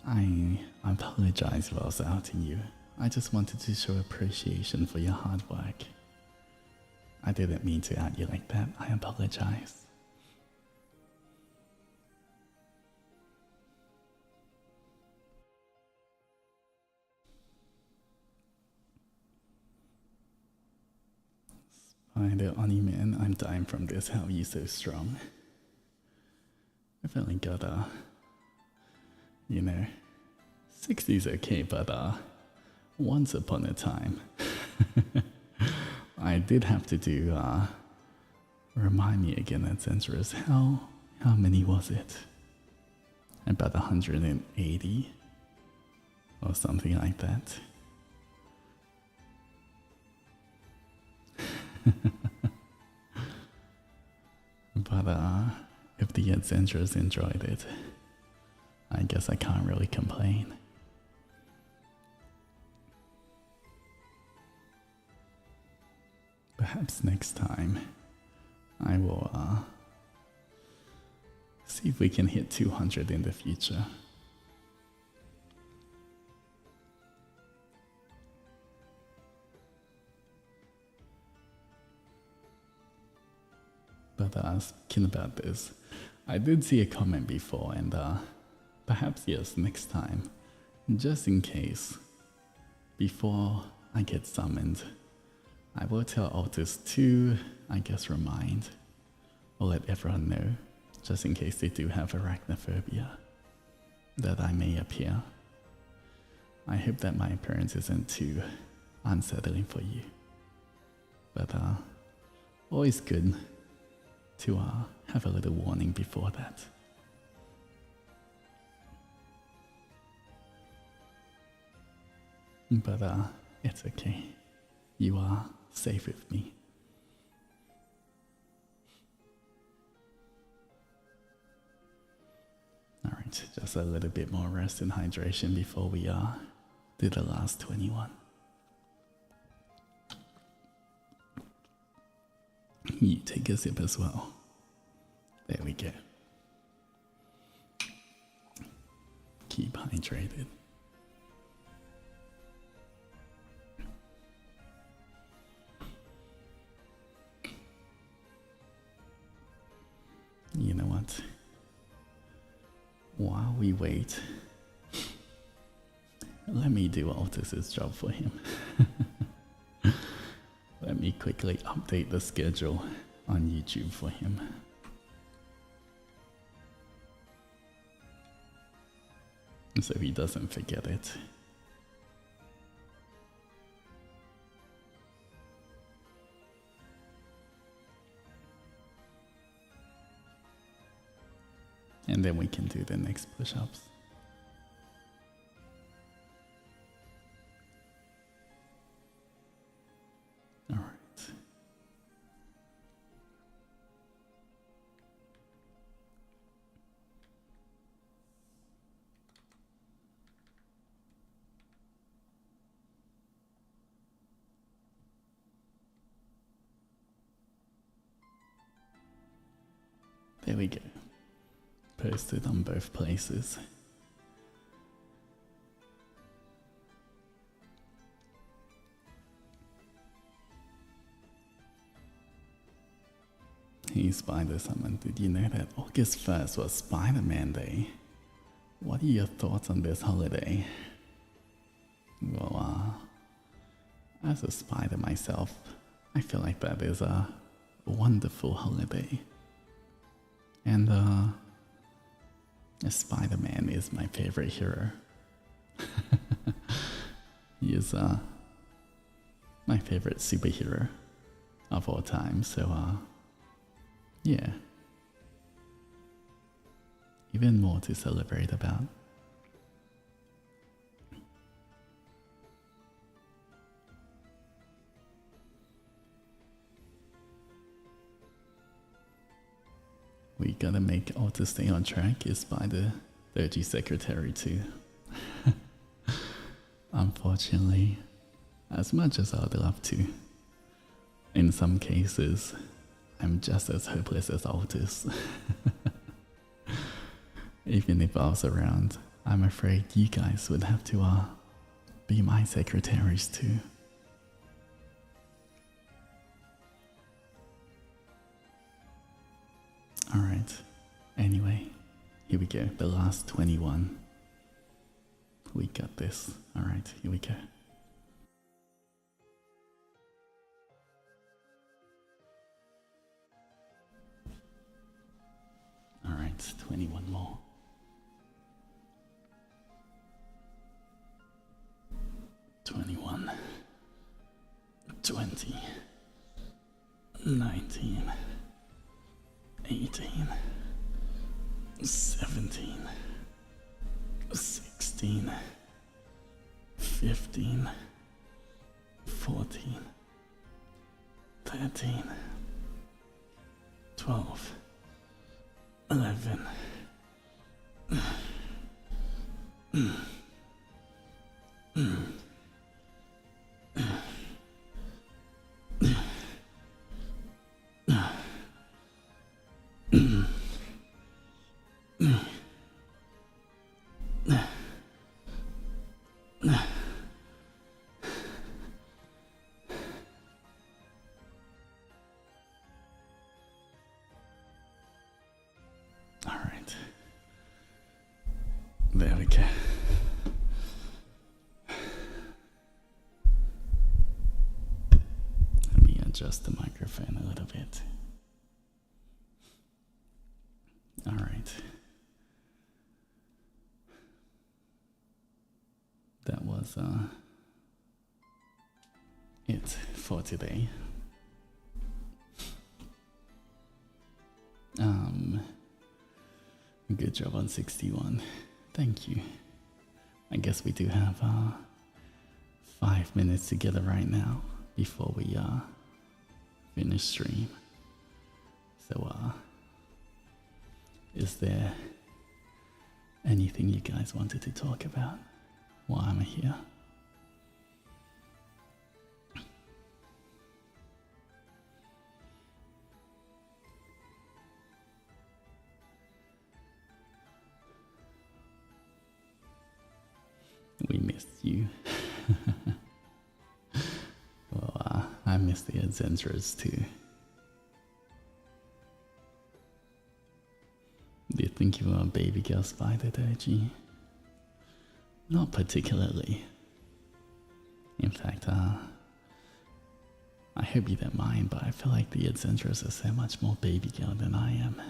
S1: I apologize if I was outing you. I just wanted to show appreciation for your hard work. I didn't mean to out you like that. I apologize. By the Oni man, I'm dying from this. How are you so strong? I've only got you know, 60's okay, but once upon a time, I did have to do, remind me again, adventurers, how many was it? About 180 or something like that. But if the adventurers enjoyed it, I guess I can't really complain. Perhaps next time I will see if we can hit 200 in the future. But speaking about this, I did see a comment before, and perhaps yes, next time, just in case, before I get summoned, I will tell Altus to, I guess, remind or let everyone know, just in case they do have arachnophobia, that I may appear. I hope that my appearance isn't too unsettling for you, but always good to have a little warning before that. But it's okay. You are safe with me. Alright, just a little bit more rest and hydration before we do the last 21. You take a sip as well. There we go. Keep hydrated. You know what? While we wait, let me do Altus's job for him. Let me quickly update the schedule on YouTube for him. So he doesn't forget it. And then we can do the next push-ups. All right. There we go. Posted on both places. Hey Spider Summon, did you know that August 1st was Spider-Man Day? What are your thoughts on this holiday? Well, as a spider myself, I feel like that is a wonderful holiday. And Spider-Man is my favorite hero. He is my favorite superhero of all time, so yeah. Even more to celebrate about. gotta make Altus stay on track is by the Zendoji secretary too. Unfortunately, as much as I would love to, in some cases, I'm just as hopeless as Altus. Even if I was around, I'm afraid you guys would have to be my secretaries too. Alright, anyway, here we go, the last 21. We got this. Alright, here we go. Alright, 21 more. 21, 20, 19, 18, 17, 16, 15, 14, 13, 12, 11. Alright. There we go. Let me adjust the microphone a little bit. Alright. That was it for today. Good job on 61. Thank you. I guess we do have 5 minutes together right now before we finish stream. So is there anything you guys wanted to talk about while I'm here? We missed you. Well, I missed the Zendoji too. Do you think you were a baby girl spider, Doji? Not particularly. In fact, I hope you don't mind, but I feel like the Zendoji are so much more baby girl than I am.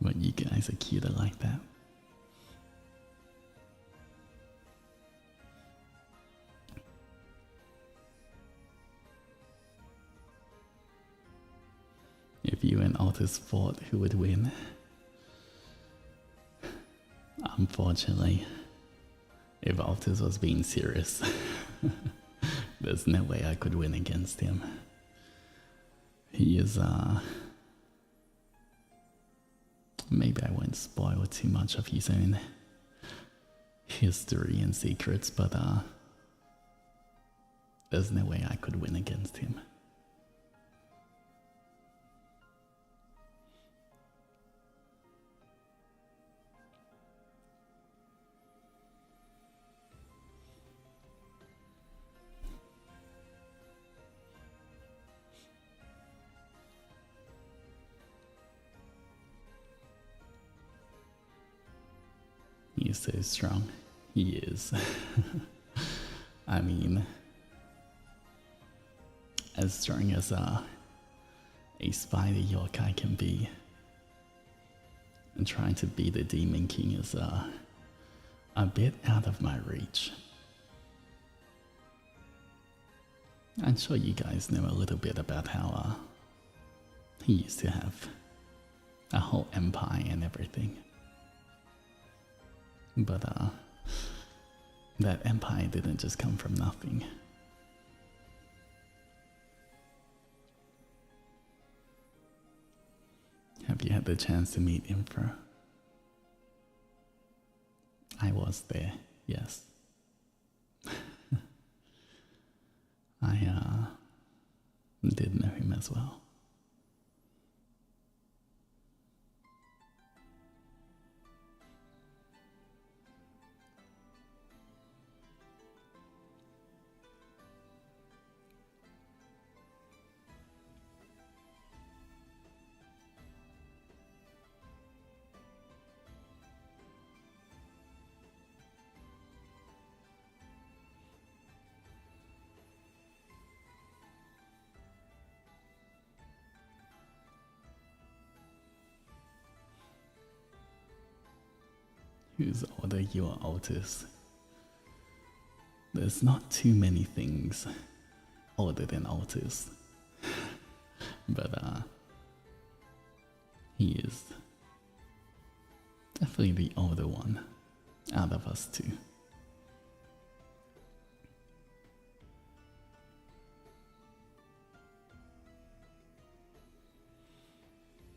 S1: But you guys are cuter like that. If you and Altus fought, who would win? Unfortunately, if Altus was being serious, there's no way I could win against him. He is, maybe I won't spoil too much of his own history and secrets, but there's no way I could win against him. He is so strong. He is. I mean, as strong as a spider yokai can be, and trying to be the Demon King is a bit out of my reach. I'm sure you guys know a little bit about how he used to have a whole empire and everything. But that empire didn't just come from nothing. had the chance to meet Infra. I was there, yes. I did know him as well. Who's older, you or Altus? There's not too many things older than Altus. But he is definitely the older one out of us two.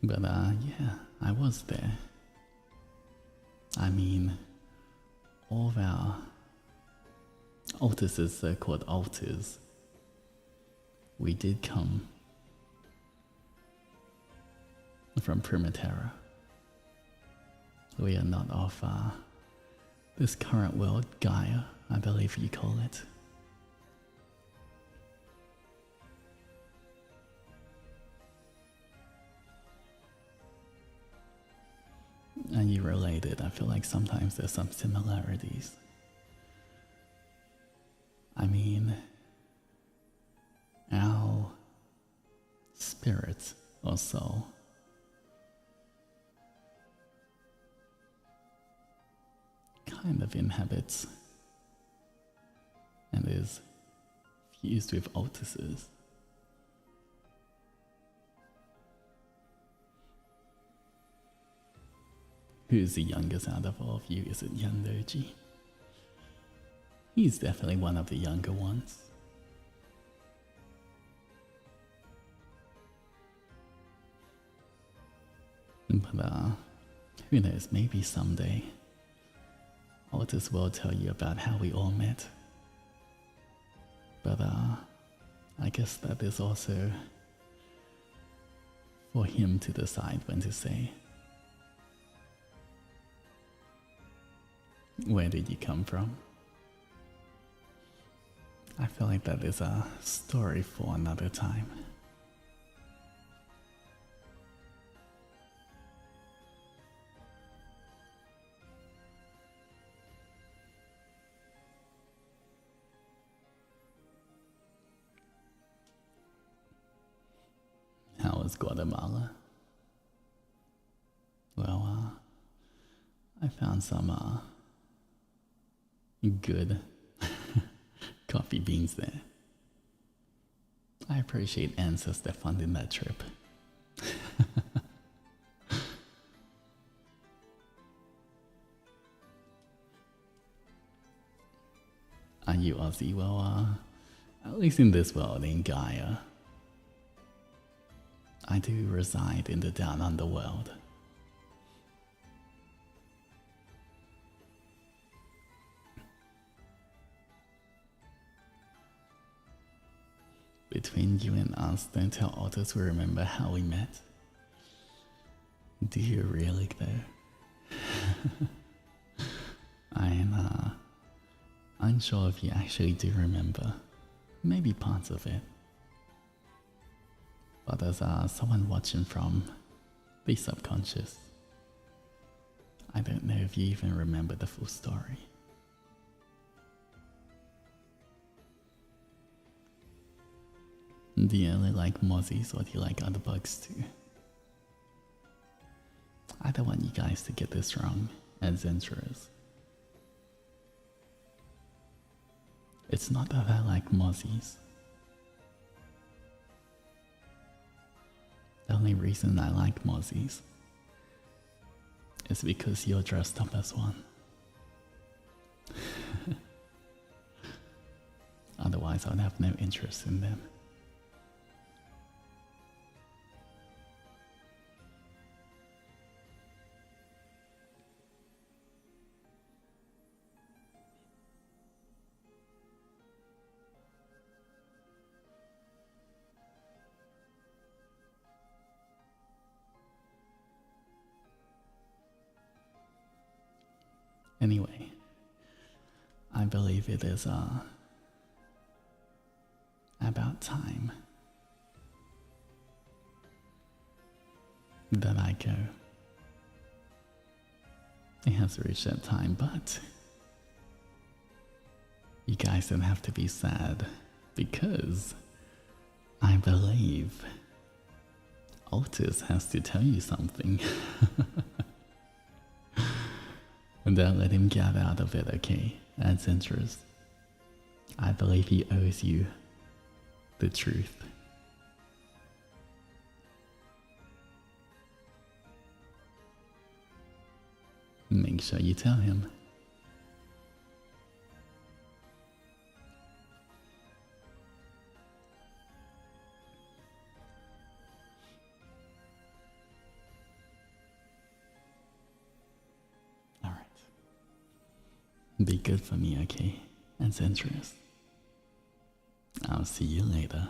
S1: But yeah, I was there. I mean, all of our Altuses are called Altus. We did come from Primaterra. We are not of this current world, Gaia, I believe you call it. And you related. I feel like sometimes there's some similarities. I mean, our spirit or soul kind of inhabits and is fused with Altus's. Who's the youngest out of all of you? Is it Zendoji? He's definitely one of the younger ones. But who knows, maybe someday Altus will tell you about how we all met. But I guess that is also for him to decide when to say. Where did you come from? I feel like that is a story for another time. How was Guatemala? Well, I found some good coffee beans there. I appreciate Ancestor funding that trip. Are you Aussie? Well, at least in this world, in Gaia, I do reside in the down underworld. Between you and us, don't tell Altus we remember how we met. Do you really though? I'm unsure if you actually do remember. Maybe parts of it. But as someone watching from the subconscious, I don't know if you even remember the full story. Do you only like mozzies or do you like other bugs too? I don't want you guys to get this wrong as Zentrers. It's not that I like mozzies. The only reason I like mozzies is because you're dressed up as one. Otherwise, I would have no interest in them. Anyway, I believe it is about time that I go. It has reached that time, but you guys don't have to be sad because I believe Altus has to tell you something. And don't let him get out of it, okay? That's interest. I believe he owes you the truth. Make sure you tell him. Alright. Be good for me, okay? That's interest. I'll see you later.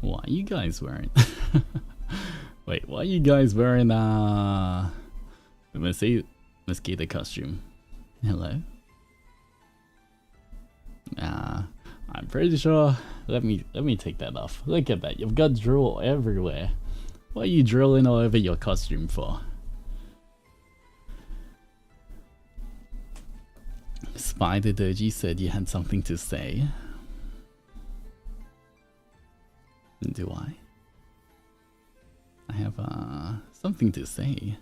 S1: Why are you guys wearing? Wait, why are you guys wearing the mosquito costume? Hello? I'm pretty sure. Let me take that off. Look at that. You've got drool everywhere. What are you drooling all over your costume for? Spider Doji said you had something to say. Do I? I have something to say.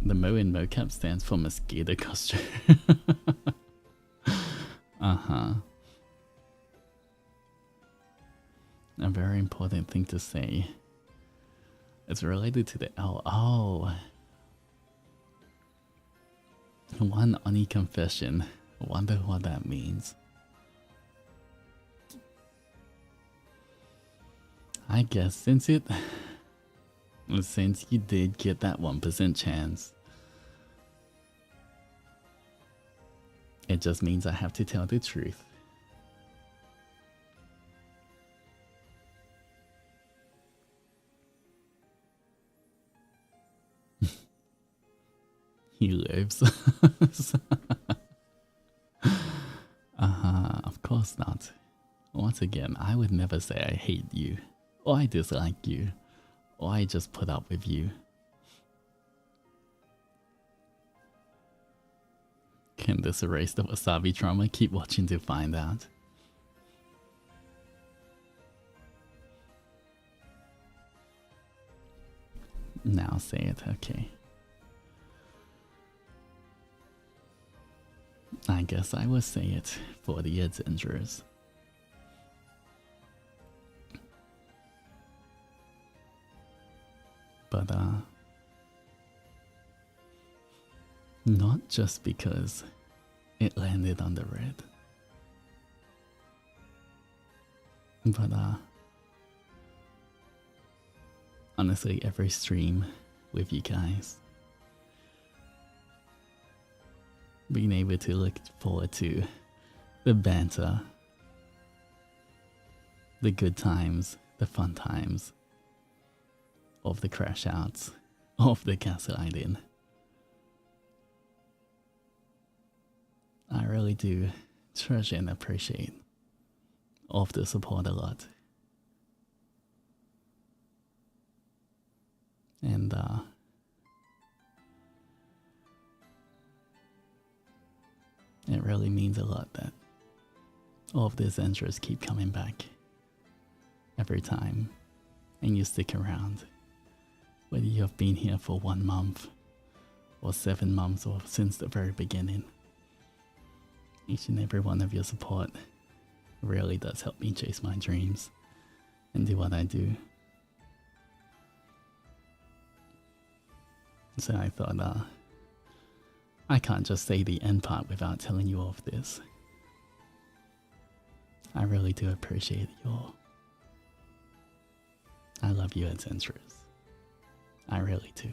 S1: The Mo in mocap stands for mosquito costume. Uh-huh. A very important thing to say. It's related to the L. Oh. One Oni confession. Wonder what that means. I guess since you did get that 1% chance, it just means I have to tell the truth. He lives. Of course not. Once again, I would never say I hate you, or I dislike you, or I just put up with you. Can this erase the wasabi trauma? Keep watching to find out. Now say it, okay. I guess I will say it for the adventurers. But not just because it landed on the red. But honestly, every stream with you guys, being able to look forward to the banter, the good times, the fun times, of the crash outs, of the gaslighting. I really do treasure and appreciate of the support a lot. And it really means a lot that all of these entries keep coming back every time, and you stick around. Whether you have been here for 1 month, or 7 months, or since the very beginning. Each and every one of your support really does help me chase my dreams and do what I do. So I thought I can't just say the end part without telling you all of this. I really do appreciate you all. I love you, adventurers. I really do.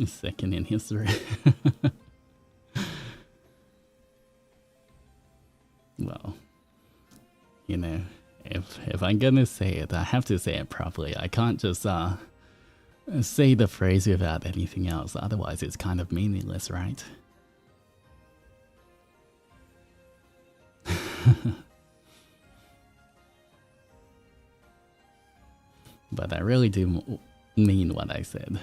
S1: Second in history. Well, you know, if I'm gonna say it, I have to say it properly. I can't just say the phrase without anything else. Otherwise, it's kind of meaningless, right? But I really do mean what I said.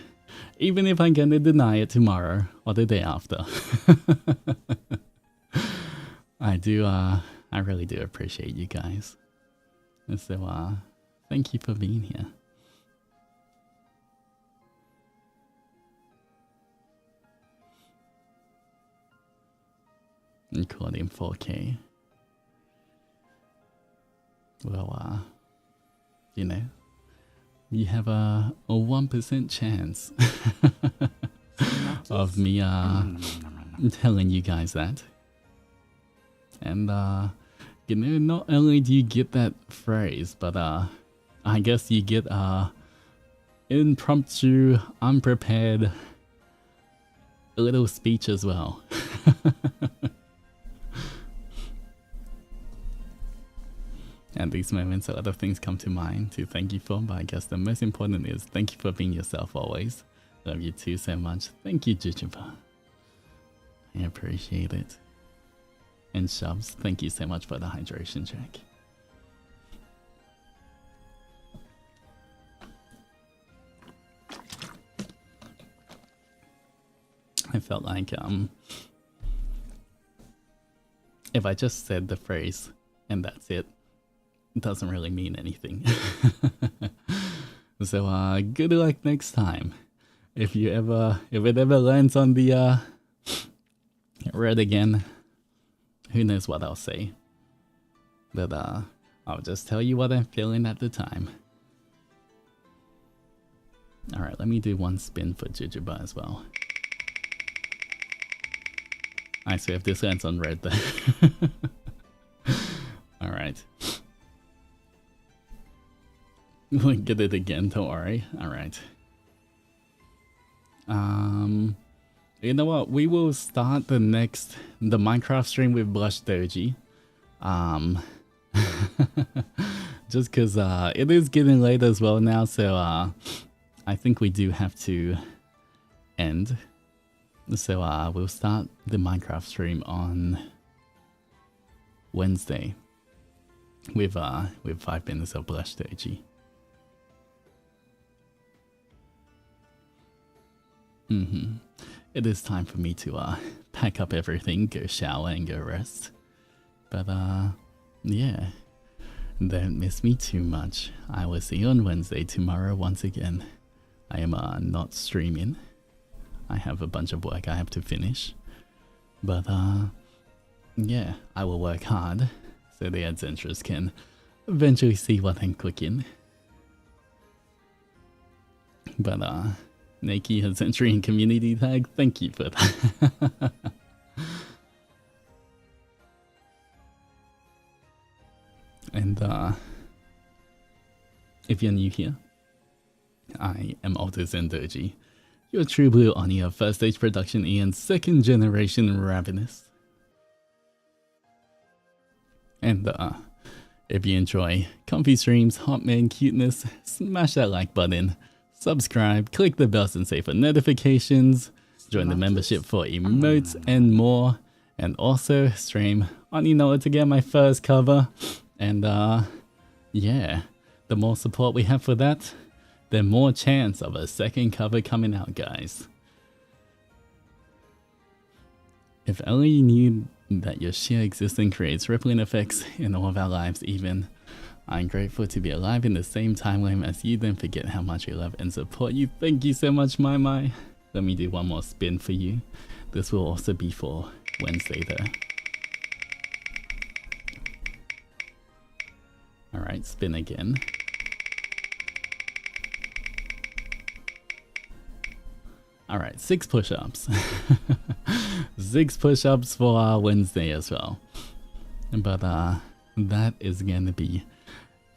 S1: Even if I'm gonna deny it tomorrow or the day after. I really do appreciate you guys. So, thank you for being here. Recording 4K. Well, you know, you have a 1% chance of me telling you guys that. And you know, not only do you get that phrase, but I guess you get impromptu, unprepared little speech as well. At these moments, a lot of things come to mind to thank you for, but I guess the most important is thank you for being yourself always. Love you too so much. Thank you, Jujuba. I appreciate it. And Shubs, thank you so much for the hydration check. I felt like if I just said the phrase and that's it, it doesn't really mean anything. So good luck next time. If it ever lands on the red again, who knows what I'll say. But I'll just tell you what I'm feeling at the time. Alright, let me do one spin for Jujuba as well. I swear if this lands on red then. Alright. We'll get it again, don't worry. Alright. You know what? We will start the Minecraft stream with Blush Doji. Just because it is getting late as well now, so I think we do have to end. So we'll start the Minecraft stream on Wednesday with 5 minutes of Blush Doji. It is time for me to pack up everything, go shower and go rest. But yeah, don't miss me too much. I will see you on Wednesday tomorrow once again. I am not streaming. I have a bunch of work I have to finish. But yeah, I will work hard so the adventurers can eventually see what I'm cooking. But Nakey has entering community tag. Thank you for that. And if you're new here, I am Altus Zendoji, your true blue Oni of first stage production and second generation Ravenous. And if you enjoy comfy streams, hot man cuteness, smash that like button. Subscribe, click the Ba Zen Se for notifications, join the membership for emotes and more, and also stream Onimaru to get my first cover. And yeah, the more support we have for that, the more chance of a second cover coming out, guys. If only you knew that your sheer existence creates rippling effects in all of our lives even. I'm grateful to be alive in the same timeline as you. Don't forget how much I love and support you. Thank you so much, my. Let me do one more spin for you. This will also be for Wednesday though. Alright, spin again. Alright, 6 push-ups. 6 push-ups for Wednesday as well. But that is gonna be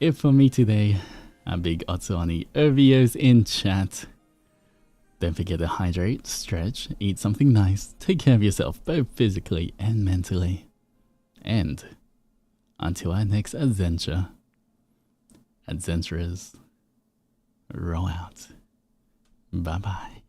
S1: it for me today. A big Otsuani OVOs in chat. Don't forget to hydrate, stretch, eat something nice, take care of yourself both physically and mentally. And until our next adventure, adventurers, roll out. Bye bye.